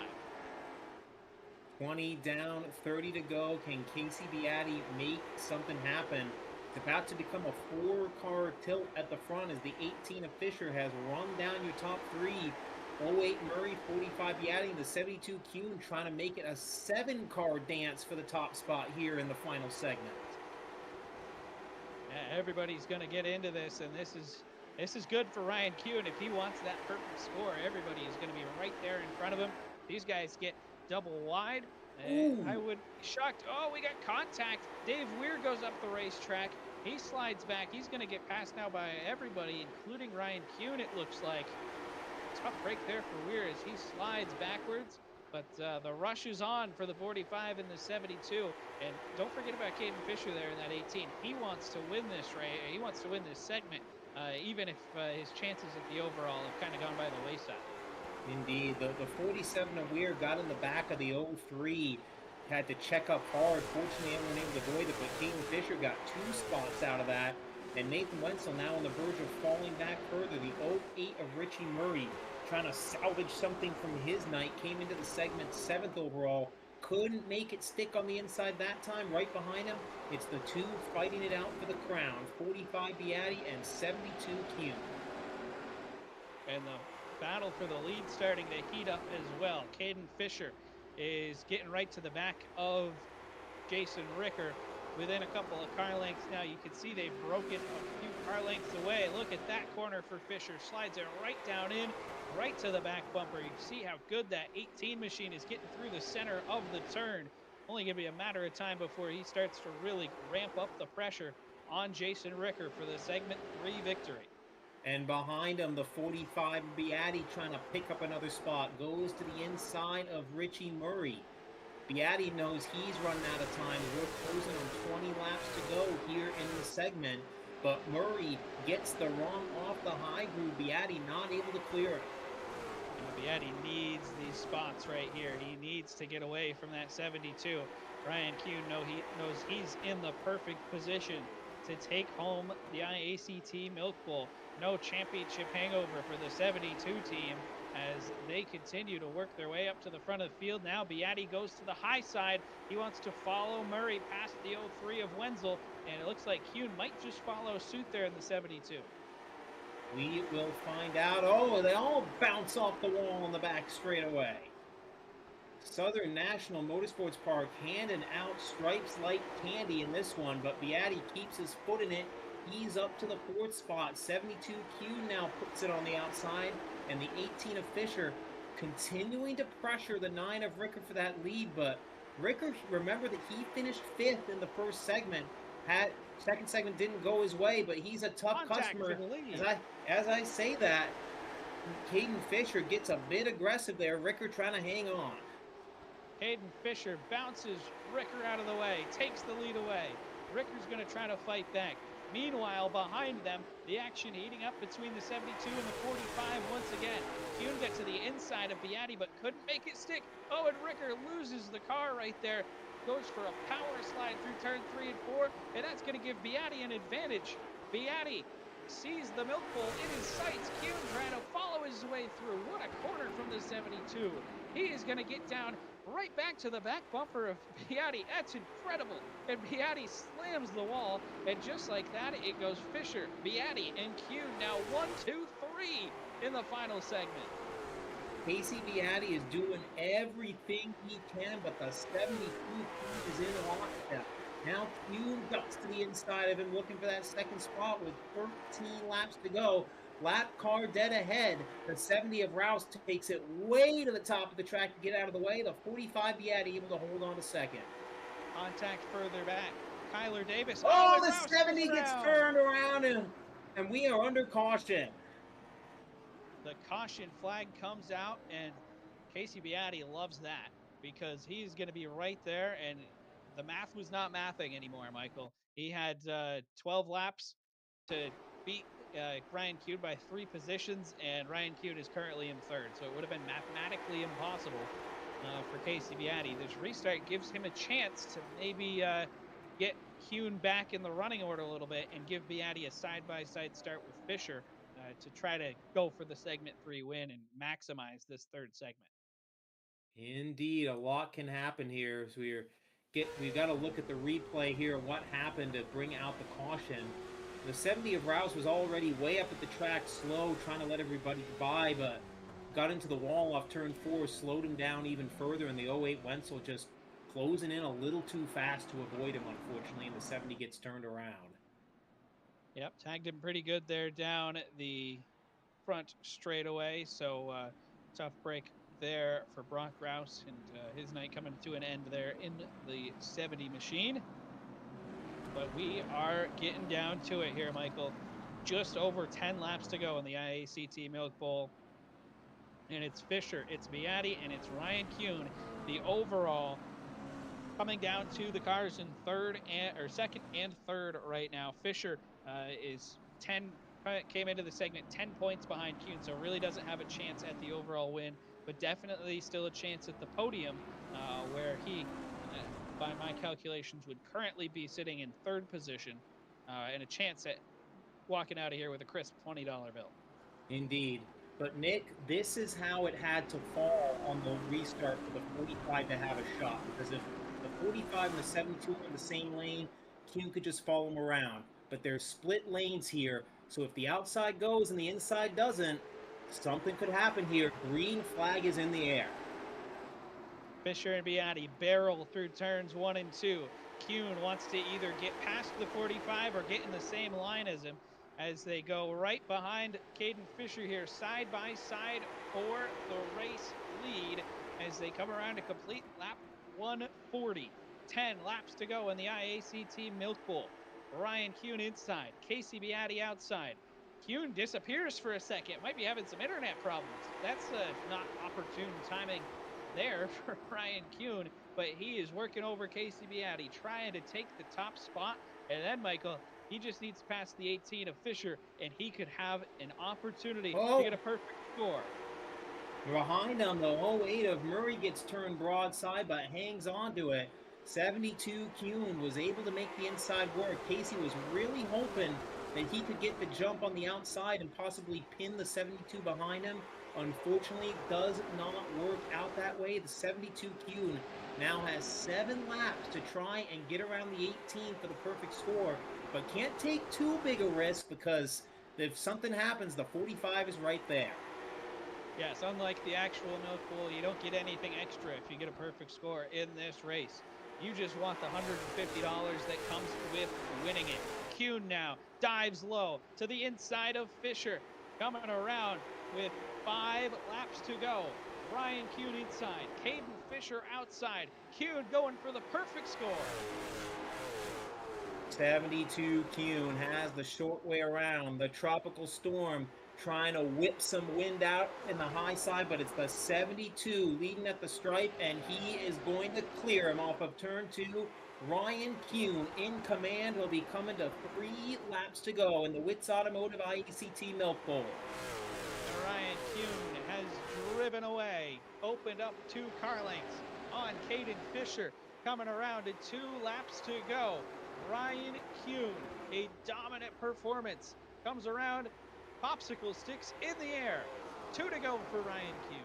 20 down, 30 to go. Can Casey Beatty make something happen? It's about to become a 4-car tilt at the front as the 18 of Fisher has run down your top three. '08 Murray, 45 Beatty, and the 72 Kuhn trying to make it a 7-car dance for the top spot here in the final segment. Yeah, everybody's going to get into this, and this is good for Ryan Kuhn. If he wants that perfect score, everybody is going to be right there in front of him. These guys get double wide. I Ooh, would be shocked. Oh, we got contact. Dave Weir goes up the racetrack. He slides back. He's going to get passed now by everybody, including Ryan Kuhn, it looks like. Tough break there for Weir as he slides backwards. But the rush is on for the 45 and the 72. And don't forget about Caden Fisher there in that 18. He wants to win this race. He wants to win this segment, even if his chances at the overall have kind of gone by the wayside. indeed. The 47 of Weir got in the back of the '03. Had to check up hard. Fortunately, everyone able to avoid it, but Caden Fisher got 2 spots out of that. And Nathan Wenzel now on the verge of falling back further. The '08 of Richie Murray trying to salvage something from his night. Came into the segment 7th overall. Couldn't make it stick on the inside that time. Right behind him, it's the two fighting it out for the crown. 45 Beatty and 72 Kuhn. And the battle for the lead starting to heat up as well. Caden Fisher is getting right to the back of Jason Ricker within a couple of car lengths now. You can see they've broken a few car lengths away. Look at that corner for Fisher. Slides it right down in, right to the back bumper. You see how good that 18 machine is getting through the center of the turn. Only going to be a matter of time before he starts to really ramp up the pressure on Jason Ricker for the segment 3 victory. And behind him, the 45 Beatty trying to pick up another spot. Goes to the inside of Richie Murray. Beatty knows he's running out of time. We're closing on 20 laps to go here in the segment. But Murray gets the run off the high groove. Beatty not able to clear it. Beatty needs these spots right here. He needs to get away from that 72. Ryan Kuhn knows he's in the perfect position to take home the IACT Milk Bowl. No championship hangover for the 72 team as they continue to work their way up to the front of the field. Now Beatty goes to the high side. He wants to follow Murray past the 03 of Wenzel, and it looks like Kuhn might just follow suit there in the 72. We will find out. Oh, they all bounce off the wall in the back straightaway. Southern National Motorsports Park handing out stripes like candy in this one, but Beatty keeps his foot in it. He's up to the 4th spot. 72 Q now puts it on the outside, and the 18 of Fisher continuing to pressure the 9 of Ricker for that lead, but Ricker, remember that he finished 5th in the first segment. Second segment didn't go his way, but he's a tough Contact for customer. the lead. As I say that, Caden Fisher gets a bit aggressive there. Ricker trying to hang on. Caden Fisher bounces Ricker out of the way, takes the lead away. Ricker's going to try to fight back. Meanwhile, behind them, the action heating up between the 72 and the 45 once again. Kuhn gets to the inside of Beatty, but couldn't make it stick. Oh, and Ricker loses the car right there. Goes for a power slide through turn 3 and 4, and that's going to give Beatty an advantage. Beatty sees the milk bowl in his sights. Kuhn trying to follow his way through. What a corner from the 72. He is going to get down right back to the back bumper of Beatty. That's incredible. And Beatty slams the wall. And just like that, it goes Fisher, Beatty, and Kuhn. Now 1, 2, 3 in the final segment. Casey Viatti is doing everything he can, but the 72 Kuhn is in lockstep. Now Kuhn ducks to the inside of him, looking for that second spot with 13 laps to go. Lap car dead ahead. The 70 of Rouse takes it way to the top of the track to get out of the way. The 45 Viatti able to hold on to second. Contact further back. Kyler Davis. Oh, Oh, and the Rouse goes 70 gets around. turned around, and we are under caution. The caution flag comes out, and Casey Beatty loves that because he's going to be right there. And the math was not mathing anymore, Michael. He had 12 laps to beat Ryan Kuhn by 3 positions, and Ryan Kuhn is currently in third. So it would have been mathematically impossible for Casey Beatty. This restart gives him a chance to maybe get Kuhn back in the running order a little bit and give Beatty a side by side start with Fisher to try to go for the segment 3 win and maximize this third segment. Indeed, a lot can happen here. So we've got to look at the replay here of what happened to bring out the caution. The 70 of Rouse was already way up at the track, slow, trying to let everybody by, but got into the wall off turn 4, slowed him down even further, and the '08 Wenzel just closing in a little too fast to avoid him, unfortunately, and the 70 gets turned around. Yep, tagged him pretty good there down the front straightaway. So tough break there for Brock Rouse and his night coming to an end there in the 70 machine. But we are getting down to it here, Michael. Just over 10 laps to go in the IACT Milk Bowl. And it's Fisher, it's Beatty, and it's Ryan Kuhn, the overall coming down to the cars in third and or second and third right now. Fisher is 10 came into the segment 10 points behind Kuhn, so really doesn't have a chance at the overall win, but definitely still a chance at the podium, where he, by my calculations, would currently be sitting in third position, and a chance at walking out of here with a crisp $20 bill. Indeed. But Nick, this is how it had to fall on the restart for the 45 to have a shot. Because if the 45 and the 72 are in the same lane, Kuhn could just follow them around. But there's split lanes here. So if the outside goes and the inside doesn't, something could happen here. Green flag is in the air. Fisher and Beatty barrel through turns 1 and 2. Kuhn wants to either get past the 45 or get in the same line as him as they go right behind Caden Fisher here, side by side for the race lead as they come around to complete lap 140. 10 laps to go in the IACT Milk Bowl. Ryan Kuhn inside, Casey Beatty outside. Kuhn disappears for a second. Might be having some internet problems. That's not opportune timing there for Ryan Kuhn, but he is working over Casey Beatty, trying to take the top spot. And then, Michael, he just needs past the 18 of Fisher, and he could have an opportunity to get a Oh, perfect score. behind on the '08 of Murray gets turned broadside but hangs on to it. 72 Kuhn was able to make the inside work. Casey was really hoping that he could get the jump on the outside and possibly pin the 72 behind him. Unfortunately, it does not work out that way. The 72 Kuhn now has 7 laps to try and get around the 18 for the perfect score, but can't take too big a risk because if something happens, the 45 is right there. Yes, unlike the actual milk bowl, you don't get anything extra if you get a perfect score in this race. You just want the $150 that comes with winning it. Kuhn now dives low to the inside of Fisher, coming around with 5 laps to go. Ryan Kuhn inside, Caden Fisher outside. Kuhn going for the perfect score. 72 Kuhn has the short way around. The tropical storm trying to whip some wind out in the high side, but it's the 72 leading at the stripe, and he is going to clear him off of turn 2. Ryan Kuhn in command will be coming to 3 laps to go in the Whit's Automotive IECT Milk Bowl. And Ryan Kuhn has driven away, opened up 2 car lengths on Caden Fisher, coming around to 2 laps to go. Ryan Kuhn, a dominant performance, comes around, popsicle sticks in the air. 2 to go for Ryan Kuhn.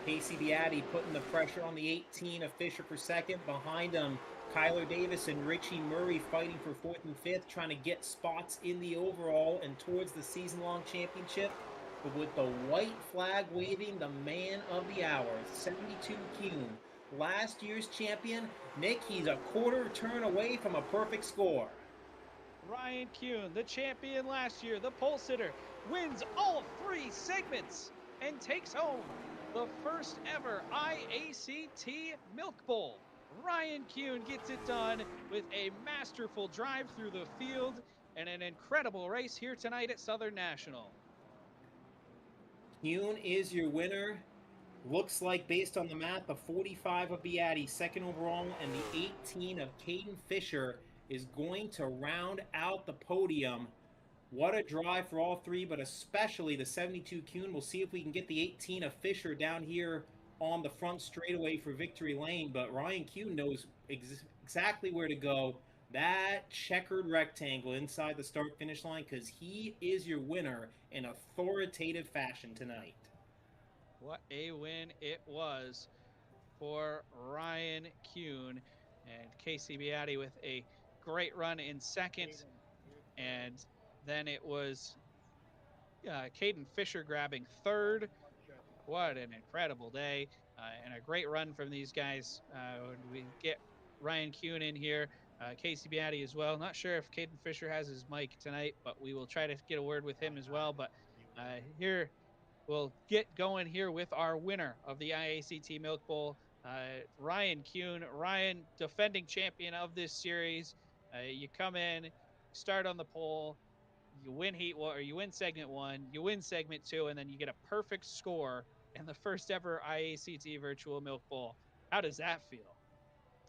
Casey Beatty putting the pressure on the 18 of Fisher for second. Behind him, Kyler Davis and Richie Murray fighting for fourth and fifth, trying to get spots in the overall and towards the season long championship. But with the white flag waving, the man of the hour, 72 Kuhn, last year's champion. Nick, he's a quarter turn away from a perfect score. Ryan Kuhn, the champion last year, the pole sitter, wins all three segments and takes home the first ever IACT Milk Bowl. Ryan Kuhn gets it done with a masterful drive through the field and an incredible race here tonight at Southern National. Kuhn is your winner. Looks like, based on the math, the 45 of Beatty, second overall, and the 18 of Caden Fisher is going to round out the podium. What a drive for all three, but especially the 72 Kuhn. We'll see if we can get the 18 of Fisher down here on the front straightaway for victory lane. But Ryan Kuhn knows exactly where to go. That checkered rectangle inside the start finish line, because he is your winner in authoritative fashion tonight. What a win it was for Ryan Kuhn and Casey Beatty with a great run in second. And then it was Caden Fisher grabbing third. What an incredible day and a great run from these guys. We get Ryan Kuhn in here, Casey Beatty as well. Not sure if Caden Fisher has his mic tonight, but we will try to get a word with him as well. But here we'll get going here with our winner of the IACT Milk Bowl, Ryan Kuhn. Ryan, defending champion of this series. You come in, start on the pole, you win heat one, or you win segment one, you win segment two, and then you get a perfect score in the first ever IACT Virtual Milk Bowl. How does that feel?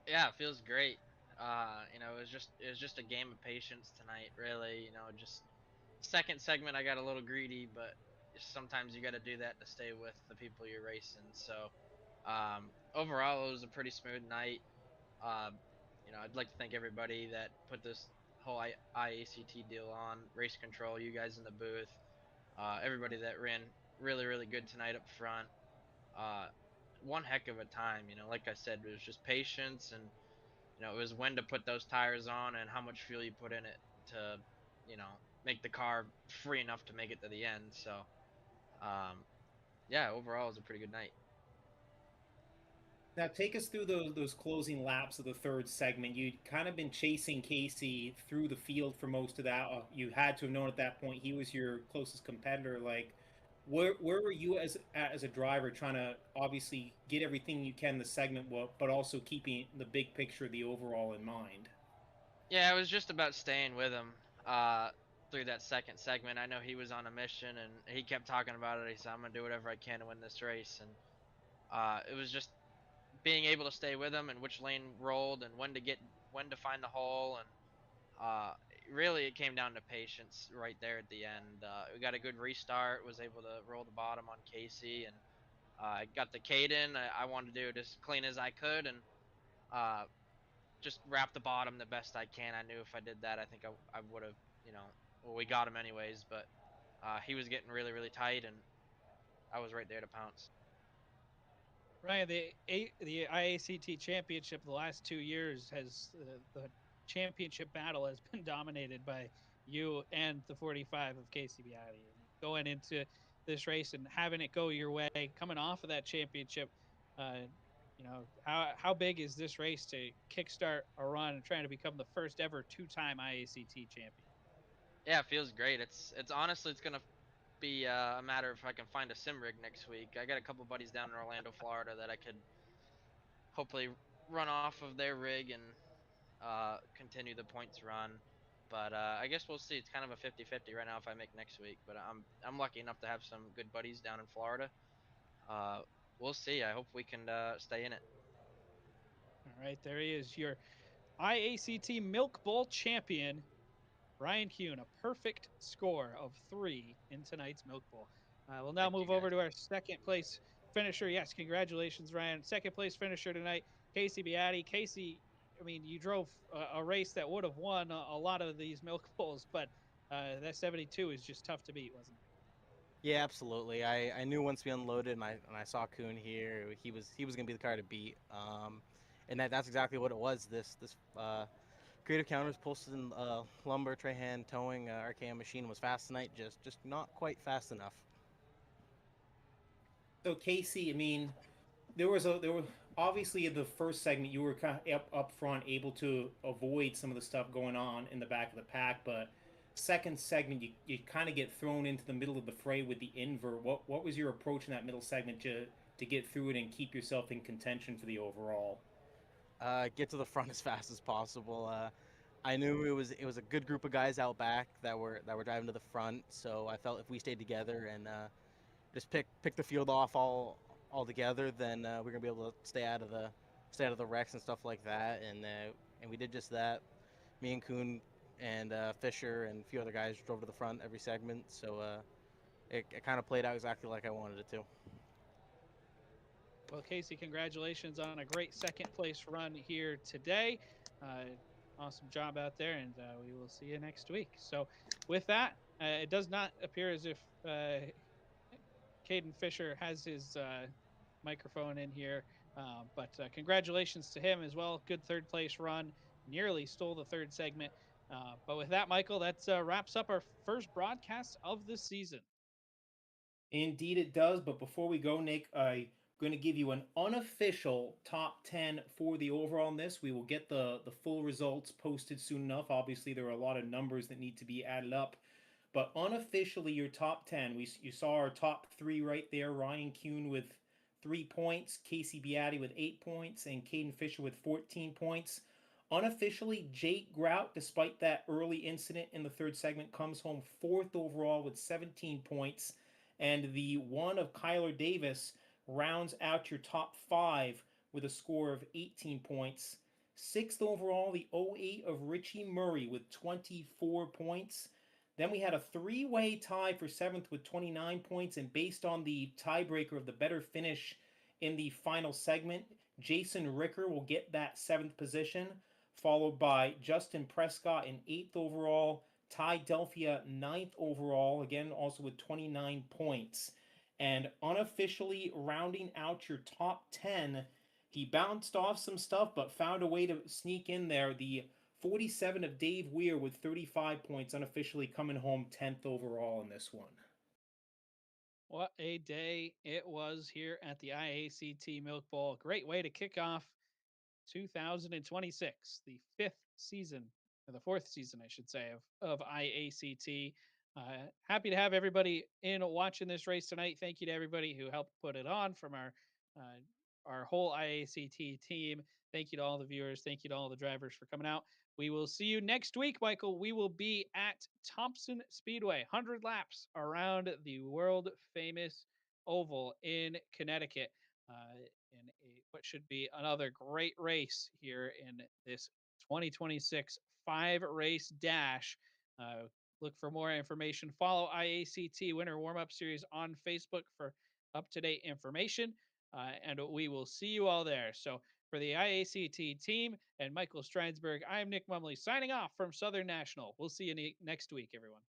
Yeah, it feels great. It was just a game of patience tonight, really. Just second segment I got a little greedy, but sometimes you got to do that to stay with the people you're racing. So, overall it was a pretty smooth night. Um, I'd like to thank everybody that put this whole IACT deal on, race control, you guys in the booth, everybody that ran really really good tonight up front. Uh One heck of a time, like I said, it was just patience, and it was when to put those tires on and how much fuel you put in it to, make the car free enough to make it to the end. So, um, yeah, overall, it was a pretty good night. Now, take us through those closing laps of the third segment. You'd kind of been chasing Casey through the field for most of that. You had to have known at that point he was your closest competitor. Like, where were you as a driver, trying to obviously get everything you can in the segment, but also keeping the big picture of the overall in mind? Yeah, it was just about staying with him through that second segment. I know he was on a mission, and he kept talking about it. He said, "I'm gonna do whatever I can to win this race," and it was just being able to stay with him and which lane rolled and when to find the hole. And Uh, really, it came down to patience right there at the end. We got a good restart, was able to roll the bottom on Casey, and I got the Caden. I wanted to do it as clean as I could, and uh, just wrap the bottom the best I can. I knew if I did that, I think I would have, well, we got him anyways, but he was getting really, really tight, and I was right there to pounce. Ryan, the IACT championship the last 2 years has the championship battle has been dominated by you and the 45 of KCBI. I mean, going into this race and having it go your way, coming off of that championship, uh, how big is this race to kickstart a run and trying to become the first ever two-time IACT champion? Yeah, it feels great. It's honestly it's gonna be a matter if I can find a sim rig next week. I got a couple buddies down in Orlando, Florida that I could hopefully run off of their rig and continue the points run. But I guess we'll see. It's kind of a 50-50 right now if I make next week. But I'm lucky enough to have some good buddies down in Florida. Uh, we'll see. I hope we can stay in it. All right, there he is, your IACT Milk Bowl champion, Ryan Kuhn, a perfect score of 3 in tonight's Milk Bowl. We'll now Thank you move over guys. to our second place finisher. Yes, congratulations, Ryan. Second place finisher tonight, Casey Beatty. Casey, I mean, you drove a race that would have won a lot of these Milk Bowls, but that 72 is just tough to beat, wasn't it? Yeah, absolutely. I knew once we unloaded and I saw Kuhn here, he was gonna be the car to beat. And that's exactly what it was. This creative counters posted in lumber, tray hand, towing, RKM machine was fast tonight, just not quite fast enough. So Casey, I mean, there were obviously in the first segment you were kind of up front able to avoid some of the stuff going on in the back of the pack, but second segment you kind of get thrown into the middle of the fray with the invert. What was your approach in that middle segment to get through it and keep yourself in contention for the overall? Get to the front as fast as possible. I knew it was a good group of guys out back that were driving to the front, so I felt if we stayed together and just pick the field off all together, then we're gonna be able to stay out of the wrecks and stuff like that. And we did just that. Me and Kuhn and Fisher and a few other guys drove to the front every segment, so it kind of played out exactly like I wanted it to. Well, Casey, congratulations on a great second place run here today. Uh, awesome job out there, and we will see you next week. So, with that, it does not appear as if Caden Fisher has his microphone in here, but congratulations to him as well. Good third place run, nearly stole the third segment. But with that, Michael, that wraps up our first broadcast of the season. Indeed, it does. But before we go, Nick, I'm going to give you an unofficial top 10 for the overall in this. We will get the full results posted soon enough. Obviously, there are a lot of numbers that need to be added up. But unofficially, your top 10, you saw our top three right there. Ryan Kuhn with 3 points, Casey Beatty with 8 points, and Caden Fisher with 14 points. Unofficially, Jake Grout, despite that early incident in the third segment, comes home fourth overall with 17 points. And the one of Kyler Davis rounds out your top five with a score of 18 points. Sixth overall, the '08 of Richie Murray with 24 points. Then we had a three-way tie for seventh with 29 points, and based on the tiebreaker of the better finish in the final segment, Jason Ricker will get that seventh position, followed by Justin Prescott in eighth overall, Ty Delphia ninth overall, again also with 29 points. And unofficially rounding out your top 10, he bounced off some stuff but found a way to sneak in there. The 47 of Dave Weir with 35 points, unofficially coming home 10th overall in this one. What a day it was here at the IACT Milk Bowl. Great way to kick off 2026, the fifth season, or the fourth season, I should say, of IACT. Happy to have everybody in watching this race tonight. Thank you to everybody who helped put it on from uh, our whole IACT team. Thank you to all the viewers. Thank you to all the drivers for coming out. We will see you next week, Michael. We will be at Thompson Speedway, 100 laps around the world famous oval in Connecticut. Uh, in what should be another great race here in this 2026 5 race dash. Uh, look for more information. Follow IACT Winter Warm Up Series on Facebook for up to date information. And we will see you all there. So, for the IACT team and Michael Streinsberg, I'm Nick Mumley signing off from Southern National. We'll see you next week, everyone.